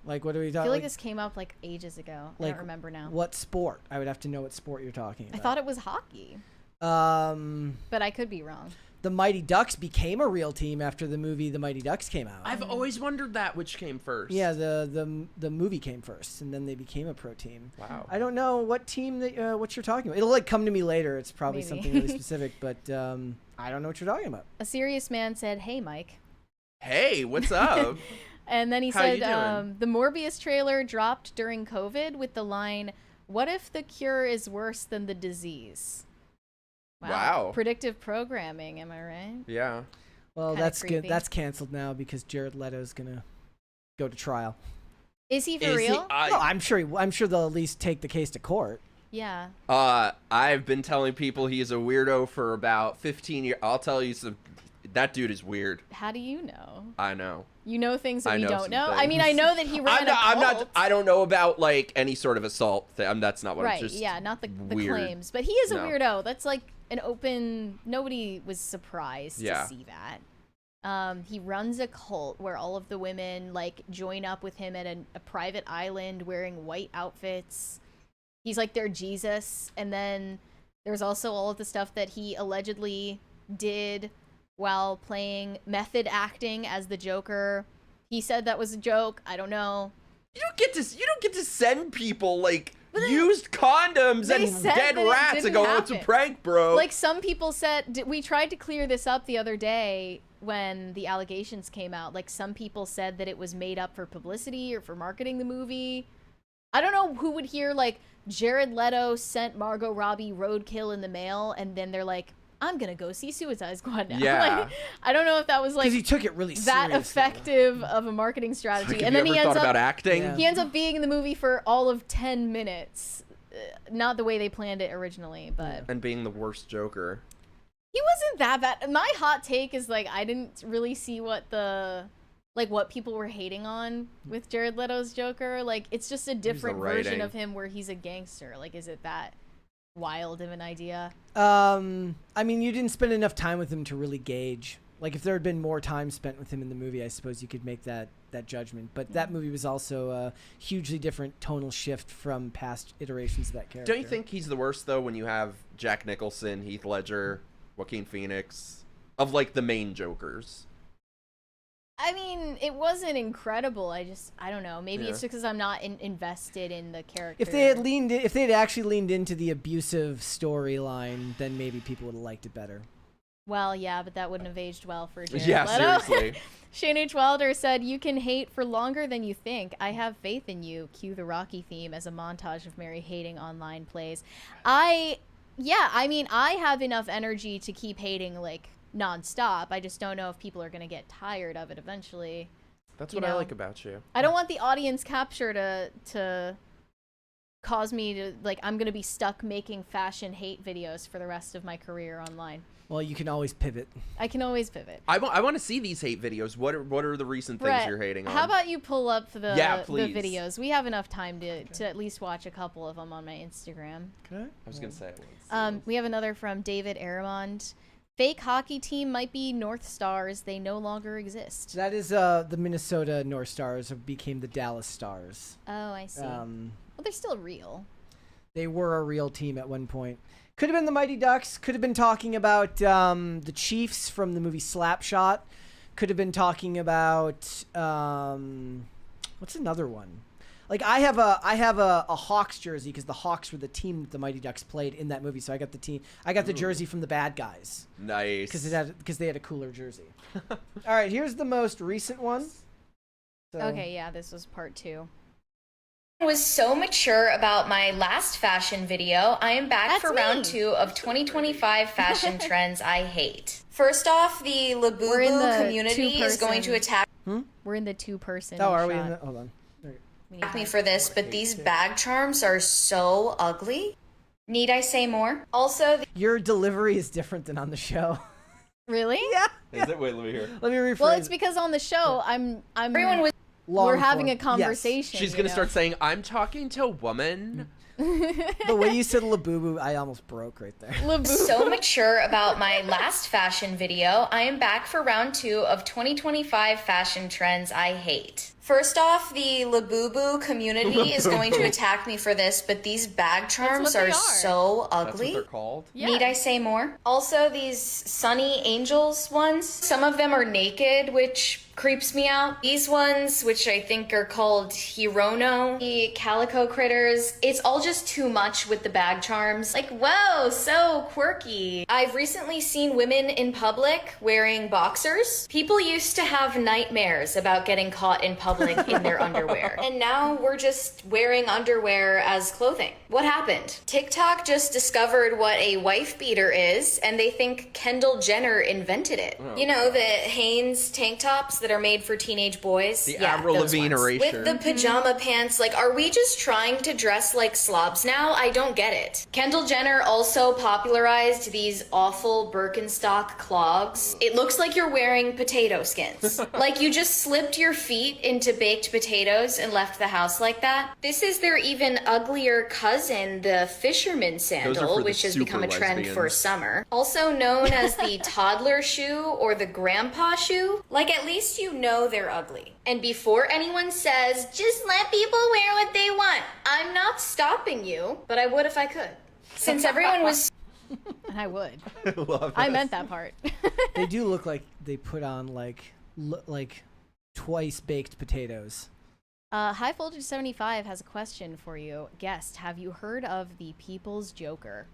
Like, what are we talking? I feel like this came up like ages ago. I don't remember now. What sport? I would have to know what sport you're talking about. I thought it was hockey. But I could be wrong. The Mighty Ducks became a real team after the movie The Mighty Ducks came out. I've always wondered that, which came first. Yeah, the movie came first, and then they became a pro team. Wow. I don't know what team that what you're talking about. It'll like come to me later. It's probably something really specific, but I don't know what you're talking about. A serious man said, "Hey, Mike." Hey, what's up? And then he said, the Morbius trailer dropped during COVID with the line, "What if the cure is worse than the disease?" Wow. Predictive programming, am I right? Yeah. Well, Kinda that's creepy. good. That's canceled now because Jared Leto's gonna go to trial. Is he for real? No, I'm sure they'll at least take the case to court. Yeah. I've been telling people he's a weirdo for about 15 years. I'll tell you that dude is weird. How do you know? I know. You know things that we don't know? Things. I mean, I know that he ran a cult. I don't know about like any sort of assault thing. That's not what Right, it's just yeah, not the weird. claims. But he is a weirdo. That's like an open, nobody was surprised to see that. He runs a cult where all of the women like join up with him at a private island wearing white outfits. He's like their Jesus. And then there's also all of the stuff that he allegedly did while playing method acting as the Joker. He said that was a joke. I don't know. You don't get to send people like used condoms and dead rats and go, "Oh, it's a prank, bro." Like some people said, we tried to clear this up the other day when the allegations came out. Like some people said that it was made up for publicity or for marketing the movie. I don't know who would hear like Jared Leto sent Margot Robbie roadkill in the mail and then they're like, I'm gonna go see Suicide Squad now. Yeah. Like, I don't know if that was like because he took it really that seriously. effective of a marketing strategy. Like, and then he ends up about acting. He ends up being in the movie for all of 10 minutes. Not the way they planned it originally, but and being the worst Joker. he wasn't that bad. My hot take is like I didn't really see what people were hating on with Jared Leto's Joker. Like it's just a different version of him where he's a gangster. Like is it that wild of an idea? I mean, you didn't spend enough time with him to really gauge. Like, if there had been more time spent with him in the movie, I suppose you could make that judgment. But that movie was also a hugely different tonal shift from past iterations of that character. Don't you think he's the worst, though, when you have Jack Nicholson, Heath Ledger, Joaquin Phoenix, of, like, the main Jokers? I mean, it wasn't incredible. I don't know. Maybe it's because I'm not invested in the character. If they had actually leaned into the abusive storyline, then maybe people would have liked it better. Well, yeah, but that wouldn't have aged well for Jared Yeah, Leto. seriously. Shane H. Wilder said, "You can hate for longer than you think. I have faith in you." Cue the Rocky theme as a montage of Mary hating online plays. I mean, I have enough energy to keep hating, like, nonstop. I just don't know if people are going to get tired of it eventually. That's what I like about you. I don't want the audience capture to cause me to, like, I'm going to be stuck making fashion hate videos for the rest of my career online. Well, you can always pivot. I can always pivot. I want to see these hate videos. What are the recent things Brett, you're hating on? how about you pull up the please. videos? We have enough time to at least watch a couple of them on my Instagram. Okay. I was going to say it. We have another from David Aramond. Fake hockey team might be North Stars. They no longer exist. That is the Minnesota North Stars became the Dallas Stars. Oh, I see. Well, they're still real. They were a real team at one point. Could have been the Mighty Ducks. Could have been talking about the Chiefs from the movie Slapshot. Could have been talking about what's another one? Like I have a Hawks jersey because the Hawks were the team that the Mighty Ducks played in that movie. So I got the team. I got the jersey from the bad guys. Nice. Because they had a cooler jersey. All right, here's the most recent one. So. Okay, yeah, this was part 2. Was so mature about my last fashion video. I am back for round 2 of 2025 fashion trends I hate. First off, the Labubu community is going to attack. We're in the 2-person Oh, are shot. we in the? Hold on. me for this, but these bag charms are so ugly. Need I say more? Also, your delivery is different than on the show. Really? Yeah. Is it? Wait, let me hear. Let me rephrase. Well, it's because on the show, everyone was we're having a form. conversation. Yes. She's gonna start saying, "I'm talking to a woman." The way you said "labubu," I almost broke right there. so mature about my last fashion video. I am back for round 2 of 2025 fashion trends I hate. First off, the Labubu community is going to attack me for this, but these bag charms are so ugly. That's what they're called? Yeah. Need I say more? Also, these Sunny Angels ones, some of them are naked, which creeps me out. These ones, which I think are called Hirono, the calico critters, it's all just too much with the bag charms. Like, whoa, so quirky. I've recently seen women in public wearing boxers. People used to have nightmares about getting caught in public in their underwear. And now we're just wearing underwear as clothing. What happened? TikTok just discovered what a wife beater is, and they think Kendall Jenner invented it. Oh, you know, the Hanes tank tops that are made for teenage boys? The Yeah, Avril those Lavigne ones. erasure. With the pajama pants, like, are we just trying to dress like slobs now? I don't get it. Kendall Jenner also popularized these awful Birkenstock clogs. It looks like you're wearing potato skins. Like you just slipped your feet into baked potatoes and left the house like that. This is their even uglier cousin, the fisherman sandal, the which has super become a trend for lesbians. summer. Also known as the toddler shoe or the grandpa shoe. Like, at least you know they're ugly. And before anyone says, just let people wear what they want, I'm not stopping you, but I would if I could. Since everyone was And I would. Love I this. meant that part. They do look like they put on like twice baked potatoes. High Voltage 75 has a question for you. Guest, have you heard of the People's Joker?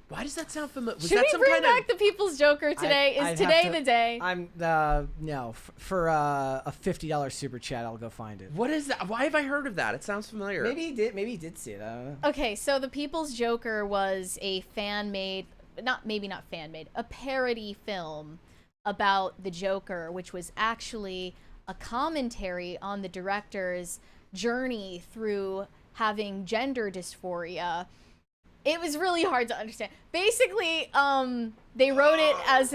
Why does that sound familiar? Was Should that we some bring kind back of... the People's Joker today? I'd Is have today to- the day? I'm no for a $50 super chat. I'll go find it. What is that? Why have I heard of that? It sounds familiar. Maybe he did. Maybe he did see it. I don't know. Okay, so the People's Joker was a fan-made, not fan-made, a parody film about the Joker, which was actually a commentary on the director's journey through having gender dysphoria. It was really hard to understand. Basically, they wrote it as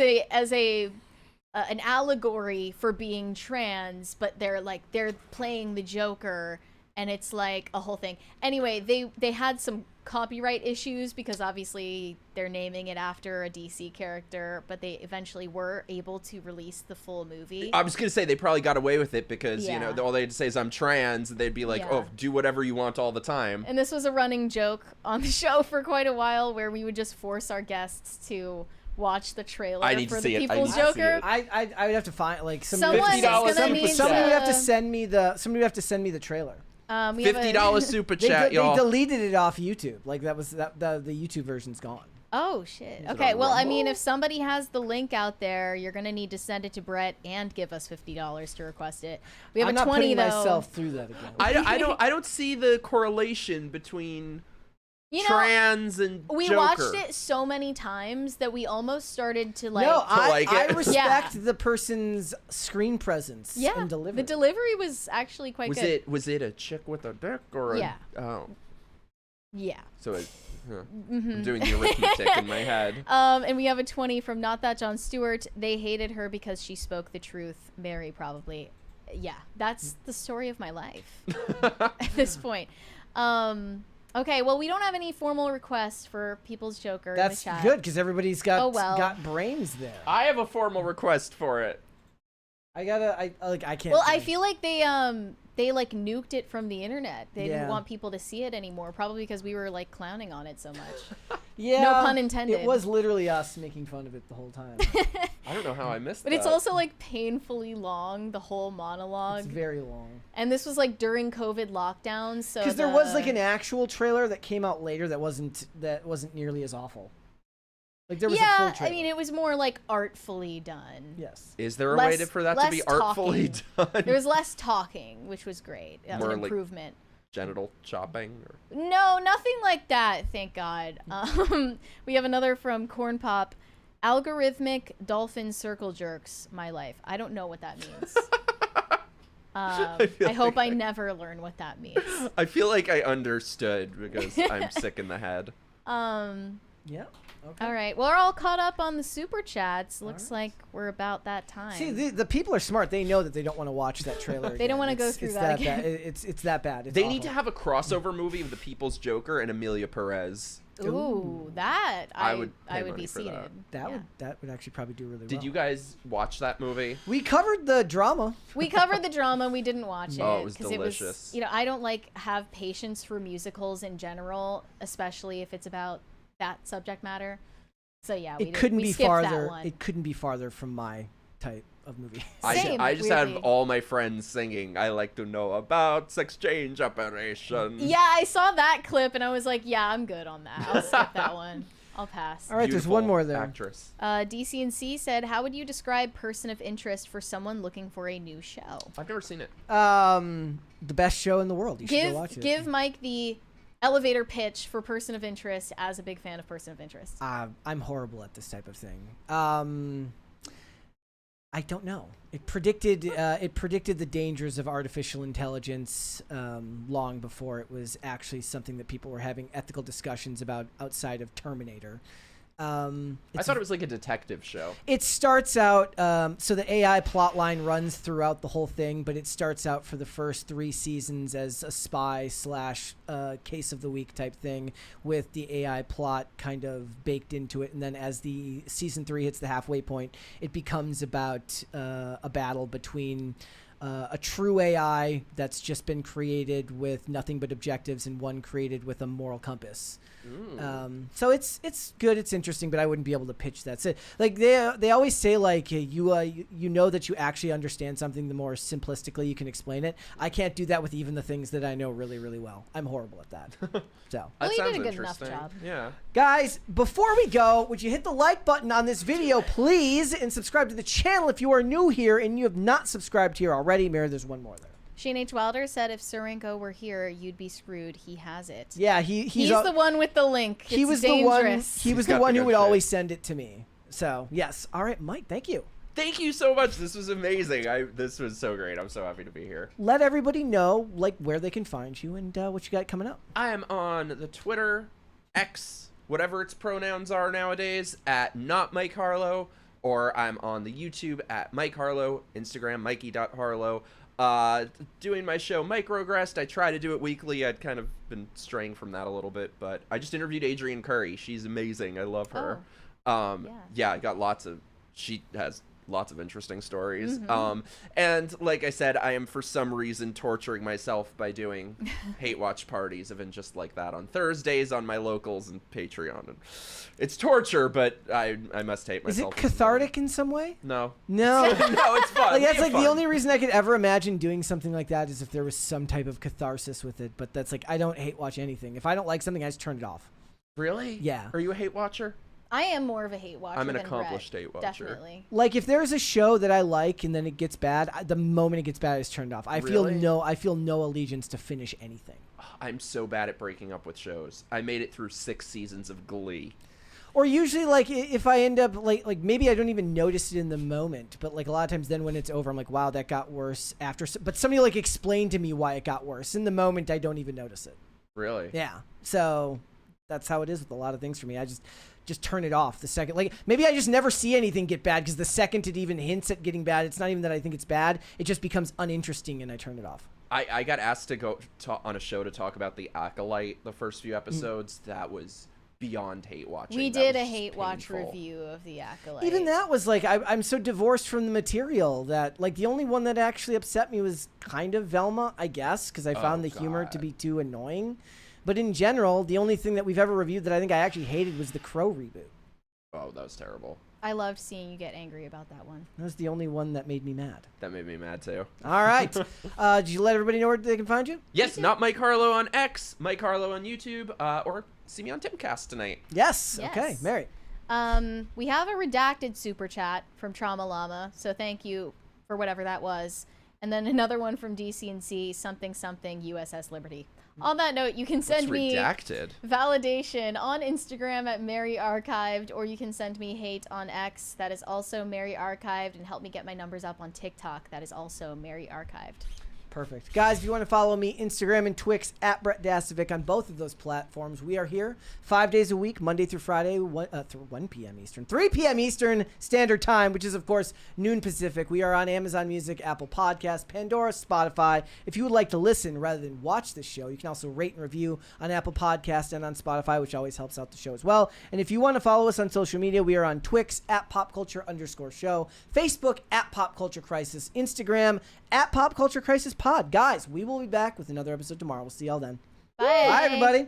an allegory for being trans, but they're playing the Joker, and it's like a whole thing. Anyway, they had some copyright issues because obviously they're naming it after a DC character, but they eventually were able to release the full movie. I was gonna say they probably got away with it because Yeah. you know all they had to say is I'm trans, and they'd be like, Yeah. oh, do whatever you want all the time. And this was a running joke on the show for quite a while, where we would just force our guests to watch the trailer I need for to the see it. I People's need to see Joker. it. I would have to find like Someone's $50 gonna need somebody would have to to- send me the trailer. We have a- $50 super They, chat, they y'all. deleted it off YouTube. Like that was the YouTube version's gone. Oh shit. it Okay, on well, I Rumble? mean, if somebody has the link out there, you're gonna need to send it to Brett and give us $50 to request it. We have I'm a not 20 putting though. myself through that again. I don't see the correlation between You know, trans and we Joker. watched it so many times that we almost started to like. No, like I it. respect the person's screen presence yeah, and delivery. the delivery was actually quite good. Was it a chick with a dick or a Yeah. oh Yeah. so it Mm-hmm. I'm doing the arithmetic in my head. And we have a 20 from Not That John Stewart. They hated her because she spoke the truth. Mary probably. Yeah, that's the story of my life at this point. Okay, well, we don't have any formal requests for People's Joker That's in the chat. good because everybody's got well. brains there. I have a formal request for it. I can't. Well, I think. feel like they like nuked it from the internet. They didn't Yeah. want people to see it anymore, probably because we were like clowning on it so much. Yeah, No pun intended. It was literally us making fun of it the whole time. I don't know how I missed But that. it's also like painfully long, the whole monologue. It's very long. And this was like during COVID lockdown, so Because there was like an actual trailer that came out later that wasn't nearly as awful. Like there was a full yeah, trailer. I mean, it was more like artfully done. Yes. Is there a way for that to be artfully done? There was less talking, which was great. That was More an like improvement. Genital chopping? Or... No, nothing like that, thank God. We have another from Corn Pop. Algorithmic dolphin circle jerks, my life. I don't know what that means. I hope I never learn what that means. I feel like I understood because I'm sick in the head. Yeah. Okay. All right. Well, we're all caught up on the super chats. Looks like we're about that time. See, the people are smart. They know that they don't want to watch that trailer. They don't want to go through that again. It's that bad. It's they awful. need to have a crossover movie of the People's Joker and Amelia Perez. Ooh, that I would money be for seated. That would actually probably do really well. Did you guys watch that movie? We covered the drama. We covered the drama. We didn't watch it. Oh, it was 'cause delicious. It was, I don't have patience for musicals in general, especially if it's about that subject matter. So yeah, we couldn't we be skipped farther. That one. It couldn't be farther from my type of movie. Same, I just had weirdly. all my friends singing, I like to know about sex change operations. Yeah, I saw that clip and I was like, yeah, I'm good on that. I'll skip that one. I'll pass. All right, Beautiful there's one more there. Actress. DCNC said, how would you describe person of interest for someone looking for a new show? I've never seen it. The best show in the world. You should go watch it. Give Mike the elevator pitch for person of interest as a big fan of person of interest. I'm horrible at this type of thing. I don't know. It predicted the dangers of artificial intelligence long before it was actually something that people were having ethical discussions about outside of Terminator. I thought it was like a detective show. It starts out, so the AI plot line runs throughout the whole thing, but it starts out for the first 3 seasons as a spy / case of the week type thing with the AI plot kind of baked into it. And then as the season 3 hits the halfway point, it becomes about a battle between a true AI that's just been created with nothing but objectives and one created with a moral compass. So it's good, it's interesting, but I wouldn't be able to pitch that. So, like they always say, like you know that you actually understand something the more simplistically you can explain it. I can't do that with even the things that I know really, really well. I'm horrible at that. So Well, you sounds did a good enough interesting. job. Yeah. guys, before we go, would you hit the like button on this video, please, and subscribe to the channel if you are new here and you have not subscribed here already. Mary, there's one more there. Shane H. Wilder said, if Surenko were here, you'd be screwed. He has it. Yeah, He's the one with the link. He was dangerous. the one. He was the one who would always send it to me. So yes. All right, Mike. Thank you. Thank you so much. This was amazing. This was so great. I'm so happy to be here. Let everybody know like where they can find you and what you got coming up. I am on the Twitter, X, whatever its pronouns are nowadays, at not Mike Harlow, or I'm on the YouTube at Mike Harlow, Instagram Mikey.Harlow. Doing my show Microgressed. I try to do it weekly. I'd kind of been straying from that a little bit, but I just interviewed Adrienne Curry. She's amazing. I love her. Yeah, I got she has lots of interesting stories. And like I said, I am for some reason torturing myself by doing hate watch parties, even just like that on Thursdays on my locals and Patreon. And it's torture, but I must hate myself. Is it cathartic in some way? No. No. No, it's fun. Like, that's It's like fun. the only reason I could ever imagine doing something like that is if there was some type of catharsis with it. But that's like, I don't hate watch anything. If I don't like something, I just turn it off. Really? Yeah. Are you a hate watcher? I am more of a hate watcher. I'm an than accomplished Brett, hate watcher. Definitely. Like if there's a show that I like and then it gets bad, the moment it gets bad, it's turned off. I feel no allegiance to finish anything. I'm so bad at breaking up with shows. I made it through 6 seasons of Glee. Or usually, like, if I end up, like maybe I don't even notice it in the moment, but, like, a lot of times then when it's over, I'm like, wow, that got worse after. But somebody, like, explained to me why it got worse. In the moment, I don't even notice it. Really? Yeah. So that's how it is with a lot of things for me. I just turn it off the second. Like, maybe I just never see anything get bad because the second it even hints at getting bad, it's not even that I think it's bad. It just becomes uninteresting and I turn it off. I got asked to go on a show to talk about The Acolyte the first few episodes. That was beyond hate watching. We did a hate watch review of The Acolyte. Even that was like, I'm so divorced from the material that, like, the only one that actually upset me was kind of Velma, I guess, because I found the humor to be too annoying. But in general, the only thing that we've ever reviewed that I think I actually hated was the Crow reboot. Oh, that was terrible. I loved seeing you get angry about that one. That was the only one that made me mad. That made me mad too. All right. Did you let everybody know where they can find you? Yes, not Mike Harlow on X, Mike Harlow on YouTube, or see me on Timcast tonight. Yes. Okay, Mary. We have a redacted super chat from Trauma Llama, so thank you for whatever that was. And then another one from DCNC, something something USS Liberty. On that note, you can send me redacted? Validation on Instagram at Mary Archived, or you can send me hate on X. That is also Mary Archived, and help me get my numbers up on TikTok. That is also Mary Archived. Perfect. Guys, if you want to follow me, Instagram and Twix at Brett Dasovic on both of those platforms. We are here 5 days a week, Monday through Friday, 1 p.m. Eastern, 3 p.m. Eastern Standard Time, which is, of course, noon Pacific. We are on Amazon Music, Apple Podcasts, Pandora, Spotify. If you would like to listen rather than watch the show, you can also rate and review on Apple Podcasts and on Spotify, which always helps out the show as well. And if you want to follow us on social media, we are on Twix at popculture_show, Facebook at Pop Culture Crisis, Instagram at Pop Culture Crisis Pod. Guys, we will be back with another episode tomorrow. We'll see y'all then. Bye. Bye, everybody.